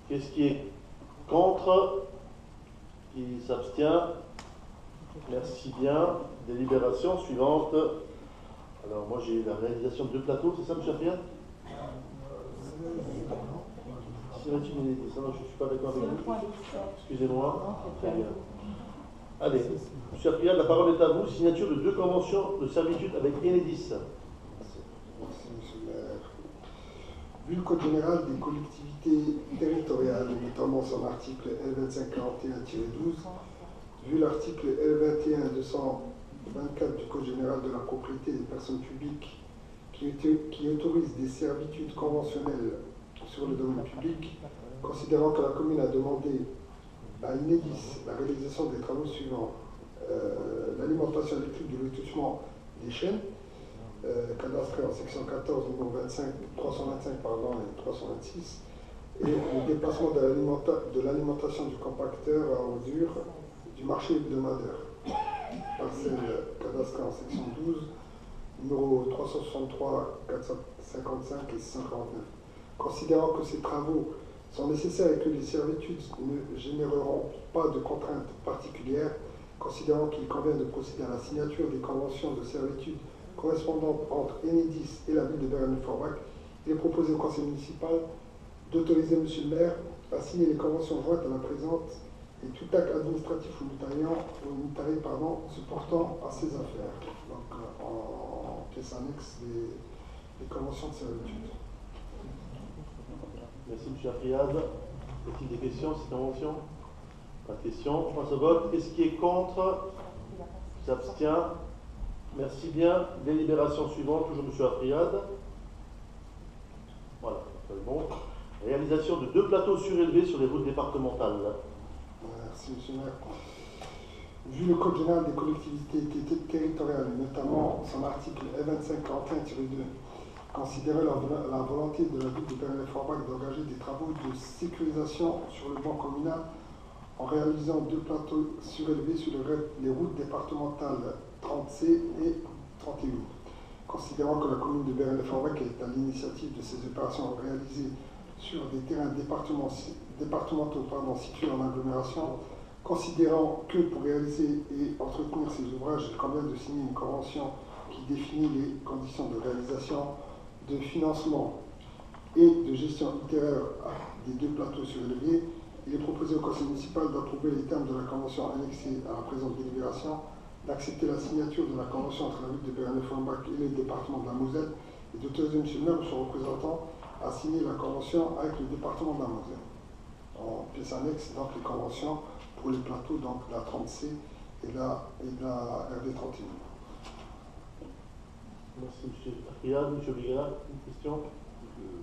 Qu'est-ce qui est contre? Qui s'abstient? Merci bien. Délibération suivante. Alors moi j'ai la réalisation de 2 plateaux, c'est ça M. Afrian? C'est là-dessus, ça, non, je ne suis pas d'accord avec vous. Excusez-moi. Très bien. Allez, M. Afrian, la parole est à vous. Signature de 2 conventions de servitude avec Enedis. Merci, monsieur le maire. Vu le Code général des collectivités territoriales, notamment son article L2541-12, vu l'article L21-224 du Code général de la propriété des personnes publiques qui autorise des servitudes conventionnelles sur le domaine public, considérant que la commune a demandé à l'Enedis la réalisation des travaux suivants. L'alimentation électrique du lotissement des chaînes, cadastré en section 14, numéro 325 pardon, et 326, et le déplacement de l'alimentation du compacteur à ordures du marché hebdomadaire. Parcelle cadastrée en section 12, numéro 363, 455 et 649. Considérant que ces travaux sont nécessaires et que les servitudes ne généreront pas de contraintes particulières, considérant qu'il convient de procéder à la signature des conventions de servitude correspondantes entre Enedis et la ville de Bérengère-Forbach, il est proposé au conseil municipal d'autoriser M. le maire à signer les conventions jointes à la présente et tout acte administratif ou notarié supportant à ces affaires. Donc, en pièce annexe des conventions de servitude. Merci M. Afriad. Y a-t-il des questions sur cette convention? Pas de questions. On passe au vote. Qu'est-ce qui est contre? S'abstient. Merci bien. Délibération suivante, toujours M. Afriad. Voilà, c'est bon. Réalisation de 2 plateaux surélevés sur les routes départementales. Merci, M. le maire. Vu le Code général des collectivités territoriales, et notamment son article E2541-2, considérer la volonté de la ville de Bérengère-Forbach d'engager des travaux de sécurisation sur le banc communal en réalisant 2 plateaux surélevés sur les routes départementales 30C et 31. Considérant que la commune de Bérengère-Forbach est à l'initiative de ces opérations réalisées sur des terrains départementaux situés en agglomération, considérant que pour réaliser et entretenir ces ouvrages, il convient de signer une convention qui définit les conditions de réalisation, de financement et de gestion ultérieure des 2 plateaux surélevés, il est proposé au conseil municipal d'approuver les termes de la convention annexée à la présente délibération, d'accepter la signature de la convention entre la ville de Bérengère-Forbach et le département de la Moselle et d'autoriser M. le maire ou son représentant à signer la convention avec le département de la Moselle. En pièce annexe, donc les conventions pour les plateaux, donc la 30C et la RD31. Merci M. Afriad. M. Bigala, une question?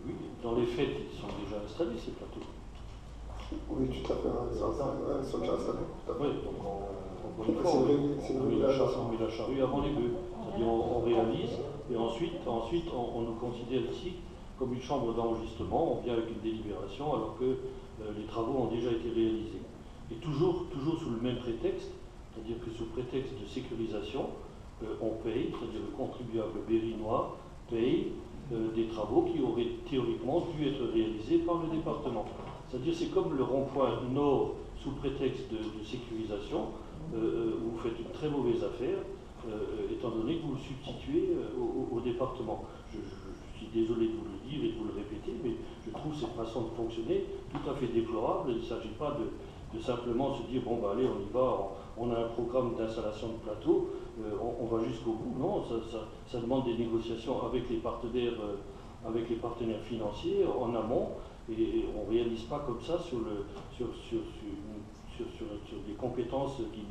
Oui, dans les faits, ils sont déjà installés ces plateaux. Oui, tout à fait. Ils sont déjà installés. Oui, donc on met la charrue avant les bœufs. C'est-à-dire on réalise et ensuite on nous considère ici comme une chambre d'enregistrement, on vient avec une délibération alors que les travaux ont déjà été réalisés. Et toujours sous le même prétexte, c'est-à-dire que sous prétexte de sécurisation, on paye, c'est-à-dire le contribuable bérinois paye des travaux qui auraient théoriquement dû être réalisés par le département. C'est-à-dire c'est comme le rond-point nord sous prétexte de sécurisation, vous faites une très mauvaise affaire, étant donné que vous le substituez au département. Je suis désolé de vous le dire et de vous le répéter, mais je trouve cette façon de fonctionner tout à fait déplorable. Il ne s'agit pas de simplement se dire, bon, bah, allez, on y va, on a un programme d'installation de plateau, on va jusqu'au bout. Non, ça demande des négociations avec les partenaires financiers en amont, et on ne réalise pas comme ça sur des compétences qui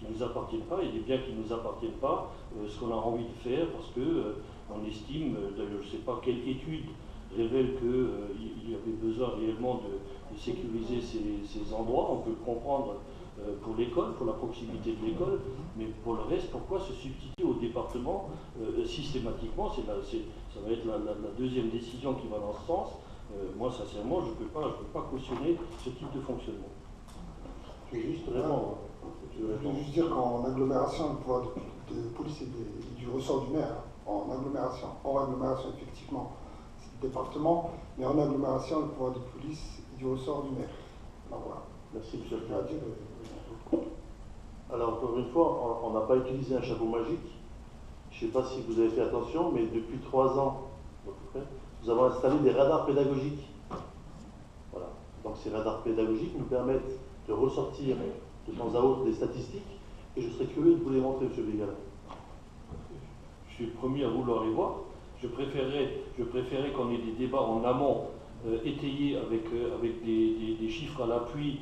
nous appartiennent pas et des biens qui ne nous appartiennent pas, ce qu'on a envie de faire parce que on estime, d'ailleurs je ne sais pas quelle étude révèle qu'il y avait besoin réellement de sécuriser ces endroits. On peut le comprendre pour l'école, pour la proximité de l'école, mais pour le reste, pourquoi se substituer au département systématiquement? Ça va être la deuxième décision qui va dans ce sens. Moi, sincèrement, je ne peux pas cautionner ce type de fonctionnement. Je veux juste répondre. Je veux juste dire qu'en agglomération, le pouvoir de police est du ressort du maire. En agglomération, hors agglomération, effectivement, c'est le département, mais en agglomération, le pouvoir de police est du ressort du maire. Alors, voilà. Merci, M. le Président. Alors, encore une fois, on n'a pas utilisé un chapeau magique. Je ne sais pas si vous avez fait attention, mais depuis 3 ans, à peu près, nous avons installé des radars pédagogiques. Voilà. Donc, ces radars pédagogiques nous permettent de ressortir de temps à autre des statistiques, et je serais curieux de vous les montrer, M. Bégala. Je suis le premier à vouloir les voir. Je préférais qu'on ait des débats en amont étayés avec des chiffres à l'appui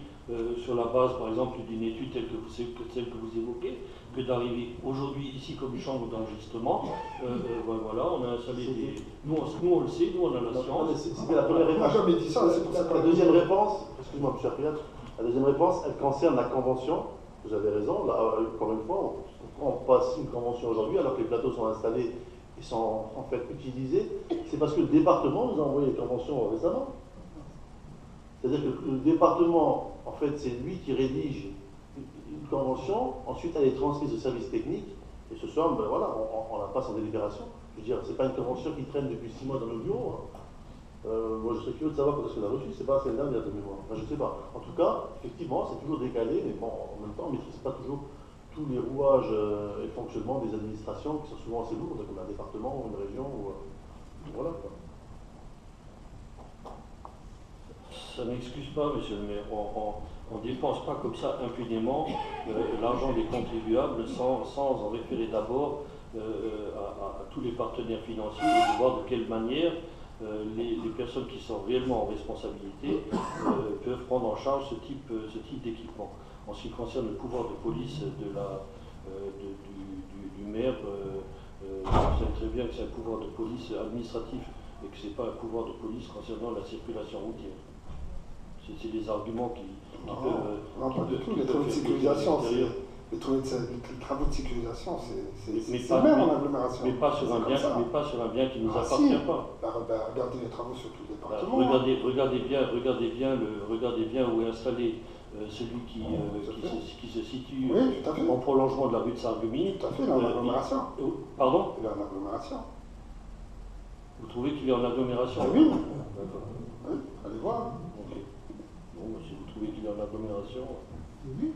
sur la base, par exemple, d'une étude telle que vous évoquez, que d'arriver aujourd'hui ici comme une chambre d'enregistrement. Voilà, on a installé des... Nous, on le sait, nous, on a la science. C'était la première réponse. On n'a jamais dit ça, c'est pour ça que... La deuxième réponse, excuse-moi, M. Afriad, La deuxième réponse, elle concerne la convention. Vous avez raison, là, encore une fois, on passe une convention aujourd'hui alors que les plateaux sont installés et sont en fait utilisés. C'est parce que le département nous a envoyé les conventions récemment. C'est-à-dire que le département, en fait, c'est lui qui rédige une convention, ensuite elle est transmise au service technique, et ce soir, ben voilà, on la passe en délibération. Je veux dire, c'est pas une convention qui traîne depuis 6 mois dans nos bureaux. Hein. Moi, je serais curieux de savoir quand est-ce qu'on a reçu, c'est pas la semaine dernière de mémoire. Enfin, je sais pas. En tout cas, effectivement, c'est toujours décalé, mais bon, en même temps, on ne maîtrise pas toujours tous les rouages et le fonctionnement des administrations qui sont souvent assez lourdes, comme un département ou une région. Voilà, quoi. Ça n'excuse pas, monsieur le maire. On ne dépense pas comme ça impunément l'argent des contribuables sans en référer d'abord à tous les partenaires financiers et de voir de quelle manière les personnes qui sont réellement en responsabilité peuvent prendre en charge ce type d'équipement. En ce qui concerne le pouvoir de police du maire, vous savez très bien que c'est un pouvoir de police administratif et que ce n'est pas un pouvoir de police concernant la circulation routière. C'est des arguments qui peuvent... Non, pas du tout. Les travaux de sécurisation, les travaux de sécurisation, c'est le même en agglomération. Mais pas sur un bien qui ne nous appartient pas. Regardez les travaux sur tout le département. Regardez bien où est installé celui qui se situe en prolongement de la rue de Sarreguemines. Tout à fait, il est en agglomération. Pardon? Il est en agglomération. Vous trouvez qu'il est en agglomération? Oui. D'accord. Oui, allez voir. Ok. Bon, si vous trouvez qu'il est en agglomération... Oui.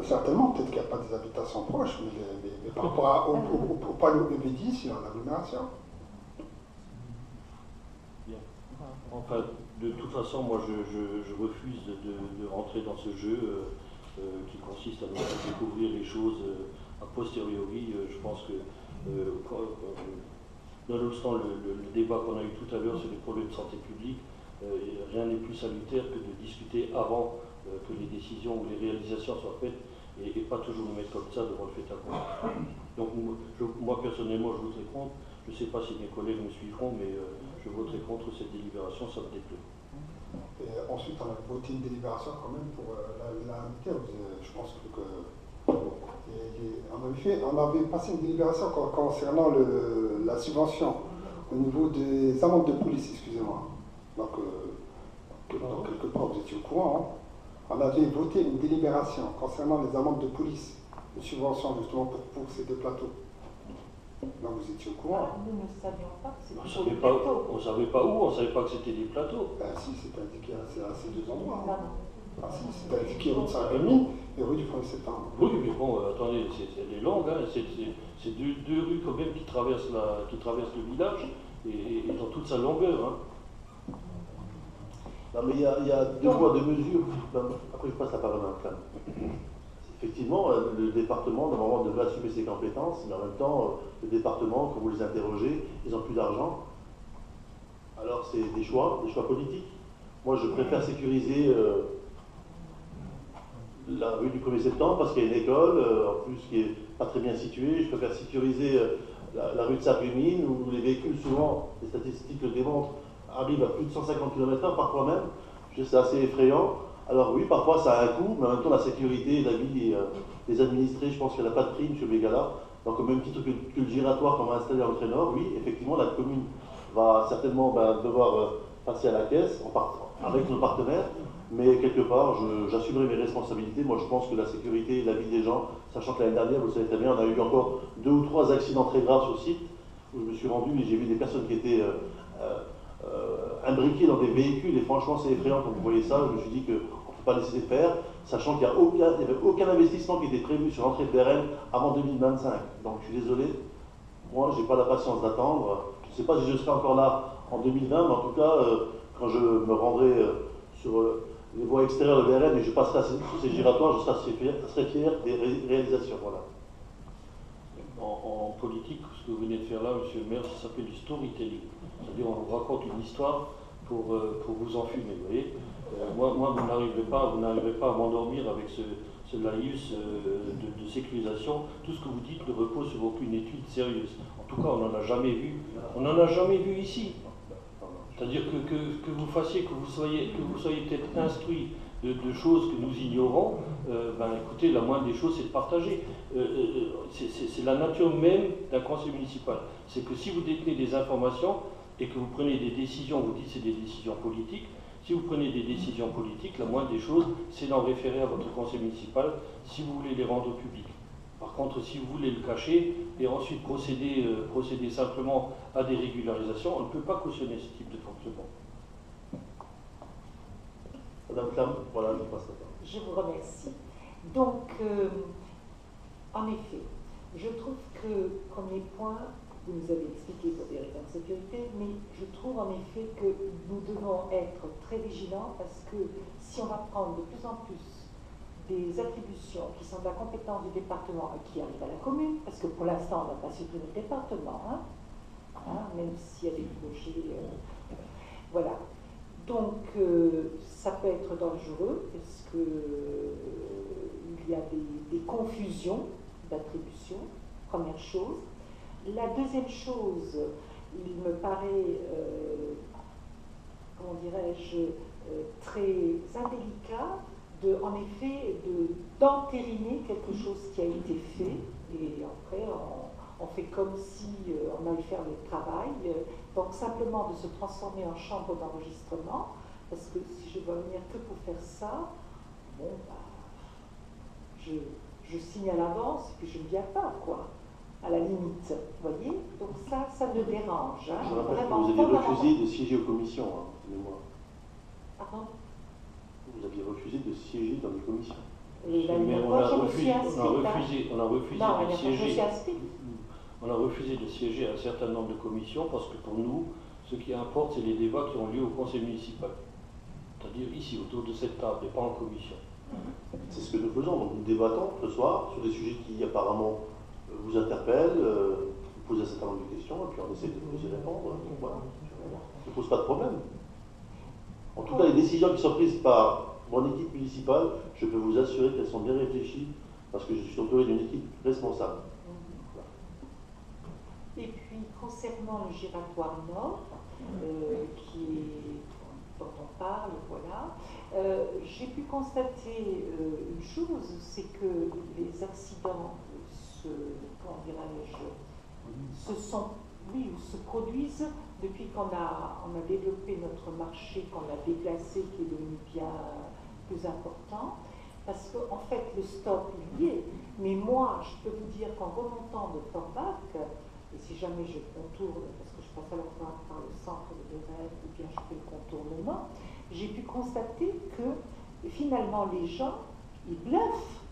Certainement, peut-être qu'il n'y a pas des habitations proches, mais par rapport au panneau EB10, il est en agglomération. Bien. Enfin, de toute façon, moi, je refuse de rentrer dans ce jeu qui consiste à nous faire découvrir les choses a posteriori. Je pense que, nonobstant le débat qu'on a eu tout à l'heure sur les problèmes de santé publique, rien n'est plus salutaire que de discuter avant que les décisions ou les réalisations soient faites et pas toujours nous mettre comme ça devant le fait accompli. Donc moi personnellement je voterai contre. Je ne sais pas si mes collègues me suivront, mais je voterai contre cette délibération, ça me déplaît. Et ensuite on a voté une délibération quand même pour l'inviter. Je pense que on avait passé une délibération concernant la subvention au niveau des amendes de police, excusez-moi. Donc quelque part vous étiez au courant. Hein. On avait voté une délibération concernant les amendes de police, de subvention justement pour ces deux plateaux. Donc vous étiez au courant. Nous ne savions pas que c'était On ne savait pas où, on ne savait pas que c'était des plateaux. Ben si, c'était indiqué à ces deux endroits. Non. Ah si, c'était indiqué rue de Saint-Rémy et rue du 1er septembre. Oui, mais bon, attendez, elle est longue, hein. C'est deux rues quand même qui traversent le village et dans toute sa longueur. Hein. Non, mais il y a deux poids, deux mesures. Après, je passe la parole à un femme. Effectivement, le département, normalement, devrait assumer ses compétences, mais en même temps, le département, quand vous les interrogez, ils n'ont plus d'argent. Alors, c'est des choix politiques. Moi, je préfère sécuriser la rue du 1er septembre parce qu'il y a une école, en plus, qui n'est pas très bien située. Je préfère sécuriser la rue de Sarreguemines où les véhicules, souvent, les statistiques le démontrent, arrivent à plus de 150 km/h parfois même. C'est assez effrayant. Alors oui, parfois ça a un coût, mais en même temps la sécurité et la vie des administrés, je pense qu'il n'y a pas de prix, M. Bégala. Donc au même titre que le giratoire qu'on va installer en Nord, oui, effectivement la commune va certainement devoir passer à la caisse avec nos partenaires, mais quelque part j'assumerai mes responsabilités. Moi je pense que la sécurité et la vie des gens, sachant que l'année dernière, vous le savez très bien, on a eu encore 2 ou 3 accidents très graves sur le site, où je me suis rendu et j'ai vu des personnes qui étaient imbriquées dans des véhicules, et franchement c'est effrayant quand vous voyez ça. Je me suis dit qu'on ne peut pas laisser faire, sachant qu'il n'y avait aucun investissement qui était prévu sur l'entrée de Bérem avant 2025. Donc je suis désolé, moi je n'ai pas la patience d'attendre. Je ne sais pas si je serai encore là en 2020, mais en tout cas, quand je me rendrai sur les voies extérieures de Bérem et je passerai sur ces giratoires, je serai fier des réalisations. Voilà. En politique, ce que vous venez de faire là, monsieur le maire, ça s'appelle du storytelling. C'est-à-dire on vous raconte une histoire pour vous enfumer, vous voyez. Moi, vous n'arriverez pas à m'endormir avec ce laïus de sécurisation. Tout ce que vous dites ne repose sur aucune étude sérieuse. En tout cas, on n'en a jamais vu. On n'en a jamais vu ici. C'est-à-dire que vous fassiez, que vous soyez peut-être instruit de choses que nous ignorons, écoutez, la moindre des choses, c'est de partager. C'est la nature même d'un conseil municipal. C'est que si vous détenez des informations et que vous prenez des décisions, vous dites que c'est des décisions politiques, si vous prenez des décisions politiques, la moindre des choses, c'est d'en référer à votre conseil municipal si vous voulez les rendre publics. Par contre, si vous voulez le cacher et ensuite procéder simplement à des régularisations, on ne peut pas cautionner ce type de fonctionnement. Madame Clam, voilà, je passe la parole. Je vous remercie. Donc, en effet, je trouve que, premier point, vous nous avez expliqué pour des raisons de sécurité, mais je trouve en effet que nous devons être très vigilants parce que si on va prendre de plus en plus des attributions qui sont de la compétence du département et qui arrivent à la commune, parce que pour l'instant, on n'a pas supprimé le département, même s'il y a des projets. Voilà. Donc, ça peut être dangereux parce qu'il y a des confusions d'attributions, première chose. La deuxième chose, il me paraît, comment dirais-je, très indélicat en effet d'entériner quelque chose qui a été fait et après on fait comme si on allait faire le travail. Donc simplement de se transformer en chambre d'enregistrement, parce que si je dois venir que pour faire ça, bon, je signe à l'avance et puis je ne viens pas, quoi, à la limite, vous voyez. Donc ça me dérange. Je rappelle que vous aviez refusé de siéger aux commissions, mémoire. Pardon ? Vous aviez refusé de siéger dans les commissions. Mais on a refusé de siéger. On a refusé de siéger à un certain nombre de commissions parce que pour nous, ce qui importe, c'est les débats qui ont lieu au conseil municipal. C'est-à-dire ici, autour de cette table, et pas en commission. C'est ce que nous faisons. Donc nous débattons ce soir sur des sujets qui apparemment vous interpellent, vous posez un certain nombre de questions, et puis on essaie de vous y répondre. Donc voilà. Ça ne pose pas de problème. En tout cas, les décisions qui sont prises par mon équipe municipale, je peux vous assurer qu'elles sont bien réfléchies, parce que je suis entouré d'une équipe responsable. Et puis, concernant le giratoire nord, dont on parle, voilà, j'ai pu constater une chose, c'est que les accidents se produisent depuis qu'on a développé notre marché, qu'on a déplacé, qui est devenu bien plus important. Parce qu'en fait, le stop, il y est. Mais moi, je peux vous dire qu'en remontant de Forbach, et si jamais je contourne, parce que je passe à la fois par le centre de Rennes, ou bien je fais le contournement, j'ai pu constater que finalement les gens, ils bluffent.